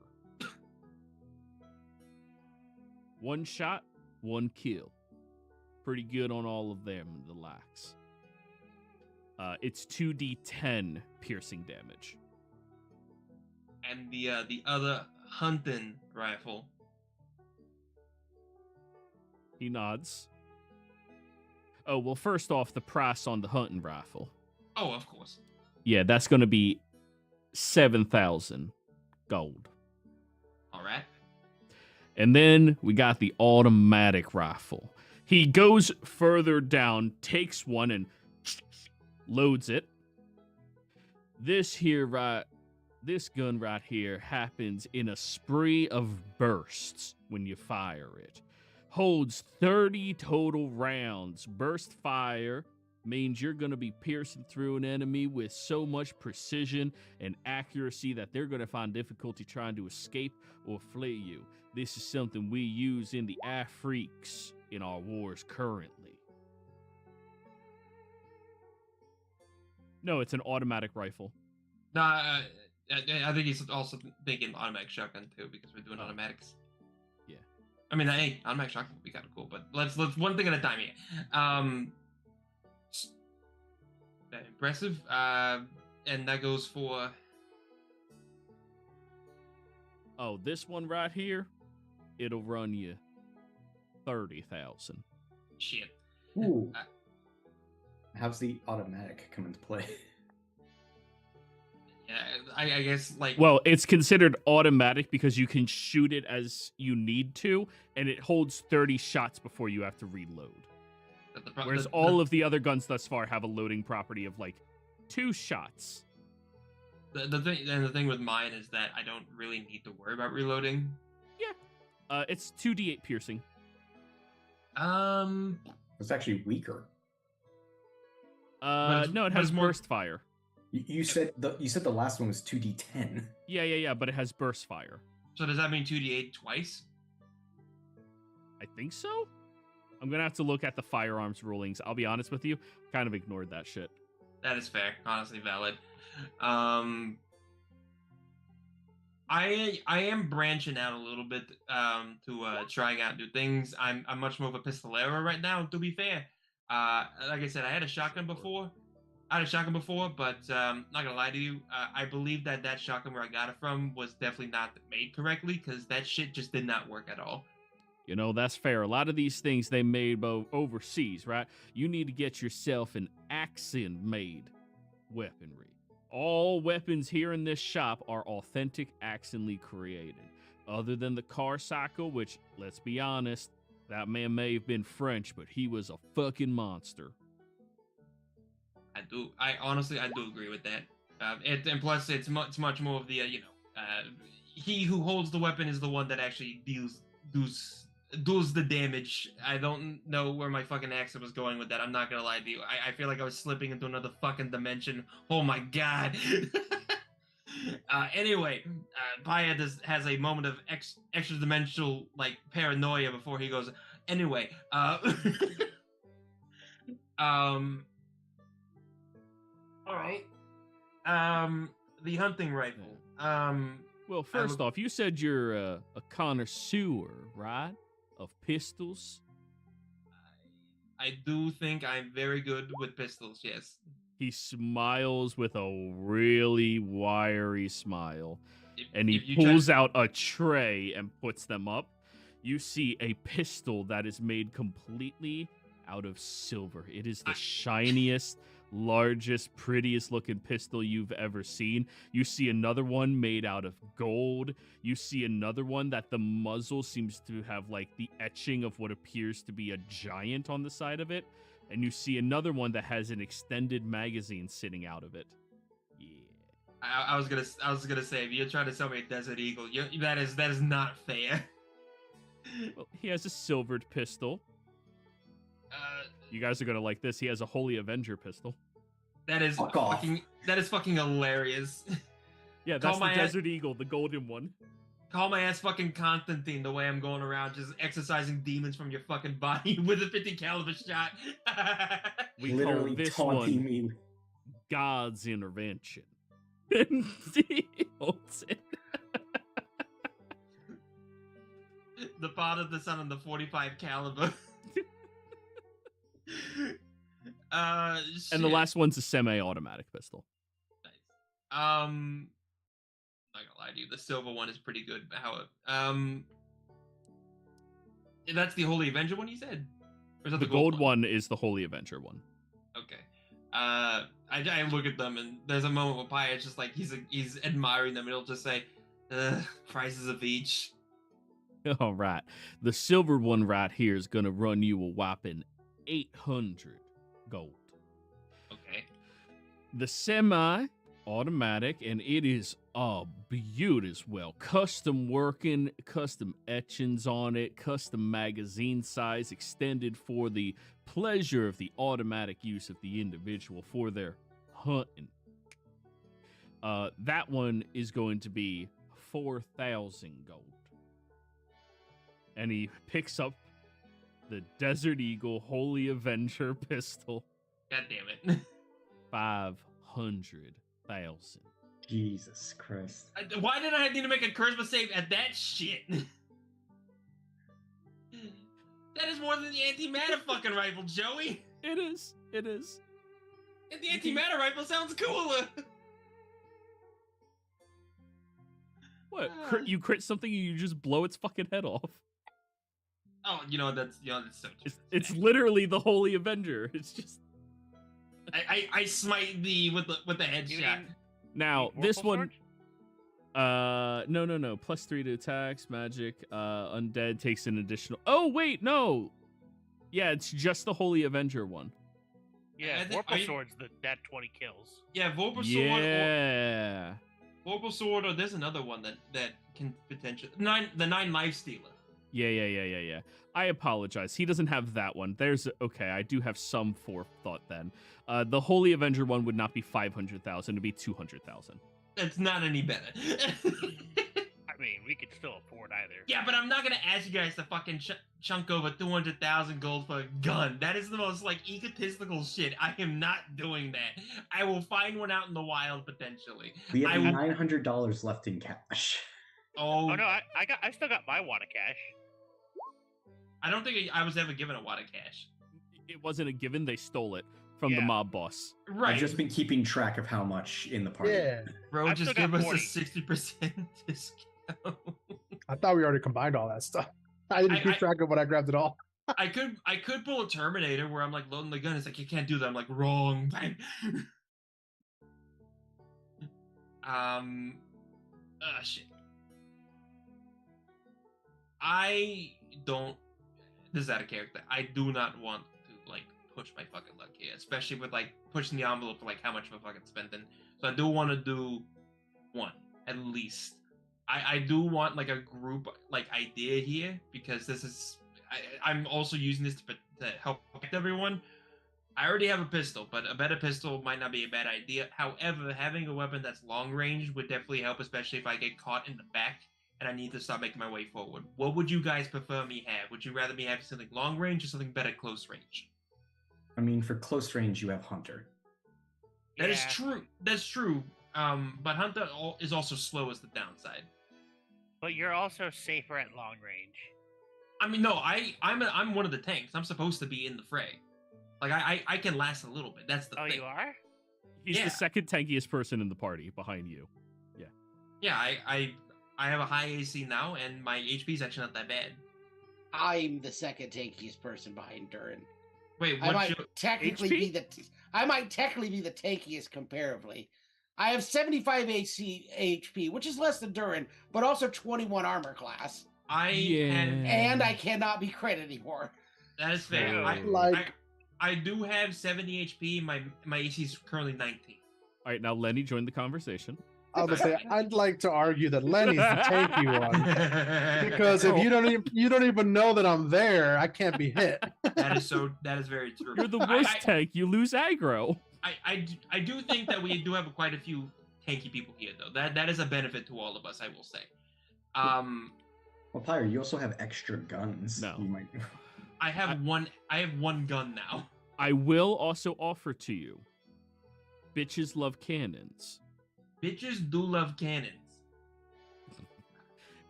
One shot, one kill. Pretty good on all of them and the likes. It's 2d10 piercing damage. And the other hunting rifle. He nods. Oh, well, first off, the price on the hunting rifle. Oh, of course. Yeah, that's going to be 7,000 gold. All right. And then we got the automatic rifle. He goes further down, takes one, and loads it. This gun right here happens in a spree of bursts when you fire it. Holds 30 total rounds. Burst fire means you're going to be piercing through an enemy with so much precision and accuracy that they're going to find difficulty trying to escape or flee you. This is something we use in the Afriques in our wars currently. No, it's an automatic rifle. No, I think he's also thinking automatic shotgun too because we're doing automatics. Yeah. I mean, hey, automatic shotgun would be kind of cool, but let's one thing at a time here. Impressive. And that goes for Oh, this one right here, it'll run you 30,000. Shit. Ooh. How's the automatic come into play? Yeah, I guess like. Well, it's considered automatic because you can shoot it as you need to, and it holds 30 shots before you have to reload. Whereas all of the other guns thus far have a loading property of like 2 shots. The thing with mine is that I don't really need to worry about reloading. Yeah. It's 2d8 piercing. It's actually weaker. No, it has burst fire. You said the last one was 2d10. Yeah, but it has burst fire. So does that mean 2d8 twice? I think so. I'm gonna have to look at the firearms rulings. I'll be honest with you, kind of ignored that shit. That is fair, honestly valid. I am branching out a little bit to trying out new things. I'm much more of a pistolero right now. To be fair, like I said, I had a shotgun before. But not gonna lie to you, I believe that shotgun where I got it from was definitely not made correctly because that shit just did not work at all. You know, that's fair. A lot of these things they made overseas, right? You need to get yourself an Axon-made weaponry. All weapons here in this shop are authentic Axonly created. Other than the car cycle, which, let's be honest, that man may have been French, but he was a fucking monster. I honestly do agree with that. And plus, it's much more of the, he who holds the weapon is the one that actually does the damage. I don't know where my fucking accent was going with that. I'm not gonna lie to you. I feel like I was slipping into another fucking dimension. Oh my god. Anyway, Paya has a moment of extra dimensional like paranoia before he goes. Anyway, all right. The hunting rifle. Well, first off, you said you're a connoisseur, right? Of pistols. I do think I'm very good with pistols, yes. He smiles with a really wiry smile, and he pulls out a tray and puts them up. You see a pistol that is made completely out of silver. It is the shiniest, largest, prettiest looking pistol you've ever seen. You see another one made out of gold. You see another one that the muzzle seems to have like the etching of what appears to be a giant on the side of it. And you see another one that has an extended magazine sitting out of it. Yeah. I was gonna say, if you're trying to sell me a Desert Eagle, that is not fair. Well, he has a silvered pistol. You guys are gonna like this. He has a Holy Avenger pistol. That is fucking hilarious. Yeah, that's the Desert Eagle, the golden one. Call my ass fucking Constantine the way I'm going around just exercising demons from your fucking body with a 50 caliber shot. We Literally call this taunting one me. God's intervention. And he holds it. The Father, the Son, and the 45 caliber. And the last one's a semi-automatic pistol. Nice. I'm not gonna lie to you, the silver one is pretty good. That's the Holy Avenger one you said? Or is that The gold one is the Holy Avenger one. Okay. I look at them and there's a moment where Pi is just like he's admiring them and he'll just say, prices of each. All right. The silver one right here is gonna run you a whopping 800 gold. Okay. The semi-automatic, and it is beautiful as well. Custom working, custom etchings on it, custom magazine size extended for the pleasure of the automatic use of the individual for their hunting. That one is going to be 4,000 gold. And he picks up the Desert Eagle Holy Avenger pistol. God damn it. 500,000. Jesus Christ. Why did I need to make a charisma save at that shit? That is more than the antimatter fucking rifle, Joey. It is. It is. And the antimatter rifle sounds cooler. What? You crit something and you just blow its fucking head off. Oh, that's so true. It's literally the Holy Avenger. It's just I smite thee with the You headshot. mean now Vorpal this one. Sword? No. +3 to attacks, magic. Undead takes an additional. Oh wait, no. Yeah, it's just the Holy Avenger one. Yeah, I think- Vorpal Sword's that 20 kills. Yeah, Vorpal Sword. Yeah. Vorpal Sword, or there's another one that can potentially the 9 Life Stealer. Yeah. I apologize. He doesn't have that one. Okay. I do have some forethought then. The Holy Avenger one would not be 500,000. It'd be 200,000. That's not any better. I mean, we could still afford either. Yeah, but I'm not gonna ask you guys to fucking chunk over 200,000 gold for a gun. That is the most egotistical shit. I am not doing that. I will find one out in the wild potentially. We have I will- $900 left in cash. Oh, Oh no, I still got my wad of cash. I don't think I was ever given a wad of cash. It wasn't a given. They stole it from the Yeah. mob boss. Right, I've just been keeping track of how much in the party. Yeah. bro. I've Just still give got us 40. a 60% discount. I thought we already combined all that stuff. I didn't keep I- track of when I grabbed it all. I could pull a Terminator where I'm loading the gun. It's you can't do that. I'm wrong. Shit. I don't. This is out of character. I do not want to push my fucking luck here, especially with pushing the envelope for how much I'm fucking spending. So I do want to do one at least. I do want a group idea here because this is. I'm also using this to help protect everyone. I already have a pistol, but a better pistol might not be a bad idea. However, having a weapon that's long range would definitely help, especially if I get caught in the back and I need to start making my way forward. What would you guys prefer me have? Would you rather me have something long range or something better close range? I mean, for close range, you have Hunter. That is Yeah. true. That's true. But Hunter is also slow as the downside. But you're also safer at long range. I mean, no, I'm one of the tanks. I'm supposed to be in the fray. I can last a little bit. That's the Oh, thing. you are? He's Yeah. the second tankiest person in the party behind you. Yeah, I have a high AC now, and my HP is actually not that bad. I'm the second tankiest person behind Durin. Wait, I what's might your... technically HP? be I might technically be the tankiest comparably. I have 75 HP, which is less than Durin, but also 21 armor class. And I cannot be crit anymore. That is fair. So- I do have 70 HP. My AC is currently 19. All right, now Lenny joined the conversation. I was gonna say I'd like to argue that Lenny's the tanky one because if you don't even know that I'm there, I can't be hit. That is very true. You're the worst tank. You lose aggro. I do think that we do have quite a few tanky people here, though. That is a benefit to all of us, I will say. Well, Pyre, you also have extra guns. No. You might. I have one gun now. I will also offer to you. Bitches love cannons. Bitches do love cannons.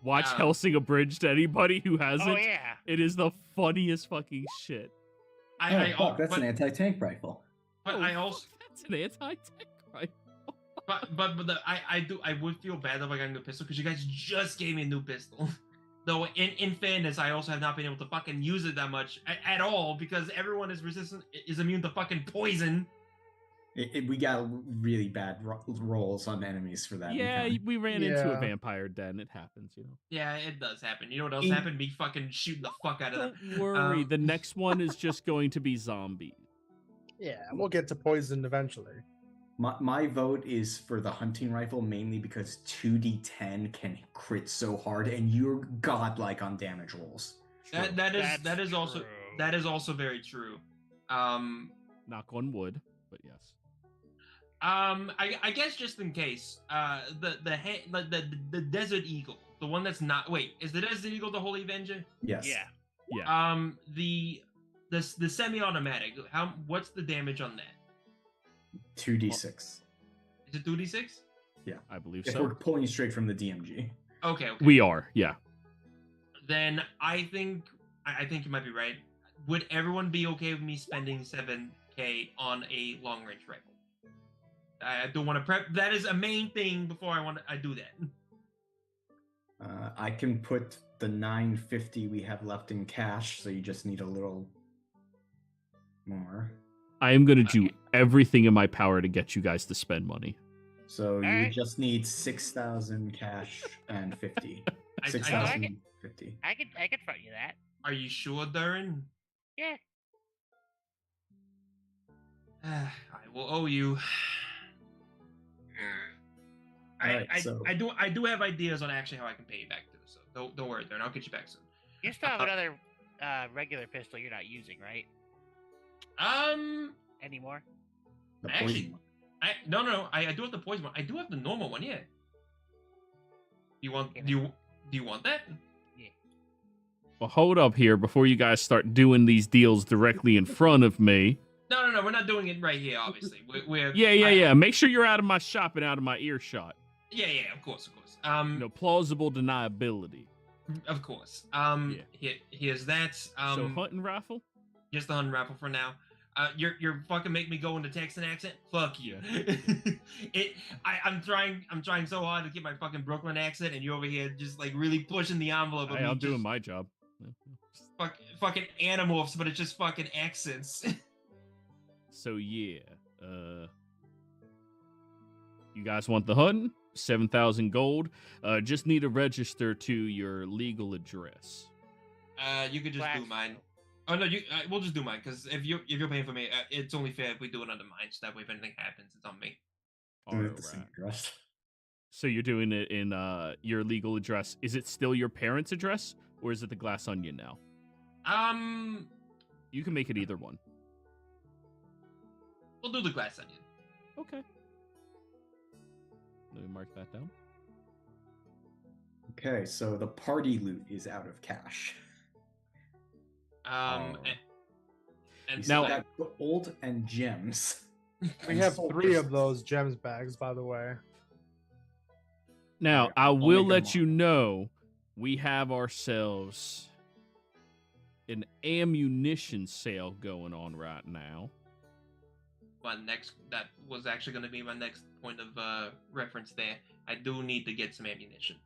Watch Helsing Abridged. Anybody who hasn't, Oh, yeah. it is the funniest fucking shit. That's an anti-tank rifle. But I also That's an anti-tank rifle. I would feel bad if I got a new pistol because you guys just gave me a new pistol. Though in fairness, I also have not been able to fucking use it that much at all because everyone is immune to fucking poison. We got really bad rolls on enemies for that. Yeah, encounter. we ran into a Yeah. vampire den. It happens, you know. Yeah, it does happen. You know what else In- happened? Me fucking shooting the fuck out of them. Don't worry. Um, The next one is just going to be zombie. Yeah, we'll get to poison eventually. My vote is for the hunting rifle mainly because 2d10 can crit so hard, and you're godlike on damage rolls. True. That is also true. very true. Knock on wood, but yes. I guess just in case, the Desert Eagle, the one that's not. Wait, is the Desert Eagle the Holy Avenger? Yes. Yeah. Yeah. The semi-automatic. What's the damage on that? 2d6. Is it 2d6? I believe If so. we're pulling straight from the DMG. Okay. We are, yeah. Then I think you might be right. Would everyone be okay with me spending 7K on a long range rifle? I don't want to prep. That is a main thing before I do that. I can put the 950 we have left in cash, so you just need a little more. I am going to do Okay. everything in my power to get you guys to spend money. So you Alright. just need 6,000 cash and 50. I- I- 6,050. I could front you that. Are you sure, Durin? Yeah. I will owe you. Alright, so- I do have ideas on actually how I can pay you back too. So don't worry, Durin. I'll get you back soon. You still have another regular pistol you're not using, right? Anymore? The Actually, poison one. no. I do have the poison one. I do have the normal one. Yeah. You want? Yeah. Do you want that? Well, hold up here before you guys start doing these deals directly in front of me. No. We're not doing it right here. Obviously, we're Yeah. Make sure you're out of my shop and out of my earshot. Yeah. Of course. No plausible deniability. Of course. Here's that. So hunting rifle? Just the hunting rifle for now. You're fucking make me go into Texan accent. Fuck you. I'm trying so hard to get my fucking Brooklyn accent, and you're over here just like really pushing the envelope. Of Hey, me I'm doing just my job. fucking animorphs, but it's just fucking accents. So yeah, you guys want the hunting? 7,000 gold. Just need to register to your legal address. You could just do mine. Oh no, we'll just do mine because if you're paying for me, it's only fair if we do it under mine. So that way, if anything happens, it's on me. Do it at the same address. So you're doing it in your legal address. Is it still your parents' address, or is it the Glass Onion now? You can make it either one. We'll do the Glass Onion. Okay. Let me mark that down. Okay, so the party loot is out of cash. And You now- still got gold and gems. We have 3 of those gems bags, by the way. Now, Alright, I I'll will make let them you all. know we have ourselves an ammunition sale going on right now. that was actually going to be my next point of reference there. I do need to get some ammunition.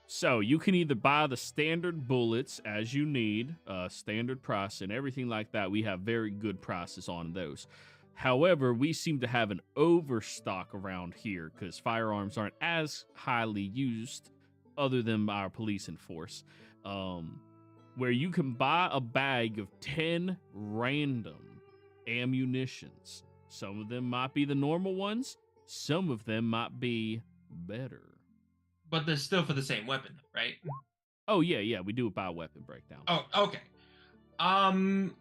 So you can either buy the standard bullets as you need, standard price and everything like that. We have very good prices on those. However, we seem to have an overstock around here because firearms aren't as highly used other than our police and force. Where you can buy a bag of 10 random ammunitions. Some of them might be the normal ones. Some of them might be better. But they're still for the same weapon, right? Oh, yeah, we do it by weapon breakdown. Oh, okay. Also,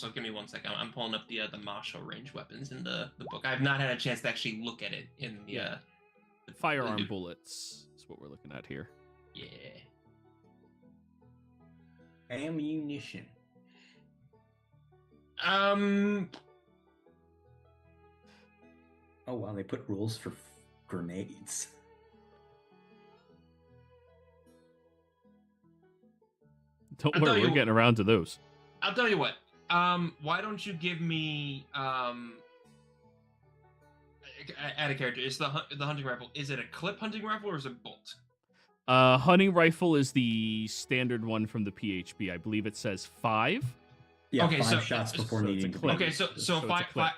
give me 1 second. I'm pulling up the martial range weapons in the book. I've not had a chance to actually look at it in the Firearm the- bullets is what we're looking at here. Yeah. Ammunition. Oh wow, they put rules for grenades. Don't I'll worry, tell we're you- getting around to those. I'll tell you what. Why don't you give me add a character? It's the hunting rifle. Is it a clip hunting rifle or is it bolt? Hunting rifle is the standard one from the PHB. I believe it says 5. Yeah, Okay, 5 so- shots so before it's a needing to clip. Okay, blade. so it's a five, clip.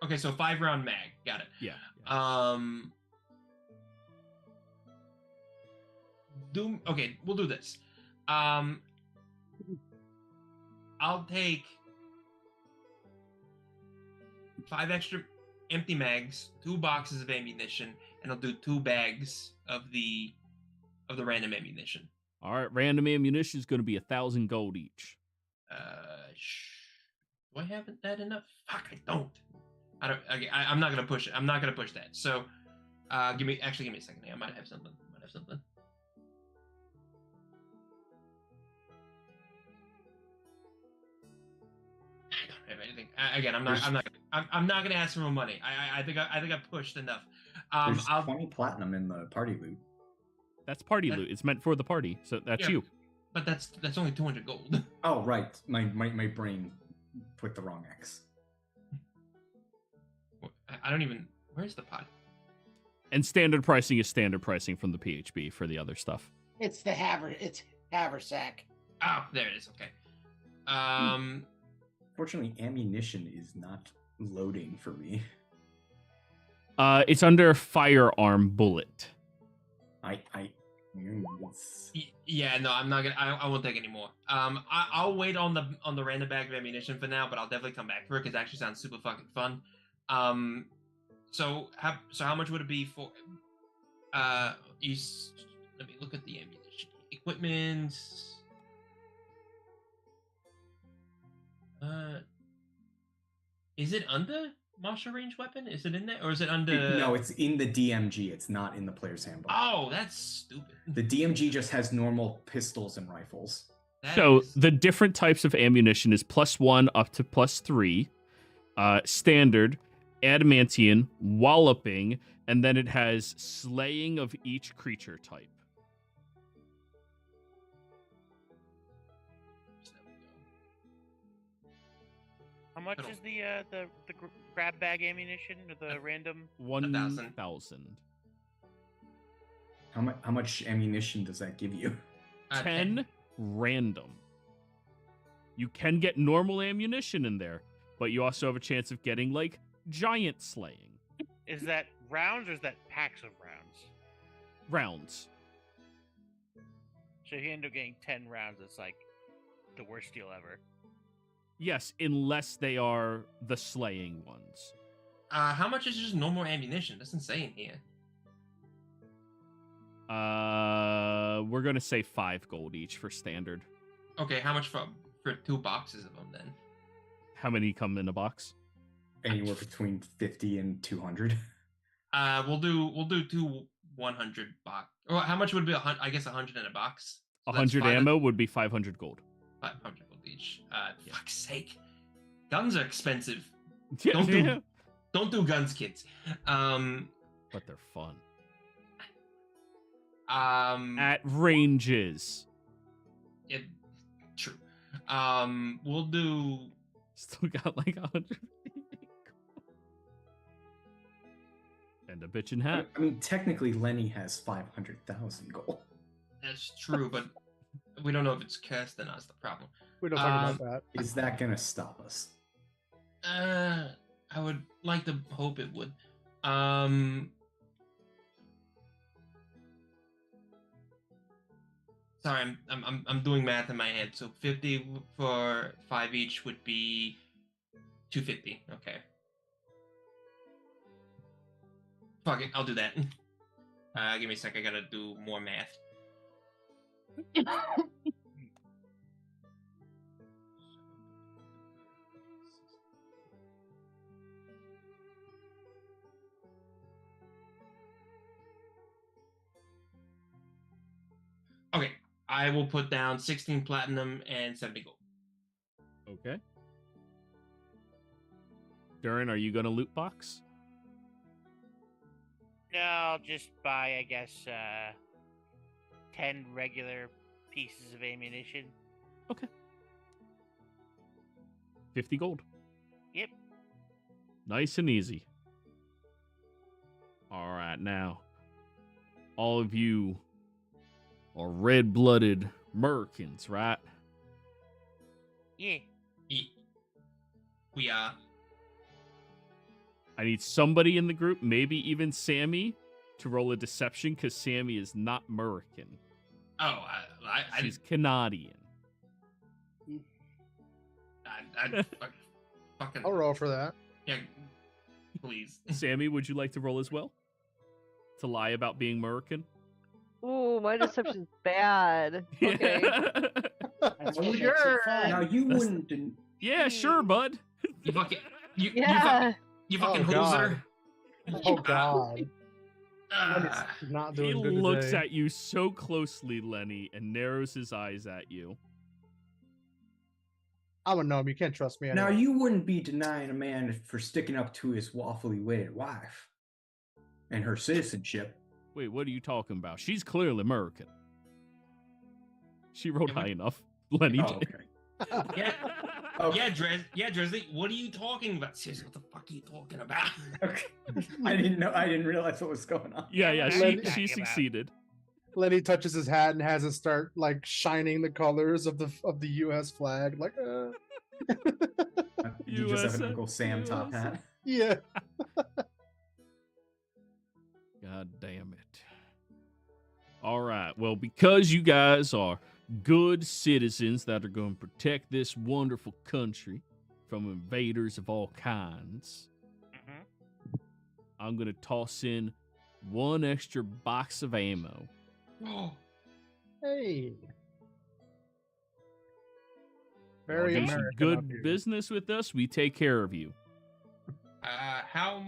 Okay, so 5-round mag. Got it. Yeah. Okay, we'll do this. I'll take 5 extra empty mags, 2 boxes of ammunition, and I'll do 2 bags of the random ammunition. All right, random ammunition is going to be 1,000 gold each. Do I have that enough? Fuck, I don't. Okay, I'm not gonna push it. I'm not gonna push that. So, give me a second. I might have something. I don't have anything. Again, I'm not gonna ask for more money. I think I pushed enough. There's I'll 20 platinum in the party loot. That's party That- loot. It's meant for the party, so that's Yeah. you. But that's only 200 gold. Oh right, my brain put the wrong X. I don't even. Where's the pot? And standard pricing is standard pricing from the PHB for the other stuff. It's haversack. Oh, there it is. Okay. Fortunately, ammunition is not loading for me. It's under firearm bullet. Yeah, no, I'm not gonna. I won't take any more. I'll wait on the random bag of ammunition for now, but I'll definitely come back for it because it actually sounds super fucking fun. So how much would it be for? Let me look at the ammunition equipment. Is it under martial range weapon? Is it in there, or is it under? No, it's in the DMG. It's not in the player's handbook. Oh, that's stupid. The DMG just has normal pistols and rifles. The different types of ammunition is +1 up to +3, standard, adamantium, walloping, and then it has slaying of each creature type. How much is the grab bag ammunition or the random? 1,000. How much ammunition does that give you? 10 random. You can get normal ammunition in there, but you also have a chance of getting like giant slaying. Is that rounds or is that packs of rounds? Rounds. So if you end up getting 10 rounds, it's like the worst deal ever. Yes, unless they are the slaying ones. How much is just normal ammunition? Doesn't say in here. We're gonna say 5 gold each for standard. Okay, how much for 2 boxes of them then? How many come in a box? Anywhere between 50 and 200. We'll do 2 100 box. Or how much would be I guess 100 in a box? So 100 ammo would be 500 gold. 500 gold each. Fuck's sake. Guns are expensive. Yeah, Don't do guns, kids. But they're fun. At ranges. True. We'll do. Still got like 100. And a bitchin' hat. I mean, technically, Lenny has 500,000 gold. That's true, but we don't know if it's cursed or not. That's the problem. We don't talk about that. Is that gonna stop us? I would like to hope it would. Sorry, I'm doing math in my head. So 50 for 5 each would be 250. Okay. Fuck it, I'll do that. Give me a sec. I gotta do more math. Okay, I will put down 16 platinum and 70 gold. Okay. Durin, are you gonna loot box? No, I'll just buy, I guess, 10 regular pieces of ammunition. Okay. 50 gold. Yep. Nice and easy. All right, now, all of you are red-blooded Americans, right? Yeah. We are. I need somebody in the group, maybe even Sammy, to roll a deception because Sammy is not American. Oh, She's Canadian. Fucking. I'll roll for that. Yeah, please. Sammy, would you like to roll as well? To lie about being American? Ooh, my deception's bad. Okay. Sure. Now you wouldn't. Yeah, sure, bud. You fucking. You fucking Oh, hoser. Oh god. Lenny's not He doing good looks today. at you so closely, Lenny, and narrows his eyes at you. I'm a gnome. You can't trust me Now anyway. you wouldn't be denying a man for sticking up to his lawfully wedded wife and her citizenship. Wait, what are you talking about? She's clearly American. She rolled high enough. Lenny Oh, did. okay. Yeah. Okay. Yeah, Dresdy, what are you talking about? Seriously, what the fuck? fuck are you talking about? Okay. I didn't know. I didn't realize what was going on. Yeah, Yeah, yeah, what are she you talking about? succeeded. Lenny touches his hat and has it start like shining the colors of the U.S. flag. Like, You just have an USA. Uncle Sam top hat. yeah. God damn it. All right. Well, because you guys are good citizens that are going to protect this wonderful country from invaders of all kinds, Mhm. I'm going to toss in one extra box of ammo. Oh, Hey. Y'all Very do some American. good up here. business with us. We take care of you. how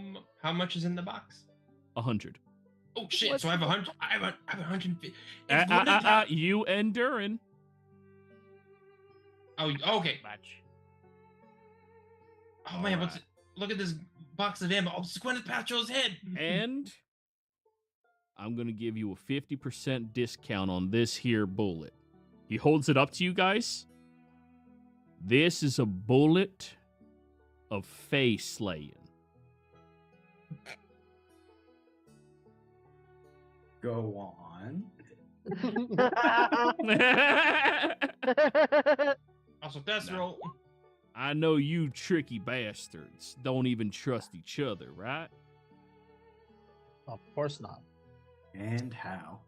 much is in the box? 100. Oh shit! What's So I have the- 100. I have 150. If one of the- You and Durin. Oh, okay. Much. Oh man, Alright. look at this box of ammo. Oh, it's Gwyneth Paltrow's head. And I'm going to give you a 50% discount on this here bullet. He holds it up to you guys. This is a bullet of Fae slaying. Go on. Also, that's No. roll. I know you tricky bastards don't even trust each other, right? Of course not. And how?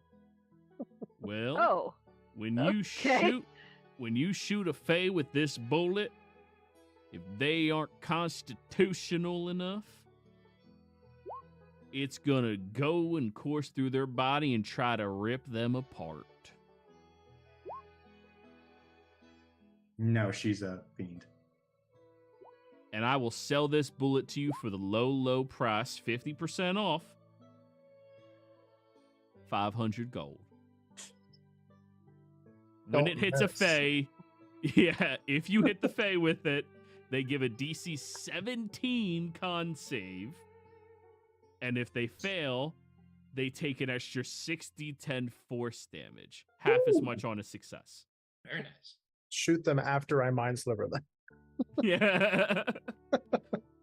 Well, Oh, when you okay. shoot a Fae with this bullet, if they aren't constitutional enough, it's gonna go and course through their body and try to rip them apart. No, she's a fiend. And I will sell this bullet to you for the low, low price, 50% off, 500 gold. When Don't it hits a miss. Fae, yeah, if you hit the Fae with it, they give a DC 17 con save. And if they fail, they take an extra 60-10 force damage. Half as much on a success. Very nice. Shoot them after I mind sliver them. Yeah.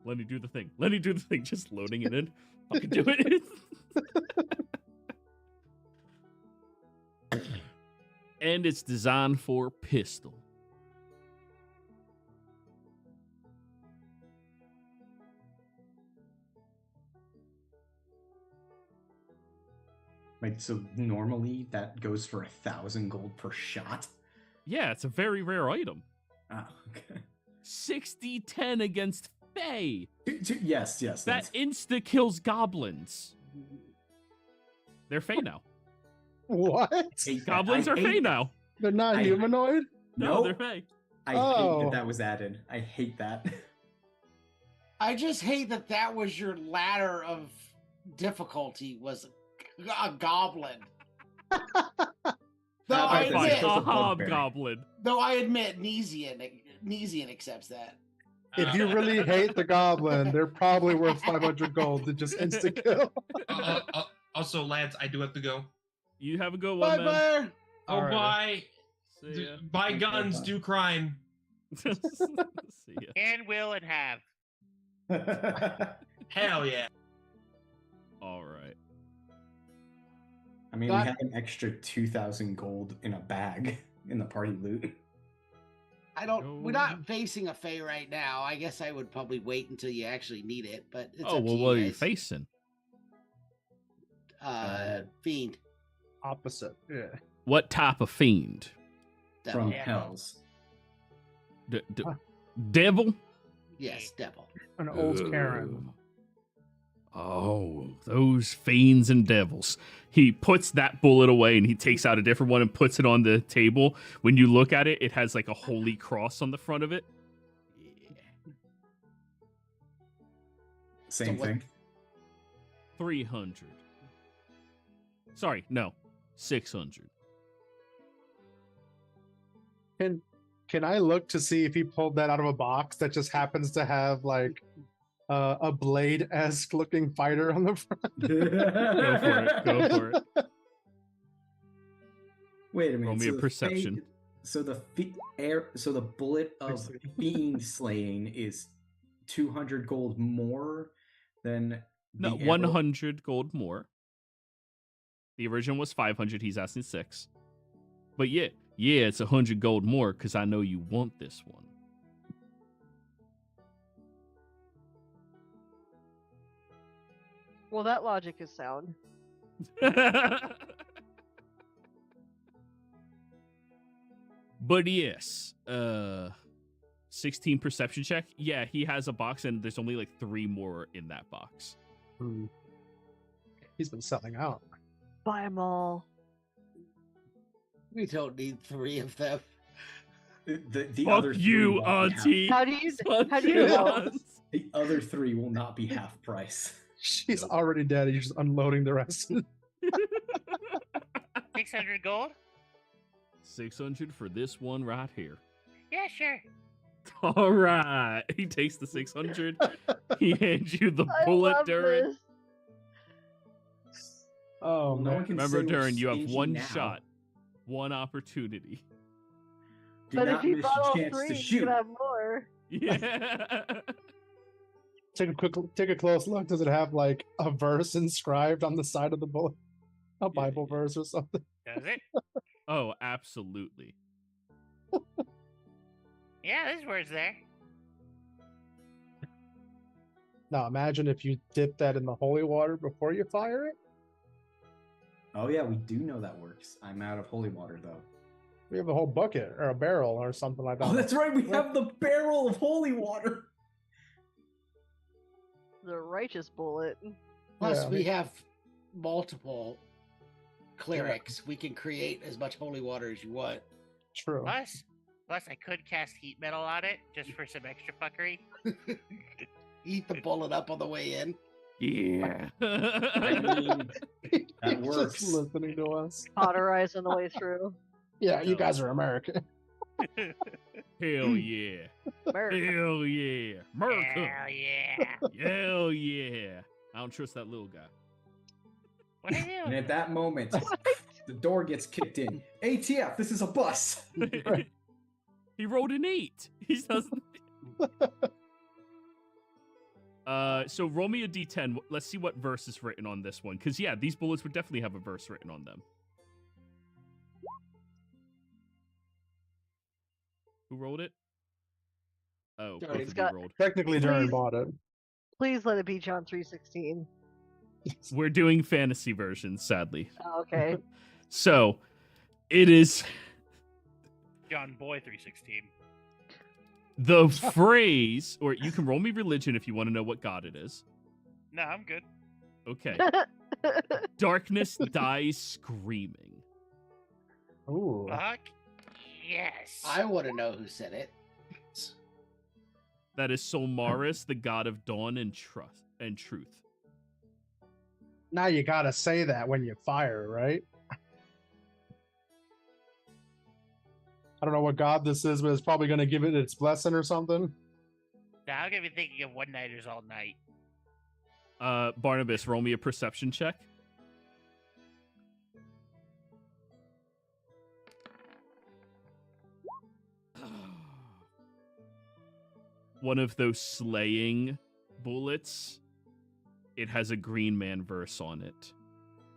Let me do the thing. Let me do the thing. Just loading it in. Fucking do it. And it's designed for pistol. Like, so normally that goes for 1,000 gold per shot. Yeah, it's a very rare item. Oh, okay. 60-10 against Fae. Yes, That that's insta kills goblins. They're Fae now. What? hate that. Goblins I are hate Fae that. now. They're not I- humanoid? No, No. they're Fae. I hate Oh. that was added. I hate that. I just hate that that was your ladder of difficulty was a goblin. Though How I about Fine, this? admit, It's a a bugbear. hobgoblin. though I admit, Nesian accepts that. If you really hate the goblin, they're probably worth 500 gold to just insta kill. Also, lads, I do have to go. You have a good Bye, one, man. bye. Oh, Alright. bye. See ya. Buy Okay, guns, bye. do crime. See ya. Can, will, and have. Hell yeah. All right. I mean, But- we have an extra 2,000 gold in a bag in the party loot. We're not facing a Fae right now. I guess I would probably wait until you actually need it, but it's Oh, up well, to what are you you guys. facing? Fiend. Opposite. Yeah. What type of fiend? From Yeah. Hells. Devil? Yes, devil. An old Karen. Oh, those fiends and devils. He puts that bullet away and he takes out a different one and puts it on the table. When you look at it, it has like a holy cross on the front of it. Yeah. Same So what- thing. 300. Sorry, no. 600. Can I look to see if he pulled that out of a box that just happens to have like a blade-esque looking fighter on the front? Go for it. Go for it. Wait a minute. Roll me a the perception. so the bullet of fiend slaying is 200 gold more than No, the 100 gold more. The original was 500. He's asking 6. But yeah, it's 100 gold more because I know you want this one. Well, that logic is sound. But yes, 16 perception check. Yeah, he has a box, and there's only like 3 more in that box. He's been selling out. Buy them all. We don't need 3 of them. The Fuck other you, 3 won't be auntie. How do you Fuck how do you know? auntie. the other 3 will not be half price. She's already dead. You're just unloading the rest. 600 gold? 600 for this one right here. Yeah, sure. All right. He takes the 600. He hands you the I bullet, love Durin. this. Oh, No man. one can Remember, say we're Durin, you have stingy one now. shot, one opportunity. Do But if not you miss bought all your chance 3, to you shoot. can have more. Yeah. Take a close look. Does it have like a verse inscribed on the side of the bullet? A Bible verse or something? Does it? Oh, absolutely. Yeah, this word's there. Now imagine if you dip that in the holy water before you fire it. Oh yeah, we do know that works. I'm out of holy water though. We have a whole bucket or a barrel or something like that. Oh, that's right. We have the barrel of holy water. The righteous bullet. Plus, Yeah, we have multiple clerics. We can create as much holy water as you want. True. Plus, I could cast heat metal on it just for some extra fuckery. Eat the bullet up on the way in. Yeah. I mean, that He's works. Just listening to us. Cauterize on the way through. Yeah, you No. guys are American. Hell yeah. America. Hell yeah. America. Hell yeah. Hell yeah. I don't trust that little guy. What are you And doing? at that moment, the door gets kicked in. ATF, this is a bus. Right. He rolled an 8. He doesn't. So roll me a d10. Let's see what verse is written on this one. Because, yeah, these bullets would definitely have a verse written on them. Who rolled it? Oh, both Durin. of you Scott. rolled. Technically, Durin Please. bought it. Please let it be John 3:16. We're doing fantasy versions, sadly. Oh, okay. So, it is John Boy 316. the phrase, or you can roll me religion if you want to know what god it is. No, I'm good. Okay. Darkness dies screaming. Ooh. Fuck yes. I want to know who said it. That is Solmaris, the god of dawn and trust and truth. Now you gotta say that when you fire, right? I don't know what god this is, but it's probably gonna give it its blessing or something. Now I'm gonna be thinking of one-nighters all night. Barnabas, roll me a perception check. One of those slaying bullets. It has a Green Man verse on it.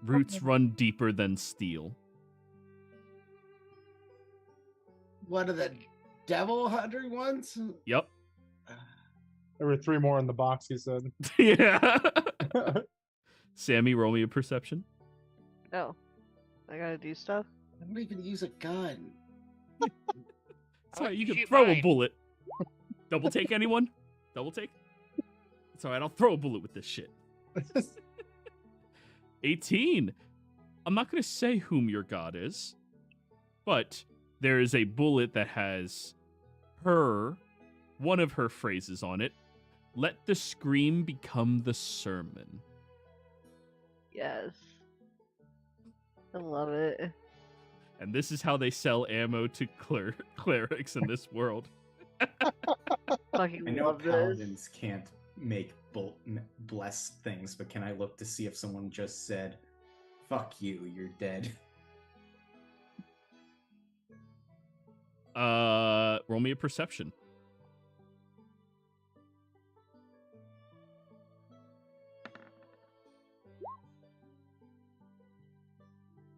Roots run deeper than steel. One of the devil hunter ones? Yep. There were 3 more in the box, he said. Yeah. Sammy, roll me a perception. Oh. I gotta do stuff? I don't even use a gun. It's alright, you can Shoot throw a mine. bullet. Double take, anyone? Double take? It's alright, I'll throw a bullet with this shit. 18. I'm not going to say whom your god is, but there is a bullet that has one of her phrases on it. Let the scream become the sermon. Yes. I love it. And this is how they sell ammo to clerics in this world. Fucking I know love this. paladins can't make bless things, but can I look to see if someone just said, "Fuck you, you're dead"? Roll me a perception.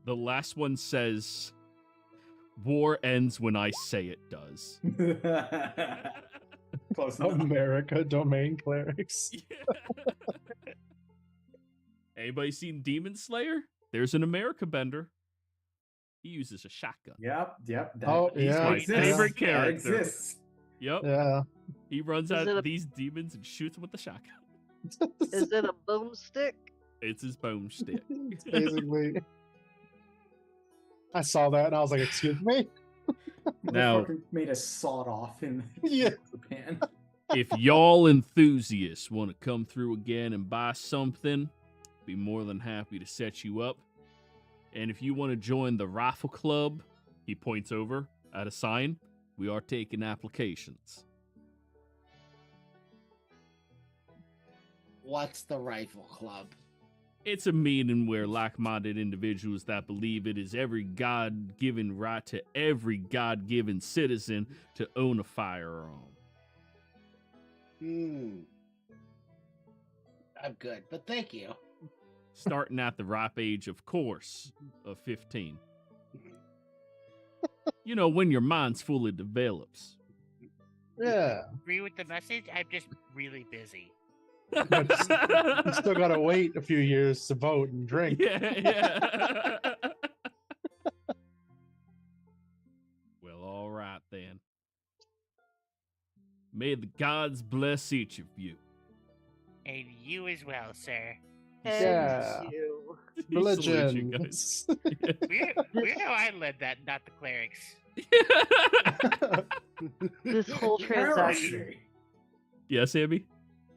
The last one says, "War ends when I say it does." Close enough. America domain clerics. Yeah. Anybody seen Demon Slayer? There's an America bender. He uses a shotgun. Yep. That, Oh, He's yeah. my exists. favorite That character. exists. Yep. Yeah. He runs Is at it a- these demons and shoots them with the shotgun. Is it a boomstick? It's his boomstick. Basically. I saw that and I was like, excuse me? Now- Motherfucker made a sawed off in Yeah. Japan. If y'all enthusiasts want to come through again and buy something, be more than happy to set you up. And if you want to join the rifle club, he points over at a sign. We are taking applications. What's the rifle club? It's a meeting where like-minded individuals that believe it is every God-given right to every God-given citizen to own a firearm. I'm good, but thank you. Starting at the ripe age, of course, of 15. You know, when your mind's fully develops. Yeah. Agree with the message? I'm just really busy. You still gotta wait a few years to vote and drink. Yeah. Well, all right then. May the gods bless each of you. And you as well, sir. And Yeah. you. He salutes you Religion. guys. Weird how I led that, not the clerics. This whole transaction. Heresy. Yes, Abby?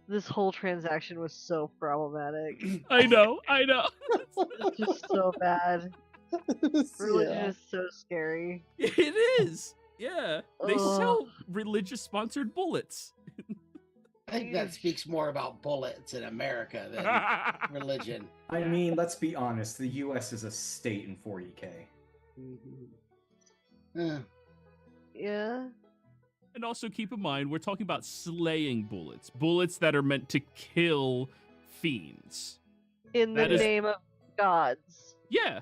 This whole transaction was so problematic. I know. It's just so bad. Religion Yeah. is so scary. It is. Yeah. They Ugh. sell religious sponsored bullets. I think that speaks more about bullets in America than religion. I mean, let's be honest. The U.S. is a state in 40K. Yeah. And also keep in mind, we're talking about slaying bullets. Bullets that are meant to kill fiends. In the That is- name of gods. Yeah.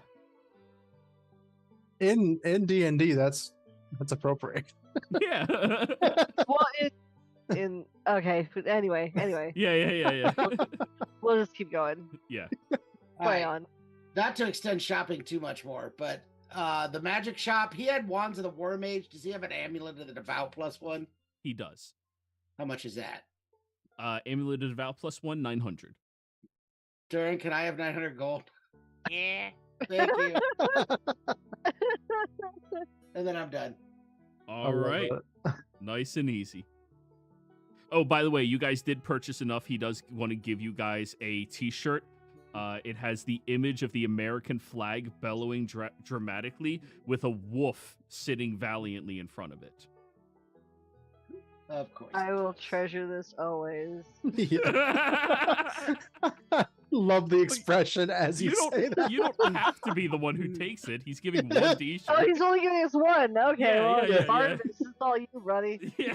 In D&D, that's appropriate. Yeah. Well, in okay. But anyway. Yeah. We'll just keep going. Yeah. Play Alright, on. not to extend shopping too much more, but the magic shop, he had Wands of the War Mage. Does he have an Amulet of the Devout +1? He does. How much is that? Amulet of Devout +1, 900. Durin, can I have 900 gold? Yeah. Thank you. And then I'm done. All right. Nice and easy. Oh, by the way, you guys did purchase enough. He does want to give you guys a t-shirt. It has the image of the American flag bellowing dramatically with a wolf sitting valiantly in front of it. Of course. I will treasure this always. Yeah. Love the expression as you, say that. You don't have to be the one who takes it. He's giving one t-shirt. Oh, he's only giving us one. Okay, Yeah, well, yeah, part yeah. of this is all you, buddy. Yeah.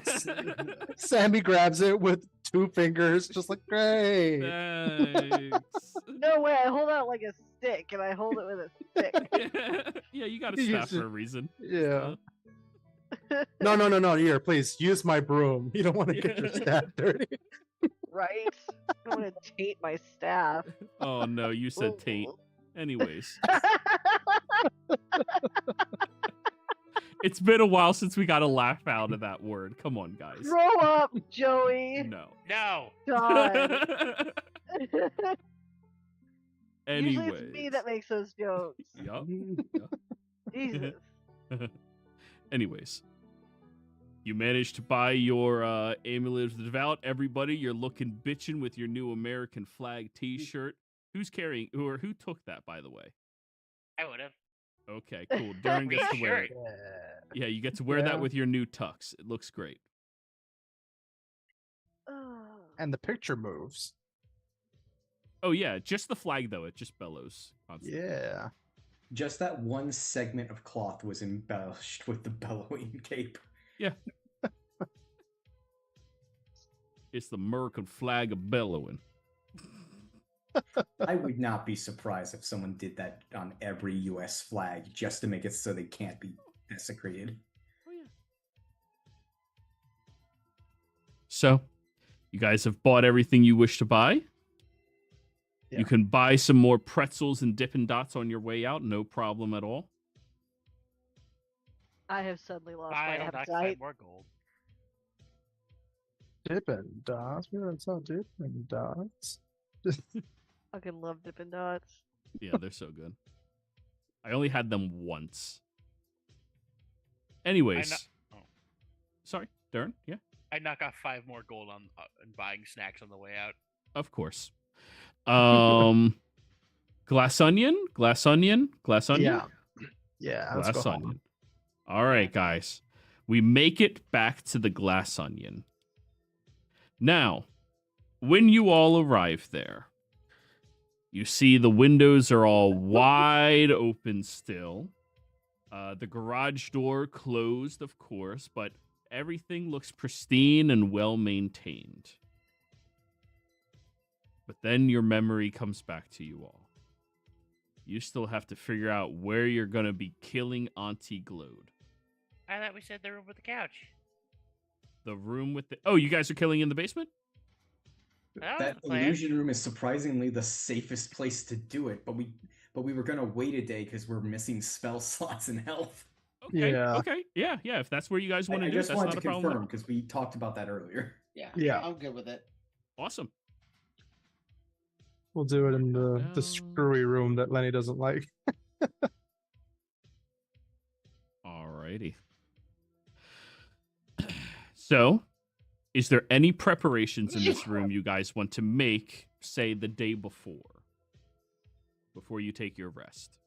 Sammy grabs it with 2 fingers, just like, great. Thanks. No way, I hold out like a stick, and I hold it with a stick. Yeah, you got a You staff should- for a reason. Yeah. No. Here, please use my broom. You don't want to get your staff dirty. Right? I don't want to taint my staff. Oh no, you said taint. Anyways, it's been a while since we got a laugh out of that word. Come on, guys. Grow up, Joey. No. No. God. Usually Anyways. it's me that makes those jokes. Yup. Jesus. Anyways. You managed to buy your Amulet of the Devout. Everybody, you're looking bitchin' with your new American flag t-shirt. Who took that, by the way? I would have. Okay, cool. Darren gets to wear it. Yeah, you get to wear that Yeah. with your new tux. It looks great. And the picture moves. Oh yeah, just the flag though. It just bellows constantly. Yeah. Just that one segment of cloth was embellished with the bellowing cape. It's the American flag of bellowing. I would not be surprised if someone did that on every U.S. flag just to make it so they can't be desecrated. Oh, yeah. So, you guys have bought everything you wish to buy. Yeah. You can buy some more pretzels and Dippin' Dots on your way out, no problem at all. I have suddenly lost Fine, my I'll knock appetite. 5 more gold. Dippin' Dots. We don't sell Dippin' Dots. Fucking love Dippin' Dots. Yeah, they're so good. I only had them once. Anyways. Oh. Sorry, Darren? Yeah? I knock off 5 more gold on buying snacks on the way out. Of course. Glass onion? Yeah. Yeah, let's Glass go onion. home. All right, guys. We make it back to the glass onion. Now, when you all arrive there, you see the windows are all wide open still. The garage door closed, of course, but everything looks pristine and well maintained. But then your memory comes back to you all. You still have to figure out where you're going to be killing Auntie Glode. I thought we said the room with the couch. The room with the... Oh, you guys are killing in the basement? That was That the plan. illusion room is surprisingly the safest place to do it, but we were gonna wait a day because we're missing spell slots and health. Okay, Yeah. okay. Yeah, if that's where you guys want to I do it, just that's wanted not to a problem. confirm because we talked about that earlier. Yeah. Yeah. I'm good with it. Awesome. We'll do it in No. the screwy room that Lenny doesn't like. Alrighty. So, is there any preparations in this room you guys want to make, say, the day before you take your rest?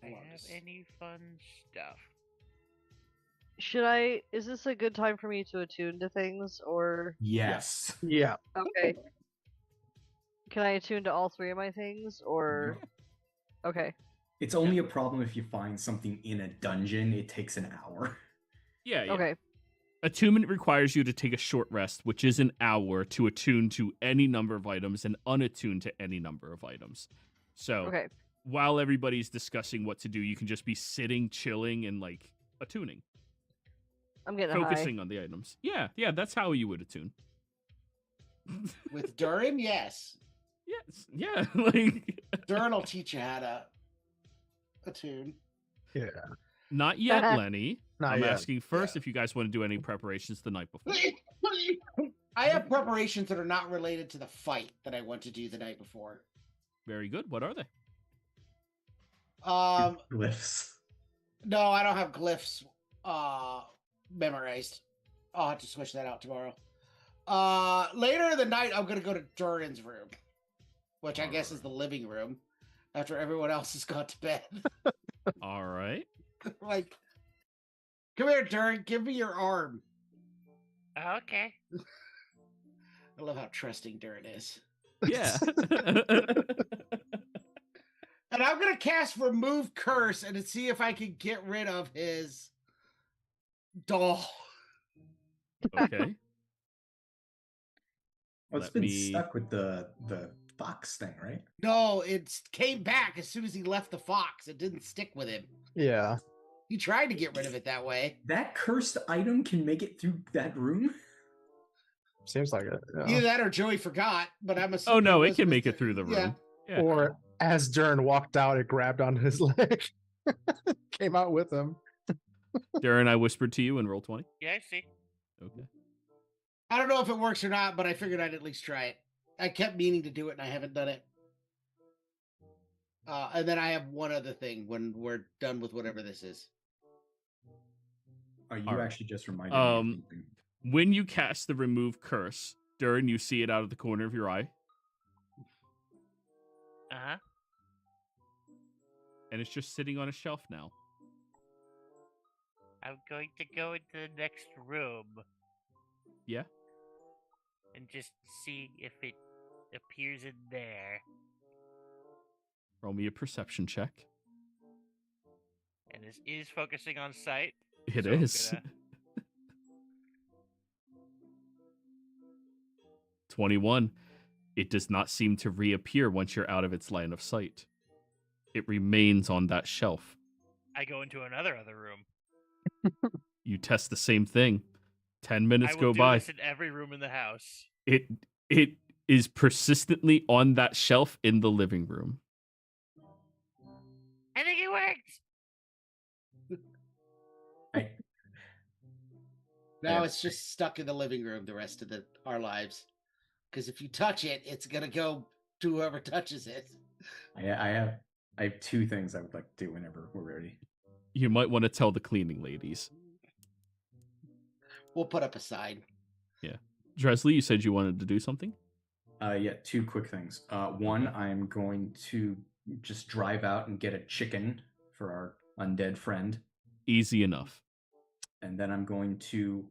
I have any fun stuff? Is this a good time for me to attune to things, or... Yes. Yeah. Okay. Can I attune to all 3 of my things, or... Okay. It's only a problem if you find something in a dungeon. It takes an hour. Yeah. Okay. Attunement requires you to take a short rest, which is an hour, to attune to any number of items and unattune to any number of items. So, Okay. while everybody's discussing what to do, you can just be sitting, chilling, and, like, attuning. I'm getting Focusing on the items. Yeah, that's how you would attune. With Durin, yes. Yes, yeah, like... Durin will teach you how to attune. Yeah. Not yet, Lenny. Not I'm yet. asking first if you guys want to do any preparations the night before. I have preparations that are not related to the fight that I want to do the night before. Very good. What are they? Glyphs. No, I don't have glyphs memorized. I'll have to switch that out tomorrow. Later in the night, I'm gonna go to Durin's room, which I guess is the living room, after everyone else has gone to bed. All right. Like, come here, Durin, give me your arm. Okay. I love how trusting Durin is. Yeah. And I'm gonna cast Remove Curse and see if I can get rid of his doll. Okay. Well, it's Let been me- stuck with the fox thing, right? No, it came back as soon as he left the fox. It didn't stick with him. Yeah. He tried to get rid of it that way. That cursed item can make it through that room? Seems like it. Yeah. Either that or Joey forgot, but I'm assuming. Oh no, it was can with make it through the room. Yeah. Or as Dern walked out, it grabbed onto his leg. Came out with him. Darren, I whispered to you in roll 20. Yeah, I see. Okay. I don't know if it works or not, but I figured I'd at least try it. I kept meaning to do it and I haven't done it. And then I have one other thing when we're done with whatever this is. Oh, you All right. actually just reminded me of something. When you cast the remove curse, Darren, you see it out of the corner of your eye, Uh-huh. and it's just sitting on a shelf now. I'm going to go into the next room Yeah. and just see if it appears in there. Roll me a perception check. And this is focusing on sight. It So I'm is. gonna- 21. It does not seem to reappear once you're out of its line of sight. It remains on that shelf. I go into other room. You test the same thing. 10 minutes I will go do by. this in every room in the house. It is persistently on that shelf in the living room. I think it worked. Now it's just stuck in the living room the rest of our lives. Because if you touch it, it's gonna go to whoever touches it. I have 2 things I would like to do whenever we're ready. You might want to tell the cleaning ladies. We'll put up a sign. Yeah. Dresley, you said you wanted to do something? Yeah, 2 quick things. One, I'm going to just drive out and get a chicken for our undead friend. Easy enough. And then I'm going to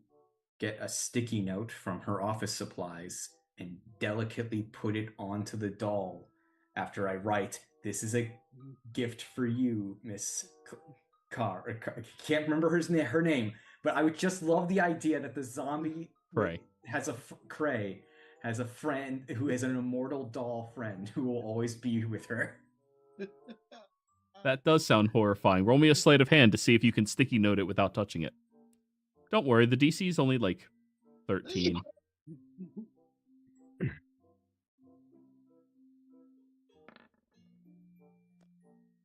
get a sticky note from her office supplies and delicately put it onto the doll after I write, "This is a gift for you, Miss Carr." I can't remember her name, but I would just love the idea that the zombie Cray has a friend who is an immortal doll friend who will always be with her. That does sound horrifying. Roll me a sleight of hand to see if you can sticky note it without touching it. Don't worry, the DC is only like 13.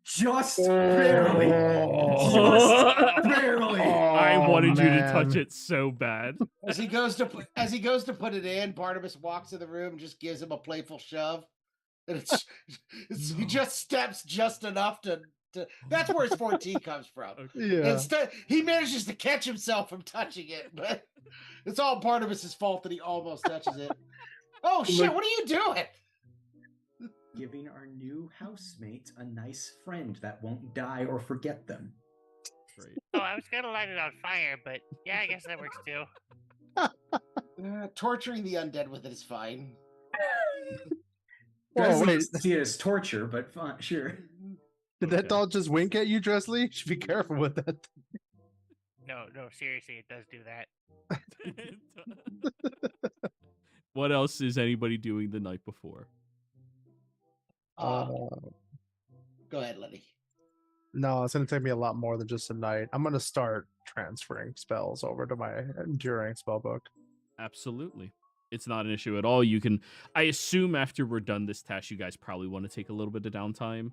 Just barely. Oh. Just barely. I wanted you to touch it so bad. As he goes to put it in, Barnabas walks in the room and just gives him a playful shove. And he just steps just enough to that's where his 14 comes from. Okay. Yeah. Instead, he manages to catch himself from touching it, but it's all Barnabas's fault that he almost touches it. Oh shit, what are you doing? Giving our new housemate a nice friend that won't die or forget them. Great. Oh, I was gonna light it on fire, but yeah, I guess that works too. Torturing the undead with it is fine. Dresley wait. doesn't see it as torture, but fine, sure. Did that doll just wink at you, Dresley? You should be careful with that. No, seriously, it does do that. What else is anybody doing the night before? Go ahead, Lenny. No, it's going to take me a lot more than just a night. I'm going to start transferring spells over to my enduring spell book. Absolutely. It's not an issue at all. You can, I assume after we're done this task, you guys probably want to take a little bit of downtime.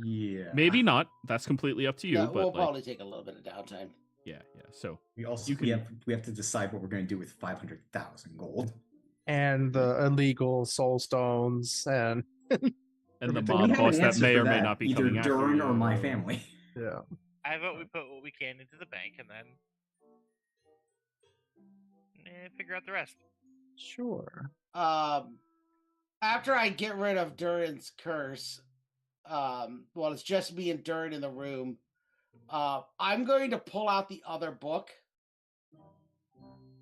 Yeah. Maybe not. That's completely up to you. Yeah, but we'll like, probably take a little bit of downtime. yeah. So We also we have to decide what we're going to do with 500,000 gold. And the illegal soul stones and the We mob have boss an that answer may for or may that, not be either coming after Durin you. or my family. yeah. I vote we put what we can into the bank and then figure out the rest. Sure. After I get rid of Durin's curse, well, it's just me and Durin in the room. I'm going to pull out the other book,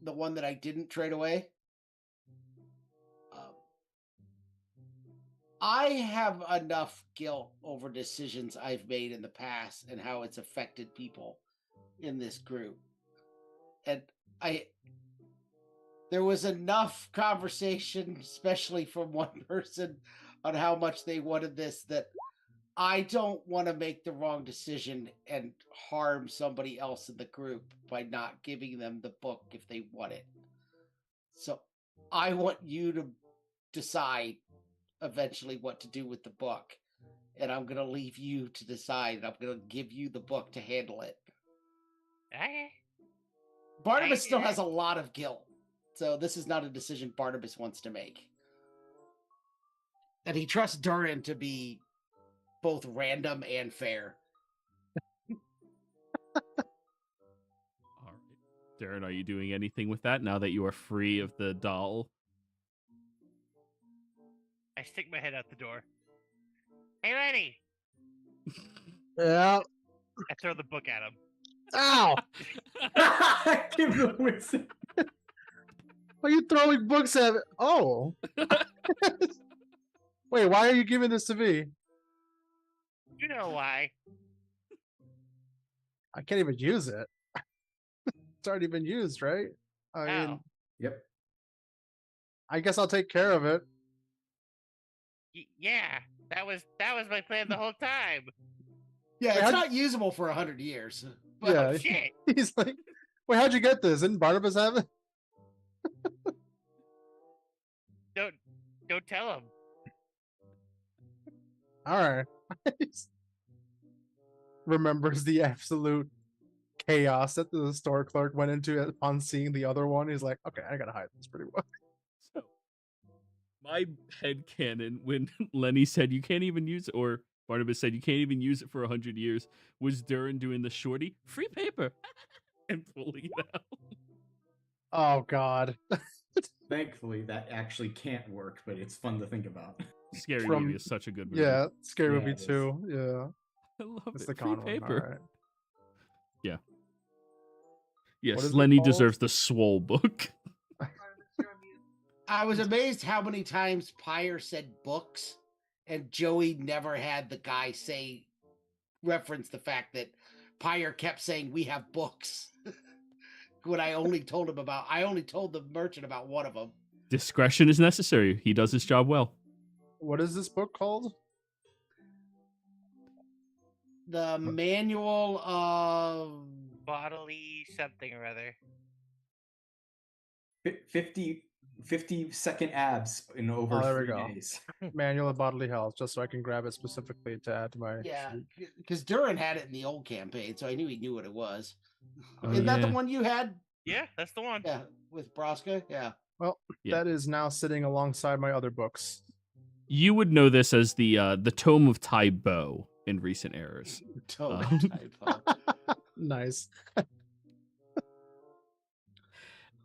the one that I didn't trade away. I have enough guilt over decisions I've made in the past and how it's affected people in this group. And there was enough conversation, especially from one person, on how much they wanted this, that I don't want to make the wrong decision and harm somebody else in the group by not giving them the book if they want it. So I want you to decide eventually what to do with the book, and I'm going to leave you to decide, and I'm going to give you the book to handle it. Okay. Barnabas still has a lot of guilt, so this is not a decision Barnabas wants to make. And he trusts Durin to be both random and fair. All right. Darren, are you doing anything with that now that you are free of the doll? I stick my head out the door. Hey, Lenny! Yeah. I throw the book at him. Ow! Give the wizard. Why are you throwing books at me? Oh. Wait, why are you giving this to me? You know why. I can't even use it. It's already been used, right? I mean, Yep. I guess I'll take care of it. Yeah, that was my plan the whole time. Yeah, Wait, it's how'd not usable for 100 years. Well, Yeah. shit. He's like, wait, how'd you get this? Didn't Barnabas have it? Don't tell him. All right. Remembers the absolute chaos that the store clerk went into upon seeing the other one. He's like, okay, I gotta hide this pretty well. So, my headcanon when Lenny said you can't even use it, or Barnabas said you can't even use it for 100 years, was Durin doing the shorty, free paper, and pulling it out. Oh God. Thankfully, that actually can't work, but it's fun to think about. Scary From- movie is such a good movie. Yeah, scary Yeah, movie it is. too. Yeah, I love it's it. the Free con one. paper. All right. What Yes, is it Lenny called? deserves the swole book. I was amazed how many times Pyre said books, and Joey never had the guy reference the fact that Pyre kept saying we have books. When I only told the merchant about one of them. Discretion is necessary. He does his job well. What is this book called? The manual of Bodily something or other. 50-second abs in over Oh, there we 3 go. days. Manual of Bodily Health, just so I can grab it specifically to add to my yeah, sheet. because Durin had it in the old campaign, so I knew he knew what it was. Oh, Isn't that the yeah. one you had? Yeah, that's the one. Yeah, with Broska. Yeah. Well, Yeah. that is now sitting alongside my other books. You would know this as the Tome of Tybo in recent eras. Totally typo. Nice.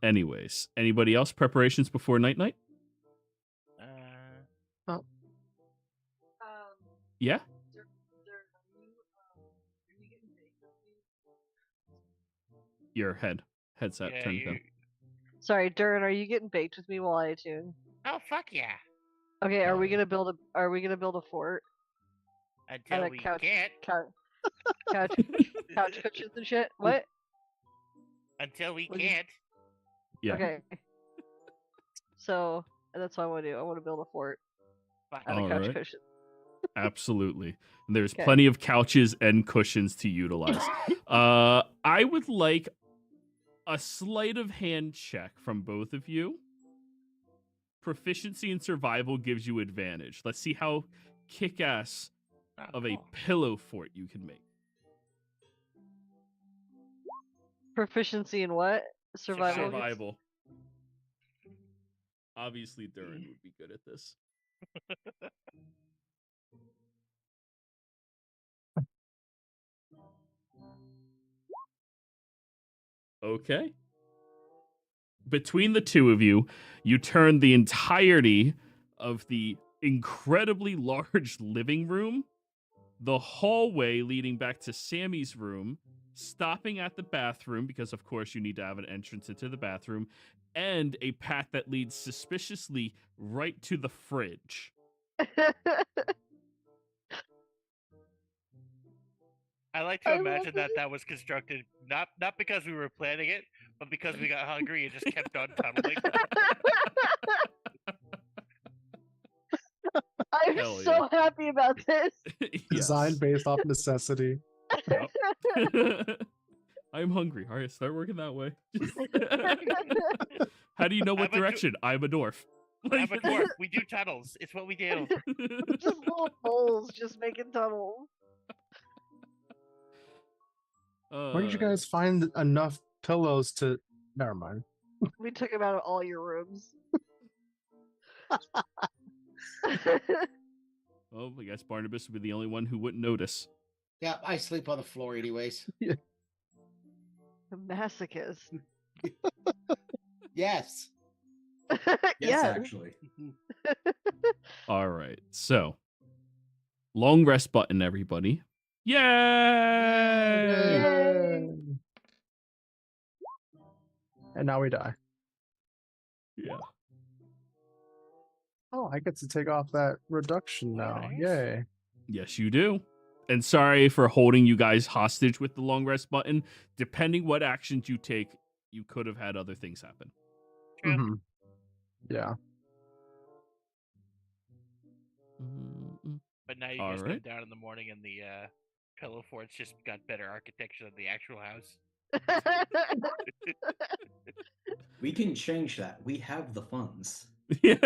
Anyways, anybody else preparations before night? Yeah. Your headset Yeah, turned down. Sorry, Durin, are you getting baked with me while I attune? Oh fuck yeah! Okay, are we gonna build a fort? Until a we couch. can't. Couch cushions and shit? What? Until we What do you- can't. Yeah. Okay. So that's what I want to do. I want to build a fort out of All couch right. cushions. Absolutely. There's Okay. plenty of couches and cushions to utilize. I would like a sleight of hand check from both of you. Proficiency in survival gives you advantage. Let's see how kick-ass of a pillow fort you can make. Proficiency in what? Survival. Survival. Obviously, Durin would be good at this. Okay. Between the two of you, you turn the entirety of the incredibly large living room, the hallway leading back to Sammy's room, stopping at the bathroom, because of course you need to have an entrance into the bathroom, and a path that leads suspiciously right to the fridge. I like to I love imagine it. that was constructed not because we were planning it, but because we got hungry and just kept on tunneling. I'm Hell so happy about this. Designed based off necessity. Yep. I'm hungry. All right, start working that way. How do you know what I'm a direction? I'm a dwarf. I'm a dwarf. We do tunnels. It's what we do. Just little holes, just making tunnels. Where did you guys find enough pillows to? Never mind. We took them out of all your rooms. Oh, I guess Barnabas would be the only one who wouldn't notice. Yeah, I sleep on the floor anyways. Masochist. Yes. Yes, actually. All right, so long rest button, everybody. Yay! Yay! And now we die. Yeah. Oh, I get to take off that reduction now. Nice. Yay. Yes, you do. And sorry for holding you guys hostage with the long rest button. Depending what actions you take, you could have had other things happen. True. Mhm. Yeah. But now you All just go right. down in the morning and the pillow fort's just got better architecture than the actual house. We can change that. We have the funds. Yeah.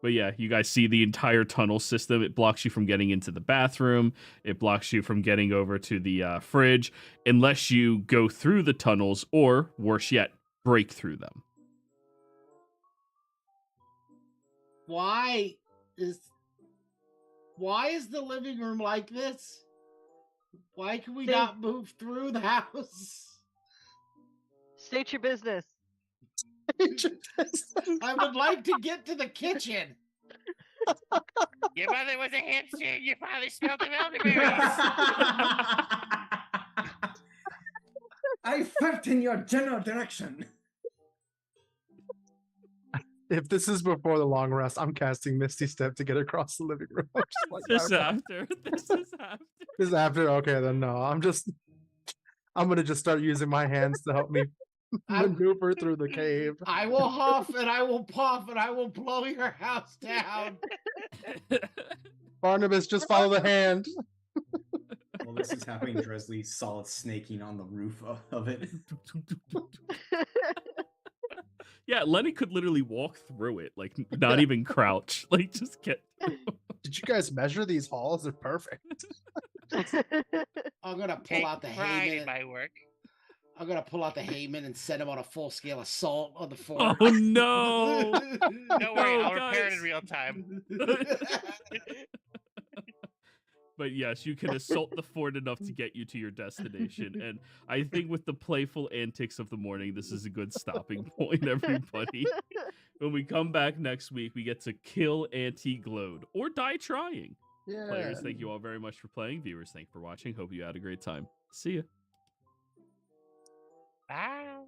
But yeah, you guys see the entire tunnel system. It blocks you from getting into the bathroom. It blocks you from getting over to the fridge unless you go through the tunnels or, worse yet, break through them. Why is the living room like this? Why can we not move through the house? State your business. I would like to get to the kitchen. Your mother was a hamster and your father smelled of elderberries. I felt in your general direction. If this is before the long rest, I'm casting Misty Step to get across the living room. I'm just like, This "Okay." after. This is after. This is after. Okay, then no. I'm gonna just start using my hands to help me maneuver through the cave. I will huff and I will puff and I will blow your house down. Barnabas, just follow the hand. While this is happening, Dresley saw it snaking on the roof of it. Yeah, Lenny could literally walk through it, like not even crouch, like just get. Did you guys measure these halls? They're perfect. I'm gonna Take pull out the pride in Heyman. my work. I'm gonna pull out the Heyman and send him on a full-scale assault on the fort. Oh no! Don't worry, No, I'll repair it in guys. real time. But yes, you can assault the fort enough to get you to your destination. And I think with the playful antics of the morning, this is a good stopping point, everybody. When we come back next week, we get to kill Anti-Glowed or die trying. Yeah. Players, thank you all very much for playing. Viewers, thank you for watching. Hope you had a great time. See ya. Bye.